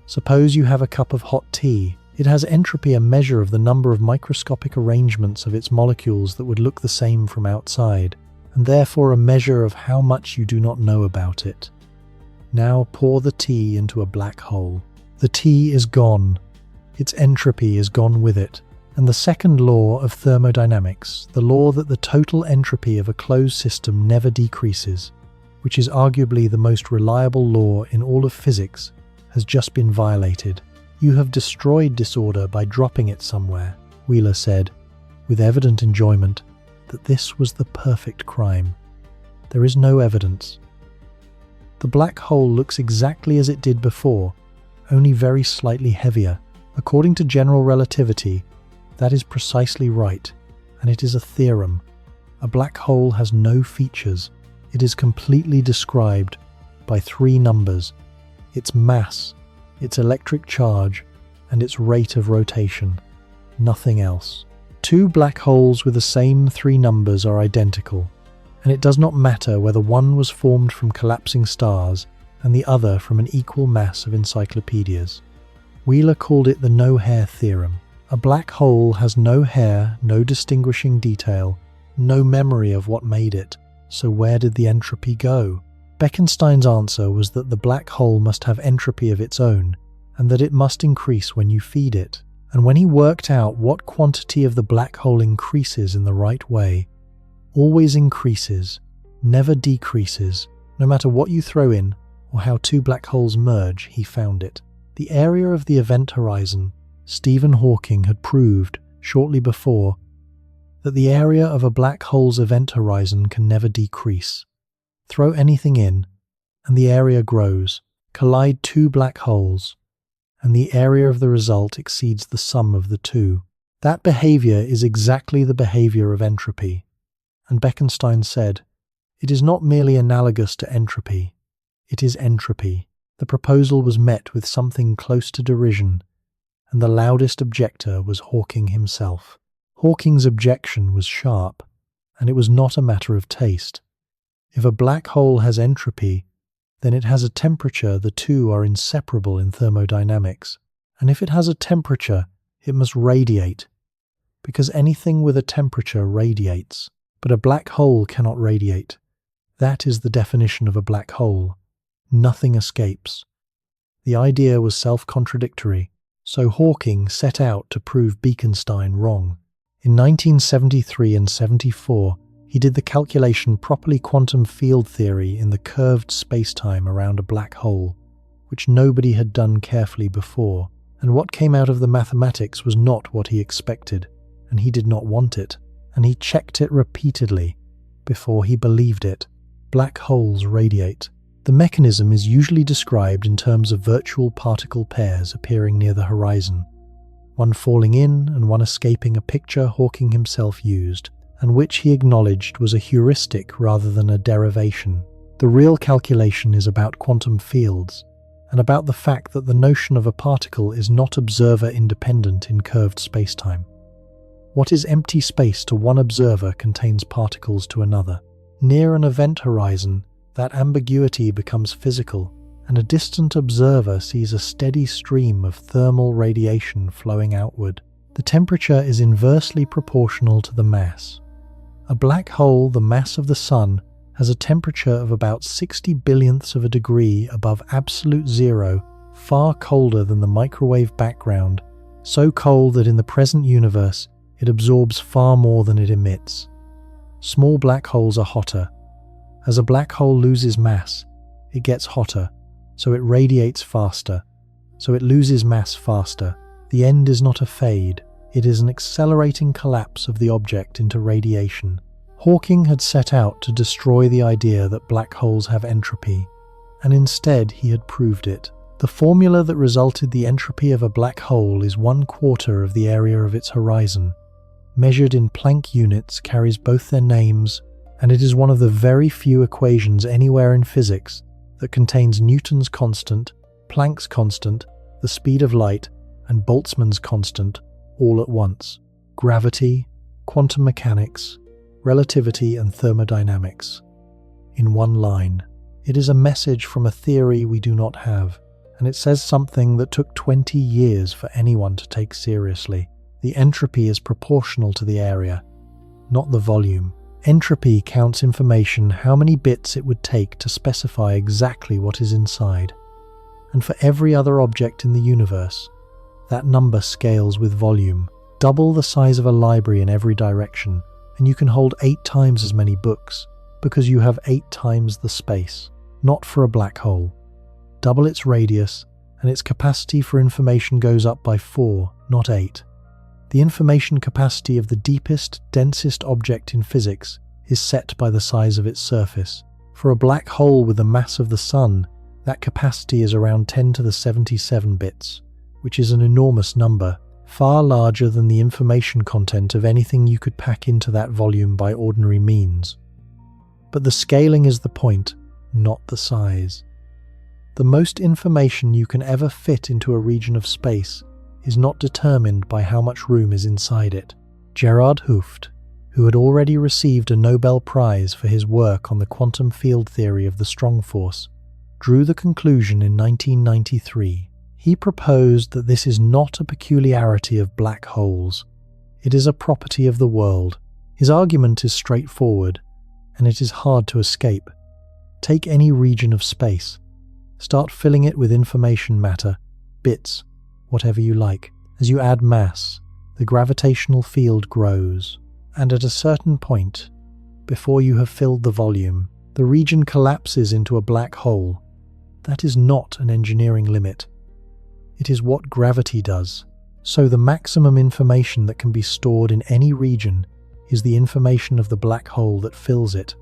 S1: Suppose you have a cup of hot tea. It has entropy, a measure of the number of microscopic arrangements of its molecules that would look the same from outside, and therefore a measure of how much you do not know about it. Now pour the tea into a black hole. The tea is gone. Its entropy is gone with it. And the second law of thermodynamics, the law that the total entropy of a closed system never decreases, which is arguably the most reliable law in all of physics, has just been violated. You have destroyed disorder by dropping it somewhere, Wheeler said, with evident enjoyment, that this was the perfect crime. There is no evidence. The black hole looks exactly as it did before, only very slightly heavier. According to general relativity, that is precisely right, and it is a theorem. A black hole has no features. It is completely described by three numbers: its mass, its electric charge, and its rate of rotation. Nothing else. Two black holes with the same three numbers are identical, and it does not matter whether one was formed from collapsing stars and the other from an equal mass of encyclopedias. Wheeler called it the no-hair theorem. A black hole has no hair, no distinguishing detail, no memory of what made it. So where did the entropy go? Bekenstein's answer was that the black hole must have entropy of its own, and that it must increase when you feed it. And when he worked out what quantity of the black hole increases in the right way, always increases, never decreases, no matter what you throw in or how two black holes merge, he found it. The area of the event horizon. Stephen Hawking had proved, shortly before, that the area of a black hole's event horizon can never decrease. Throw anything in, and the area grows. Collide two black holes, and the area of the result exceeds the sum of the two. That behavior is exactly the behavior of entropy. And Bekenstein said, it is not merely analogous to entropy, it is entropy. The proposal was met with something close to derision, and the loudest objector was Hawking himself. Hawking's objection was sharp, and it was not a matter of taste. If a black hole has entropy, then it has a temperature. The two are inseparable in thermodynamics. And if it has a temperature, it must radiate, because anything with a temperature radiates. But a black hole cannot radiate. That is the definition of a black hole. Nothing escapes. The idea was self-contradictory, so Hawking set out to prove Bekenstein wrong. In 1973 and 74, he did the calculation properly quantum field theory in the curved spacetime around a black hole, which nobody had done carefully before, and what came out of the mathematics was not what he expected, and he did not want it, and he checked it repeatedly before he believed it. Black holes radiate. The mechanism is usually described in terms of virtual particle pairs appearing near the horizon, one falling in and one escaping, a picture Hawking himself used, and which he acknowledged was a heuristic rather than a derivation. The real calculation is about quantum fields, and about the fact that the notion of a particle is not observer-independent in curved spacetime. What is empty space to one observer contains particles to another. Near an event horizon, that ambiguity becomes physical, and a distant observer sees a steady stream of thermal radiation flowing outward. The temperature is inversely proportional to the mass. A black hole, the mass of the Sun, has a temperature of about 60 billionths of a degree above absolute zero, far colder than the microwave background, so cold that in the present universe it absorbs far more than it emits. Small black holes are hotter. As a black hole loses mass, it gets hotter, so it radiates faster, so it loses mass faster. The end is not a fade, It is an accelerating collapse of the object into radiation. Hawking had set out to destroy the idea that black holes have entropy, and instead he had proved it. The formula that resulted the entropy of a black hole is 1/4 of the area of its horizon. Measured in Planck units, carries both their names, and it is one of the very few equations anywhere in physics that contains Newton's constant, Planck's constant, the speed of light, and Boltzmann's constant all at once. Gravity, quantum mechanics, relativity, and thermodynamics. In one line. It is a message from a theory we do not have, and it says something that took 20 years for anyone to take seriously. The entropy is proportional to the area, not the volume. Entropy counts information how many bits it would take to specify exactly what is inside. And for every other object in the universe, that number scales with volume. Double the size of a library in every direction, and you can hold 8 times as many books, because you have 8 times the space. Not for a black hole. Double its radius, and its capacity for information goes up by 4, not 8. The information capacity of the deepest, densest object in physics is set by the size of its surface. For a black hole with the mass of the Sun, that capacity is around 10 to the 77 bits, which is an enormous number, far larger than the information content of anything you could pack into that volume by ordinary means. But the scaling is the point, not the size. The most information you can ever fit into a region of space is not determined by how much room is inside it. Gerard Hooft, who had already received a Nobel Prize for his work on the quantum field theory of the strong force, drew the conclusion in 1993. He proposed that this is not a peculiarity of black holes. It is a property of the world. His argument is straightforward, and it is hard to escape. Take any region of space. Start filling it with information matter, bits, whatever you like. As you add mass, the gravitational field grows, and at a certain point, before you have filled the volume, the region collapses into a black hole. That is not an engineering limit. It is what gravity does. So the maximum information that can be stored in any region is the information of the black hole that fills it,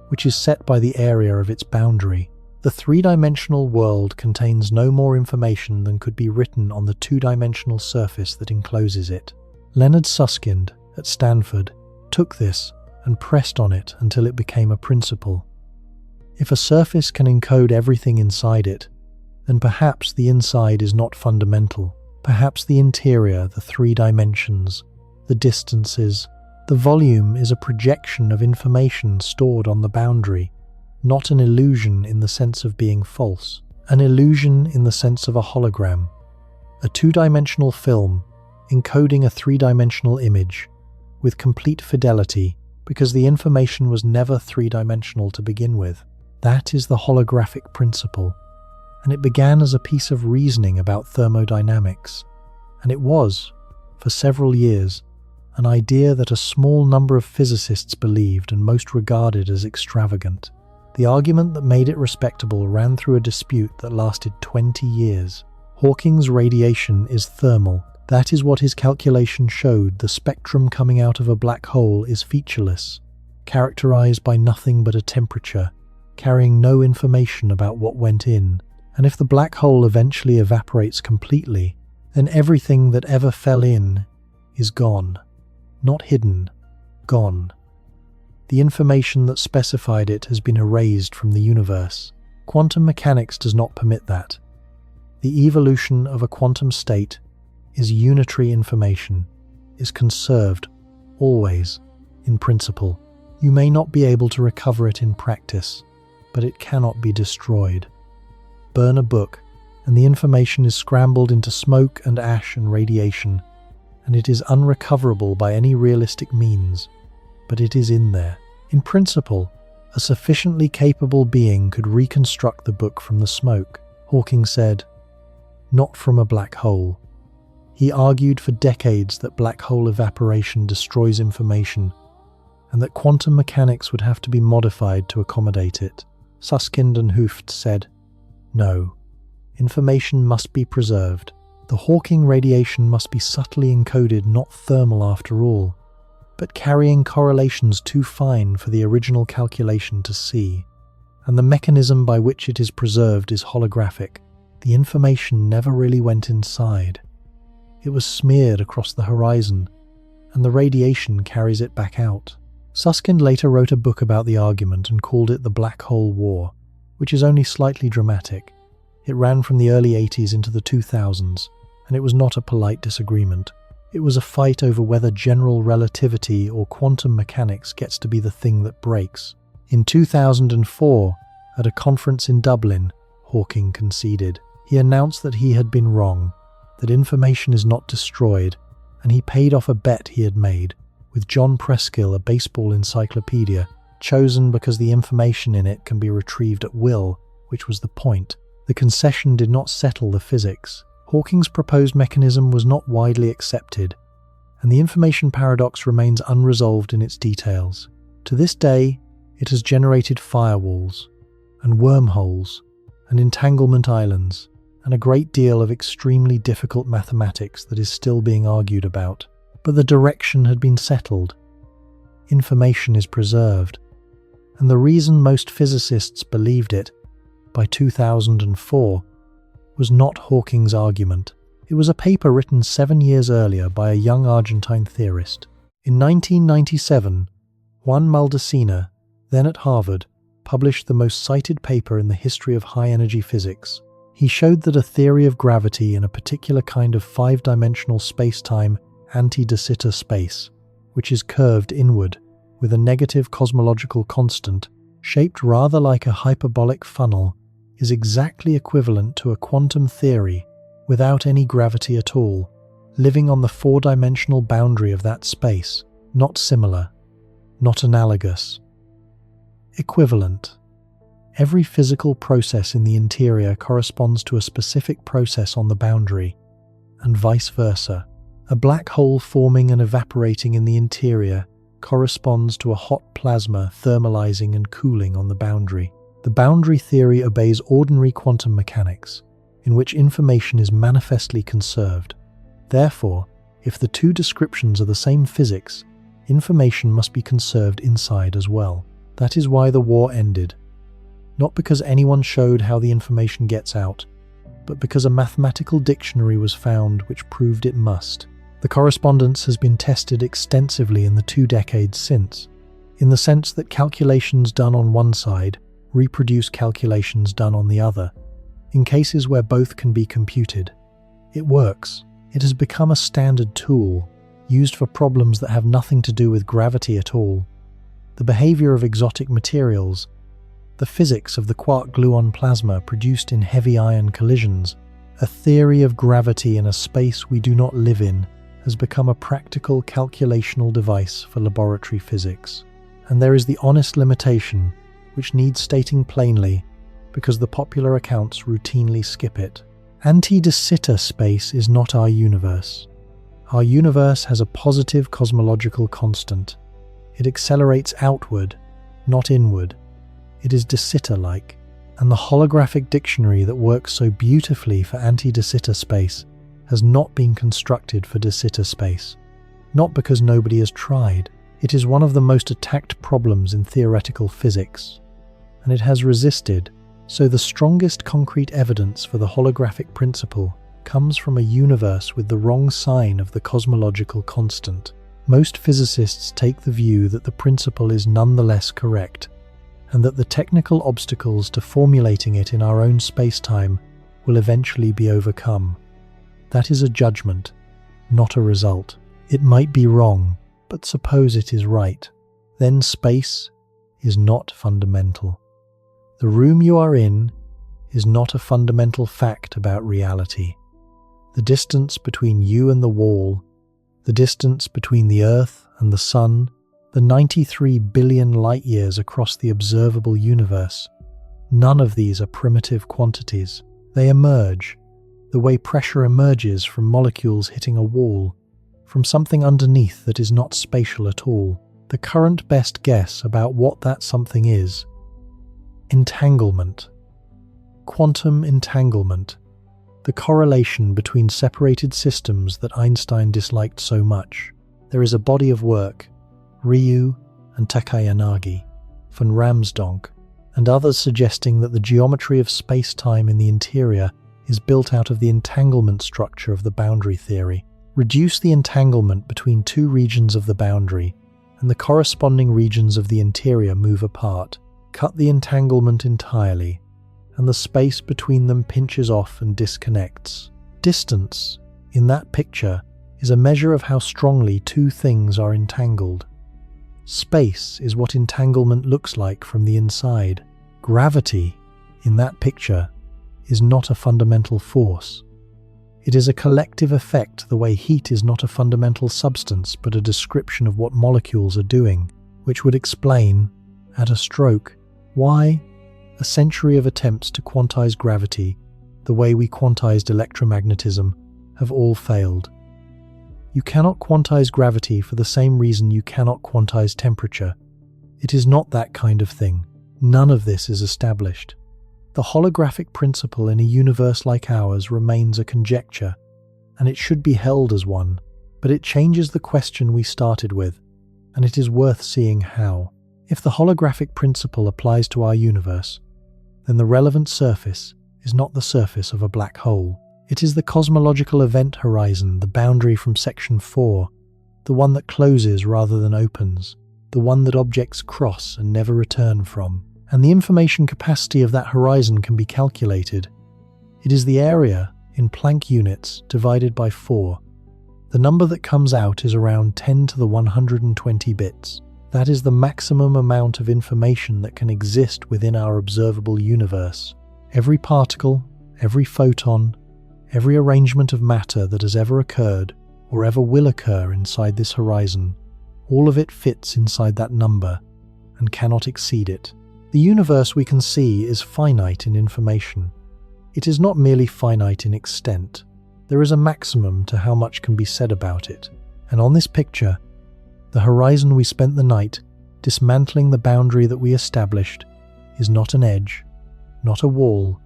S1: which is set by the area of its boundary. The three-dimensional world contains no more information than could be written on the two-dimensional surface that encloses it. Leonard Susskind, at Stanford, took this and pressed on it until it became a principle. If a surface can encode everything inside it, then perhaps the inside is not fundamental. Perhaps the interior, the 3 dimensions, the distances, the volume is a projection of information stored on the boundary, not an illusion in the sense of being false, an illusion in the sense of a hologram, a 2-dimensional film encoding a 3-dimensional image with complete fidelity because the information was never 3-dimensional to begin with. That is the holographic principle, and it began as a piece of reasoning about thermodynamics, and it was, for several years, an idea that a small number of physicists believed and most regarded as extravagant. The argument that made it respectable ran through a dispute that lasted 20 years. Hawking's radiation is thermal. That is what his calculation showed. The spectrum coming out of a black hole is featureless, characterized by nothing but a temperature, carrying no information about what went in. And if the black hole eventually evaporates completely, then everything that ever fell in is gone. Not hidden, gone. The information that specified it has been erased from the universe. Quantum mechanics does not permit that. The evolution of a quantum state is unitary information, is conserved, always, in principle. You may not be able to recover it in practice, but it cannot be destroyed. Burn a book, and the information is scrambled into smoke and ash and radiation, and it is unrecoverable by any realistic means, but it is in there. In principle, a sufficiently capable being could reconstruct the book from the smoke. Hawking said, not from a black hole. He argued for decades that black hole evaporation destroys information, and that quantum mechanics would have to be modified to accommodate it. Susskind and Hooft said, no, information must be preserved. The Hawking radiation must be subtly encoded, not thermal after all, but carrying correlations too fine for the original calculation to see. And the mechanism by which it is preserved is holographic. The information never really went inside. It was smeared across the horizon, and the radiation carries it back out. Susskind later wrote a book about the argument and called it the Black Hole War, which is only slightly dramatic. It ran from the early 80s into the 2000s, and it was not a polite disagreement. It was a fight over whether general relativity or quantum mechanics gets to be the thing that breaks. In 2004, at a conference in Dublin, Hawking conceded. He announced that he had been wrong, that information is not destroyed, and he paid off a bet he had made, with John Preskill, a baseball encyclopedia, chosen because the information in it can be retrieved at will, which was the point. The concession did not settle the physics. Hawking's proposed mechanism was not widely accepted, and the information paradox remains unresolved in its details. To this day, it has generated firewalls, and wormholes, and entanglement islands, and a great deal of extremely difficult mathematics that is still being argued about. But the direction had been settled. Information is preserved, and the reason most physicists believed it, by 2004, was not Hawking's argument. It was a paper written 7 years earlier by a young Argentine theorist. In 1997, Juan Maldacena, then at Harvard, published the most cited paper in the history of high-energy physics. He showed that a theory of gravity in a particular kind of five-dimensional space-time anti-de Sitter space, which is curved inward, with a negative cosmological constant, shaped rather like a hyperbolic funnel, is exactly equivalent to a quantum theory without any gravity at all, living on the four-dimensional boundary of that space, not similar, not analogous. Equivalent. Every physical process in the interior corresponds to a specific process on the boundary, and vice versa. A black hole forming and evaporating in the interior corresponds to a hot plasma thermalizing and cooling on the boundary. The boundary theory obeys ordinary quantum mechanics, in which information is manifestly conserved. Therefore, if the two descriptions are the same physics, information must be conserved inside as well. That is why the war ended. Not because anyone showed how the information gets out, but because a mathematical dictionary was found which proved it must. The correspondence has been tested extensively in the 2 decades since, in the sense that calculations done on one side reproduce calculations done on the other, in cases where both can be computed. It works. It has become a standard tool, used for problems that have nothing to do with gravity at all. The behavior of exotic materials, the physics of the quark-gluon plasma produced in heavy ion collisions, a theory of gravity in a space we do not live in, has become a practical calculational device for laboratory physics. And there is the honest limitation, which needs stating plainly, because the popular accounts routinely skip it. Anti-de Sitter space is not our universe. Our universe has a positive cosmological constant. It accelerates outward, not inward. It is de Sitter-like, and the holographic dictionary that works so beautifully for anti-de Sitter space has not been constructed for de Sitter space. Not because nobody has tried. It is one of the most attacked problems in theoretical physics, and it has resisted. So the strongest concrete evidence for the holographic principle comes from a universe with the wrong sign of the cosmological constant. Most physicists take the view that the principle is nonetheless correct, and that the technical obstacles to formulating it in our own space-time will eventually be overcome. That is a judgment, not a result. It might be wrong, but suppose it is right. Then space is not fundamental. The room you are in is not a fundamental fact about reality. The distance between you and the wall, the distance between the Earth and the Sun, the 93 billion light-years across the observable universe, none of these are primitive quantities. They emerge, the way pressure emerges from molecules hitting a wall, from something underneath that is not spatial at all. The current best guess about what that something is: entanglement. Quantum entanglement. the correlation between separated systems that Einstein disliked so much. There is a body of work, Ryu and Takayanagi, von Ramsdonk, and others suggesting that the geometry of space-time in the interior is built out of the entanglement structure of the boundary theory. Reduce the entanglement between two regions of the boundary, and the corresponding regions of the interior move apart. Cut the entanglement entirely, and the space between them pinches off and disconnects. Distance, in that picture, is a measure of how strongly two things are entangled. Space is what entanglement looks like from the inside. Gravity, in that picture, is not a fundamental force. It is a collective effect the way heat is not a fundamental substance but a description of what molecules are doing, which would explain, at a stroke, why a century of attempts to quantize gravity, the way we quantized electromagnetism, have all failed. You cannot quantize gravity for the same reason you cannot quantize temperature. It is not that kind of thing. None of this is established. The holographic principle in a universe like ours remains a conjecture, and it should be held as one, but it changes the question we started with, and it is worth seeing how. If the holographic principle applies to our universe, then the relevant surface is not the surface of a black hole. It is the cosmological event horizon, the boundary from section 4, the one that closes rather than opens, the one that objects cross and never return from. And the information capacity of that horizon can be calculated. It is the area, in Planck units, divided by 4. The number that comes out is around 10 to the 120 bits. That is the maximum amount of information that can exist within our observable universe. Every particle, every photon, every arrangement of matter that has ever occurred, or ever will occur inside this horizon, all of it fits inside that number, and cannot exceed it. The universe we can see is finite in information. It is not merely finite in extent. There is a maximum to how much can be said about it. And on this picture, the horizon we spent the night dismantling the boundary that we established is not an edge, not a wall,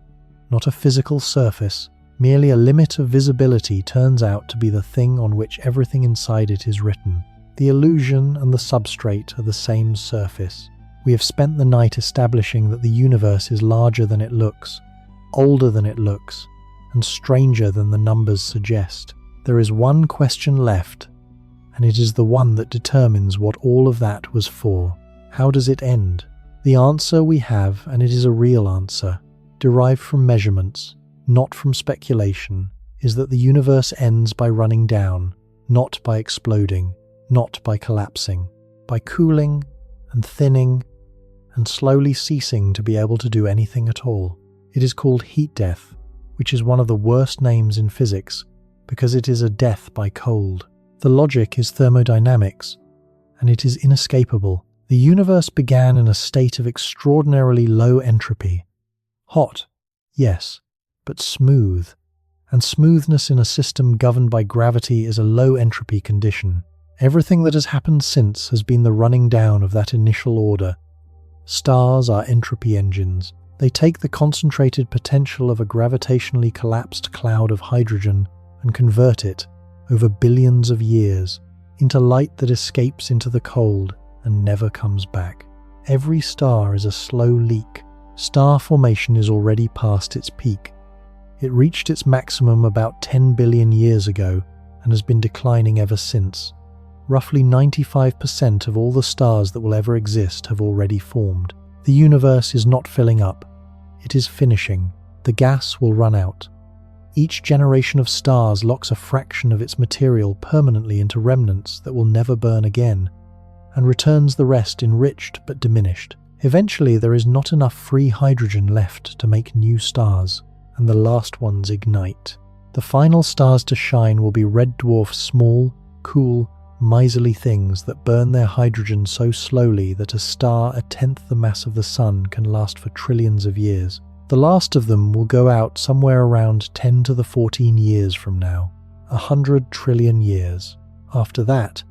S1: not a physical surface. Merely a limit of visibility turns out to be the thing on which everything inside it is written. The illusion and the substrate are the same surface. We have spent the night establishing that the universe is larger than it looks, older than it looks, and stranger than the numbers suggest. There is one question left, and it is the one that determines what all of that was for. How does it end? The answer we have, and it is a real answer, derived from measurements, not from speculation, is that the universe ends by running down, not by exploding, not by collapsing, by cooling and thinning and slowly ceasing to be able to do anything at all. It is called heat death, which is one of the worst names in physics because it is a death by cold. The logic is thermodynamics, and it is inescapable. The universe began in a state of extraordinarily low entropy. Hot, yes, but smooth. And smoothness in a system governed by gravity is a low entropy condition. Everything that has happened since has been the running down of that initial order. Stars are entropy engines. They take the concentrated potential of a gravitationally collapsed cloud of hydrogen and convert it, over billions of years, into light that escapes into the cold and never comes back. Every star is a slow leak. Star formation is already past its peak. It reached its maximum about 10 billion years ago and has been declining ever since. Roughly 95% of all the stars that will ever exist have already formed. The universe is not filling up. It is finishing. The gas will run out. Each generation of stars locks a fraction of its material permanently into remnants that will never burn again, and returns the rest enriched but diminished. Eventually there is not enough free hydrogen left to make new stars, and the last ones ignite. The final stars to shine will be red dwarfs, small, cool, miserly things that burn their hydrogen so slowly that a star a tenth the mass of the sun can last for trillions of years. The last of them will go out somewhere around 10 to the 14 years from now, 100 trillion years. After that,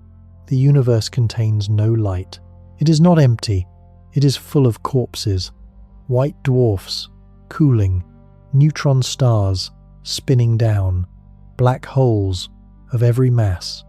S1: the universe contains no light. It is not empty, it is full of corpses, white dwarfs, cooling, neutron stars, spinning down, black holes of every mass,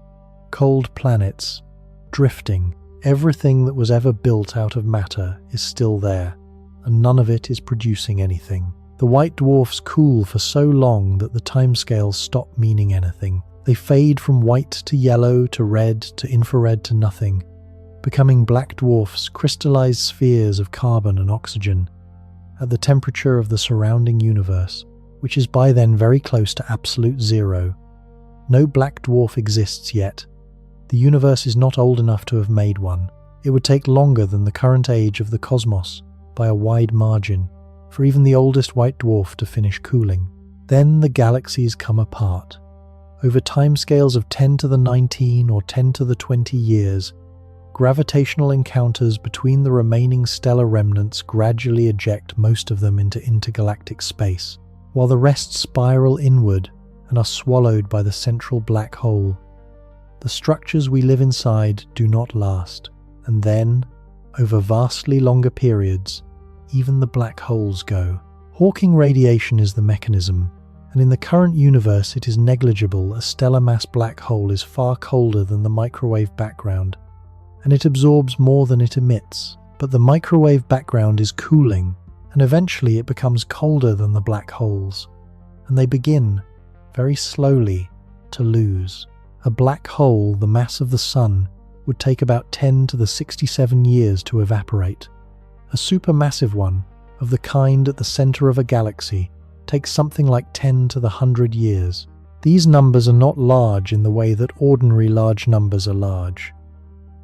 S1: cold planets, drifting. Everything that was ever built out of matter is still there, and none of it is producing anything. The white dwarfs cool for so long that the timescales stop meaning anything. They fade from white to yellow to red to infrared to nothing, becoming black dwarfs, crystallized spheres of carbon and oxygen, at the temperature of the surrounding universe, which is by then very close to absolute zero. No black dwarf exists yet. The universe is not old enough to have made one. It would take longer than the current age of the cosmos, by a wide margin, for even the oldest white dwarf to finish cooling. Then the galaxies come apart. Over timescales of 10 to the 19 or 10 to the 20 years, gravitational encounters between the remaining stellar remnants gradually eject most of them into intergalactic space, while the rest spiral inward and are swallowed by the central black hole. The structures we live inside do not last, and then, over vastly longer periods, even the black holes go. Hawking radiation is the mechanism, and in the current universe it is negligible. A stellar mass black hole is far colder than the microwave background, and it absorbs more than it emits. But the microwave background is cooling, and eventually it becomes colder than the black holes, and they begin, very slowly, to lose. A black hole, the mass of the Sun, would take about 10 to the 67 years to evaporate. A supermassive one, of the kind at the center of a galaxy, takes something like 10 to the 100 years. These numbers are not large in the way that ordinary large numbers are large.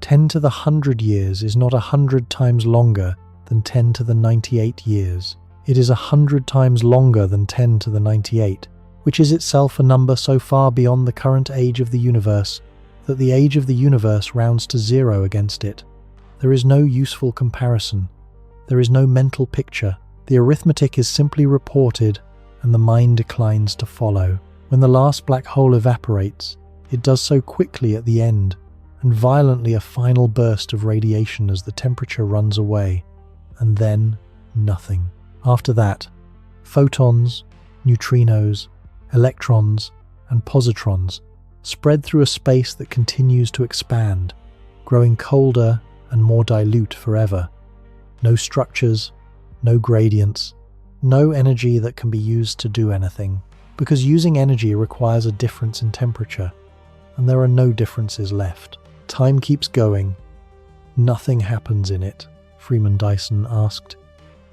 S1: 10 to the 100 years is not 100 times longer than 10 to the 98 years. It is 100 times longer than 10 to the 98, which is itself a number so far beyond the current age of the universe that the age of the universe rounds to zero against it. There is no useful comparison. There is no mental picture. The arithmetic is simply reported, and the mind declines to follow. When the last black hole evaporates, it does so quickly at the end, and violently a final burst of radiation as the temperature runs away, and then nothing. After that, photons, neutrinos, electrons, and positrons spread through a space that continues to expand, growing colder and more dilute forever. No structures, no gradients, no energy that can be used to do anything, because using energy requires a difference in temperature, and there are no differences left. Time keeps going. Nothing happens in it, Freeman Dyson asked,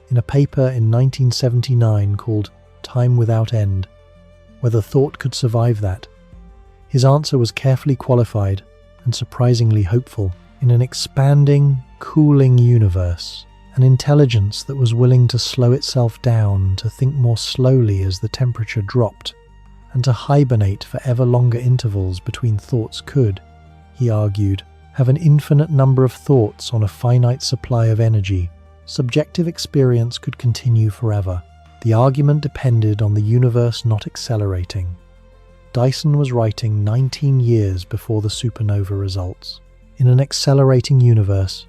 S1: in a paper in 1979 called Time Without End, whether thought could survive that. His answer was carefully qualified and surprisingly hopeful. In an expanding, cooling universe, an intelligence that was willing to slow itself down, to think more slowly as the temperature dropped, and to hibernate for ever longer intervals between thoughts could, he argued, have an infinite number of thoughts on a finite supply of energy. Subjective experience could continue forever. The argument depended on the universe not accelerating. Dyson was writing 19 years before the supernova results. In an accelerating universe,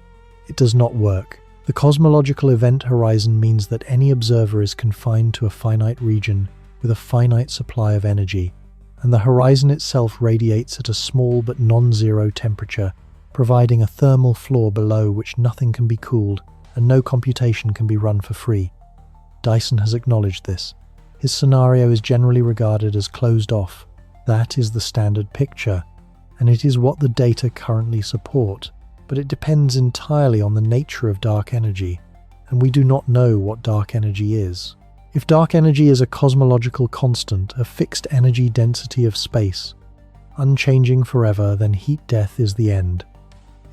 S1: it does not work. The cosmological event horizon means that any observer is confined to a finite region with a finite supply of energy, and the horizon itself radiates at a small but non-zero temperature, providing a thermal floor below which nothing can be cooled and no computation can be run for free. Dyson has acknowledged this. His scenario is generally regarded as closed off. That is the standard picture, and it is what the data currently support. But it depends entirely on the nature of dark energy, and we do not know what dark energy is. If dark energy is a cosmological constant, a fixed energy density of space, unchanging forever, then heat death is the end.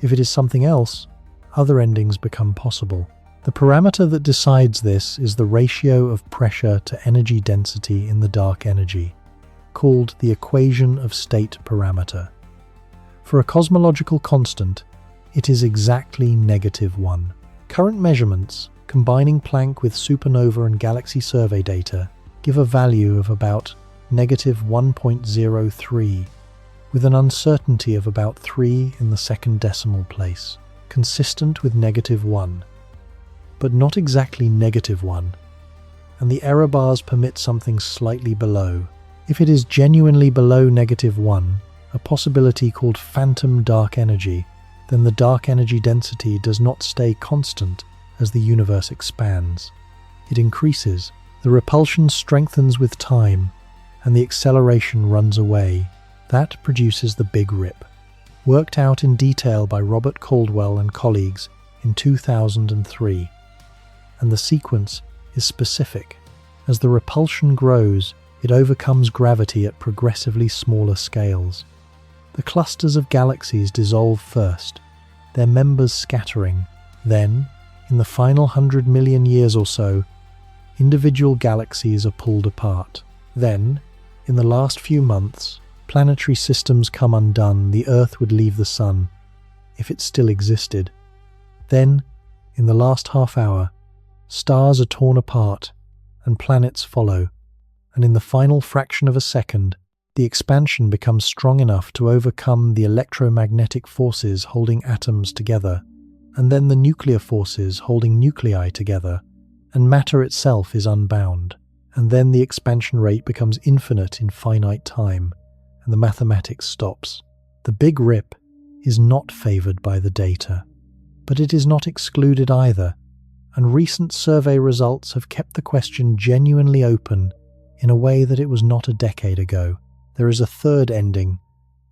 S1: If it is something else, other endings become possible. The parameter that decides this is the ratio of pressure to energy density in the dark energy, called the equation of state parameter. For a cosmological constant, it is exactly -1. Current measurements, combining Planck with supernova and galaxy survey data, give a value of about -1.03, with an uncertainty of about 3 in the second decimal place, consistent with -1, but not exactly -1, and the error bars permit something slightly below. If it is genuinely below -1, a possibility called phantom dark energy, then the dark energy density does not stay constant as the universe expands. It increases. The repulsion strengthens with time, and the acceleration runs away. That produces the Big Rip, worked out in detail by Robert Caldwell and colleagues in 2003. And the sequence is specific. As the repulsion grows, it overcomes gravity at progressively smaller scales. The clusters of galaxies dissolve first, their members scattering. Then, in the final 100 million years or so, individual galaxies are pulled apart. Then, in the last few months, planetary systems come undone. The Earth would leave the Sun, if it still existed. Then, in the last half hour, stars are torn apart, and planets follow, and in the final fraction of a second, the expansion becomes strong enough to overcome the electromagnetic forces holding atoms together, and then the nuclear forces holding nuclei together, and matter itself is unbound, and then the expansion rate becomes infinite in finite time, and the mathematics stops. The Big Rip is not favored by the data, but it is not excluded either, and recent survey results have kept the question genuinely open in a way that it was not a decade ago. There is a third ending,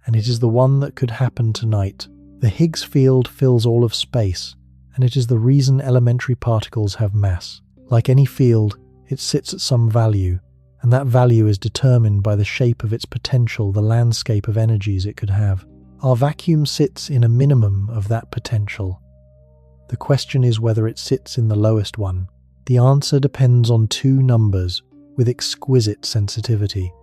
S1: and it is the one that could happen tonight. The Higgs field fills all of space, and it is the reason elementary particles have mass. Like any field, it sits at some value, and that value is determined by the shape of its potential, the landscape of energies it could have. Our vacuum sits in a minimum of that potential. The question is whether it sits in the lowest one. The answer depends on two numbers with exquisite sensitivity.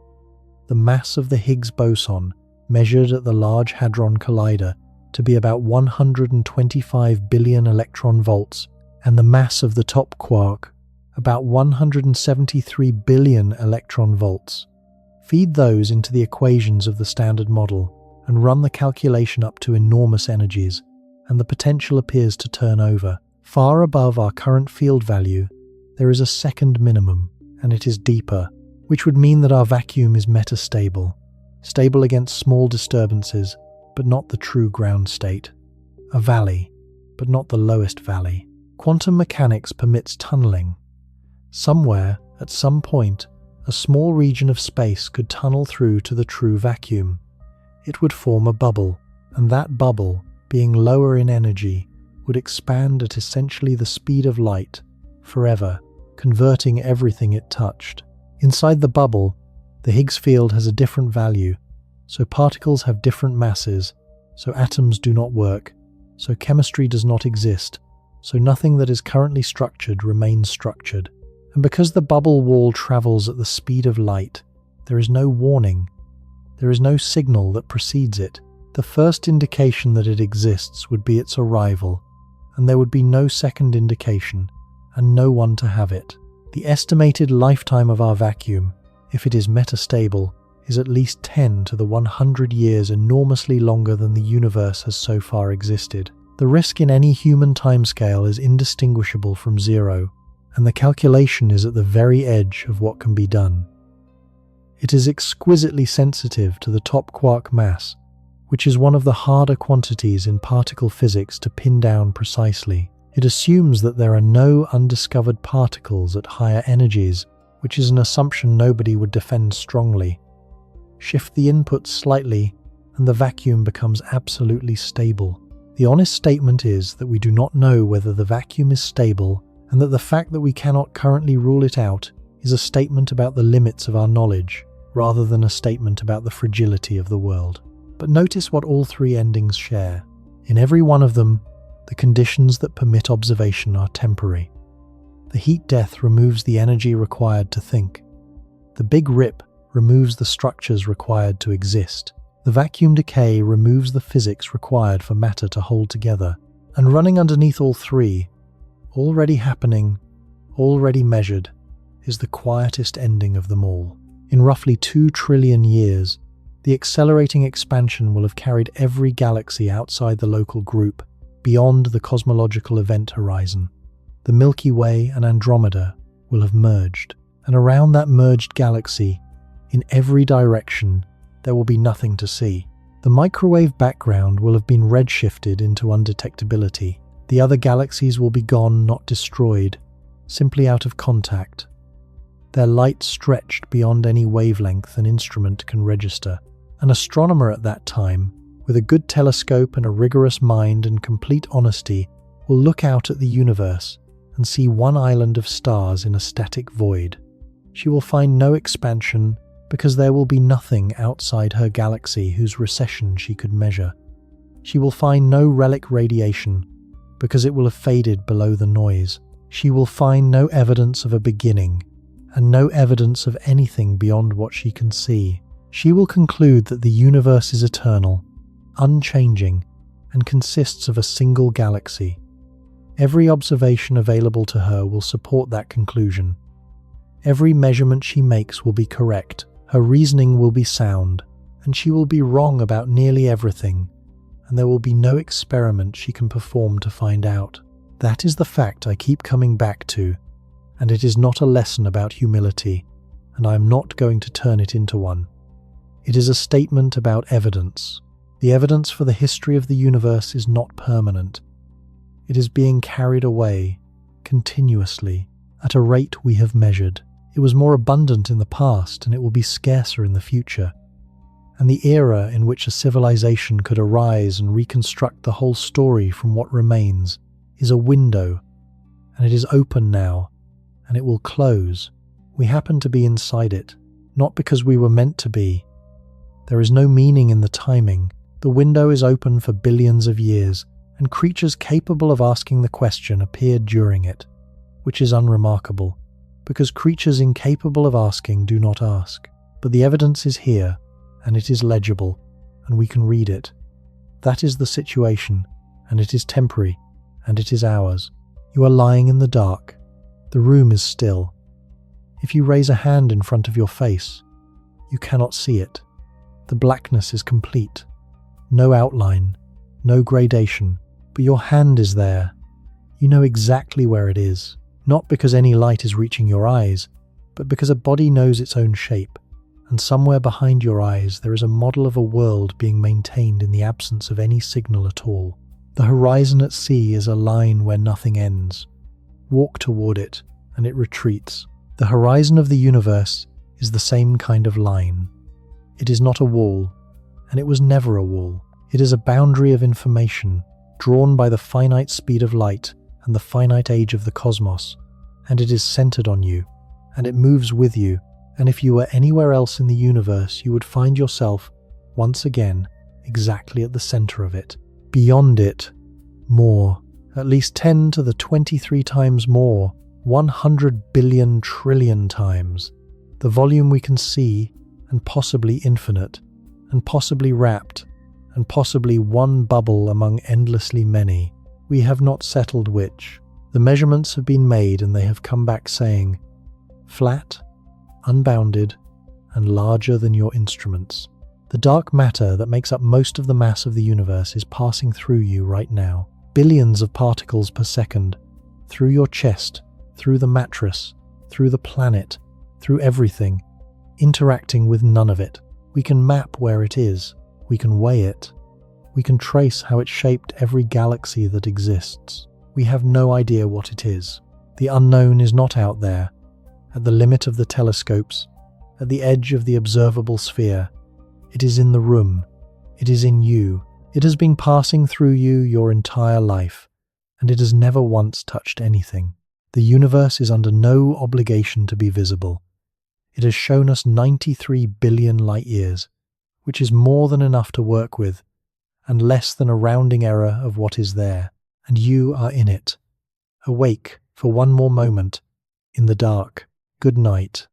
S1: The mass of the Higgs boson, measured at the Large Hadron Collider, to be about 125 billion electron volts, and the mass of the top quark, about 173 billion electron volts. Feed those into the equations of the Standard Model and run the calculation up to enormous energies, and the potential appears to turn over. Far above our current field value, there is a second minimum, and it is deeper, which would mean that our vacuum is metastable, stable against small disturbances, but not the true ground state. A valley, but not the lowest valley. Quantum mechanics permits tunneling. Somewhere, at some point, a small region of space could tunnel through to the true vacuum. It would form a bubble, and that bubble, being lower in energy, would expand at essentially the speed of light, forever, converting everything it touched. Inside the bubble, the Higgs field has a different value, so particles have different masses, so atoms do not work, so chemistry does not exist, so nothing that is currently structured remains structured. And because the bubble wall travels at the speed of light, there is no warning. There is no signal that precedes it. The first indication that it exists would be its arrival, and there would be no second indication, and no one to have it. The estimated lifetime of our vacuum, if it is metastable, is at least 10 to the 100 years, enormously longer than the universe has so far existed. The risk in any human timescale is indistinguishable from zero, and the calculation is at the very edge of what can be done. It is exquisitely sensitive to the top quark mass, which is one of the harder quantities in particle physics to pin down precisely. It assumes that there are no undiscovered particles at higher energies, which is an assumption nobody would defend strongly. Shift the inputs slightly, and the vacuum becomes absolutely stable. The honest statement is that we do not know whether the vacuum is stable, and that the fact that we cannot currently rule it out is a statement about the limits of our knowledge, rather than a statement about the fragility of the world. But notice what all three endings share. In every one of them, the conditions that permit observation are temporary. The heat death removes the energy required to think. The Big Rip removes the structures required to exist. The vacuum decay removes the physics required for matter to hold together. And running underneath all three, already happening, already measured, is the quietest ending of them all. In roughly 2 trillion years, the accelerating expansion will have carried every galaxy outside the local group, beyond the cosmological event horizon. The Milky Way and Andromeda, will have merged. And around that merged galaxy, in every direction, there will be nothing to see. The microwave background will have been redshifted into undetectability. The other galaxies will be gone, not destroyed, simply out of contact. Their light stretched beyond any wavelength an instrument can register. An astronomer at that time, with a good telescope and a rigorous mind and complete honesty, will look out at the universe and see one island of stars in a static void. She will find no expansion because there will be nothing outside her galaxy whose recession she could measure. She will find no relic radiation because it will have faded below the noise. She will find no evidence of a beginning and no evidence of anything beyond what she can see. She will conclude that the universe is eternal, unchanging, and consists of a single galaxy. Every observation available to her will support that conclusion. Every measurement she makes will be correct, her reasoning will be sound, and she will be wrong about nearly everything, and there will be no experiment she can perform to find out. That is the fact I keep coming back to, and it is not a lesson about humility, and I am not going to turn it into one. It is a statement about evidence. The evidence for the history of the universe is not permanent. It is being carried away, continuously, at a rate we have measured. It was more abundant in the past, and it will be scarcer in the future. And the era in which a civilization could arise and reconstruct the whole story from what remains is a window, and it is open now, and it will close. We happen to be inside it, not because we were meant to be. There is no meaning in the timing. The window is open for billions of years, and creatures capable of asking the question appeared during it, which is unremarkable, because creatures incapable of asking do not ask. But the evidence is here, and it is legible, and we can read it. That is the situation, and it is temporary, and it is ours. You are lying in the dark. The room is still. If you raise a hand in front of your face, you cannot see it. The blackness is complete. No outline, no gradation, but your hand is there. You know exactly where it is, not because any light is reaching your eyes, but because a body knows its own shape, and somewhere behind your eyes there is a model of a world being maintained in the absence of any signal at all. The horizon at sea is a line where nothing ends. Walk toward it, and it retreats. The horizon of the universe is the same kind of line. It is not a wall, and it was never a wall. It is a boundary of information, drawn by the finite speed of light and the finite age of the cosmos, and it is centered on you, and it moves with you, and if you were anywhere else in the universe, you would find yourself, once again, exactly at the center of it. Beyond it, more, at least 10 to the 23 times more, 100 billion trillion times, the volume we can see, and possibly infinite, and possibly wrapped, and possibly one bubble among endlessly many. We have not settled which. The measurements have been made and they have come back saying, flat, unbounded, and larger than your instruments. The dark matter that makes up most of the mass of the universe is passing through you right now. Billions of particles per second, through your chest, through the mattress, through the planet, through everything, interacting with none of it. We can map where it is. We can weigh it. We can trace how it shaped every galaxy that exists. We have no idea what it is. The unknown is not out there, at the limit of the telescopes, at the edge of the observable sphere. It is in the room. It is in you. It has been passing through you your entire life, and it has never once touched anything. The universe is under no obligation to be visible. It has shown us 93 billion light years, which is more than enough to work with, and less than a rounding error of what is there. And you are in it, awake for one more moment, in the dark. Good night.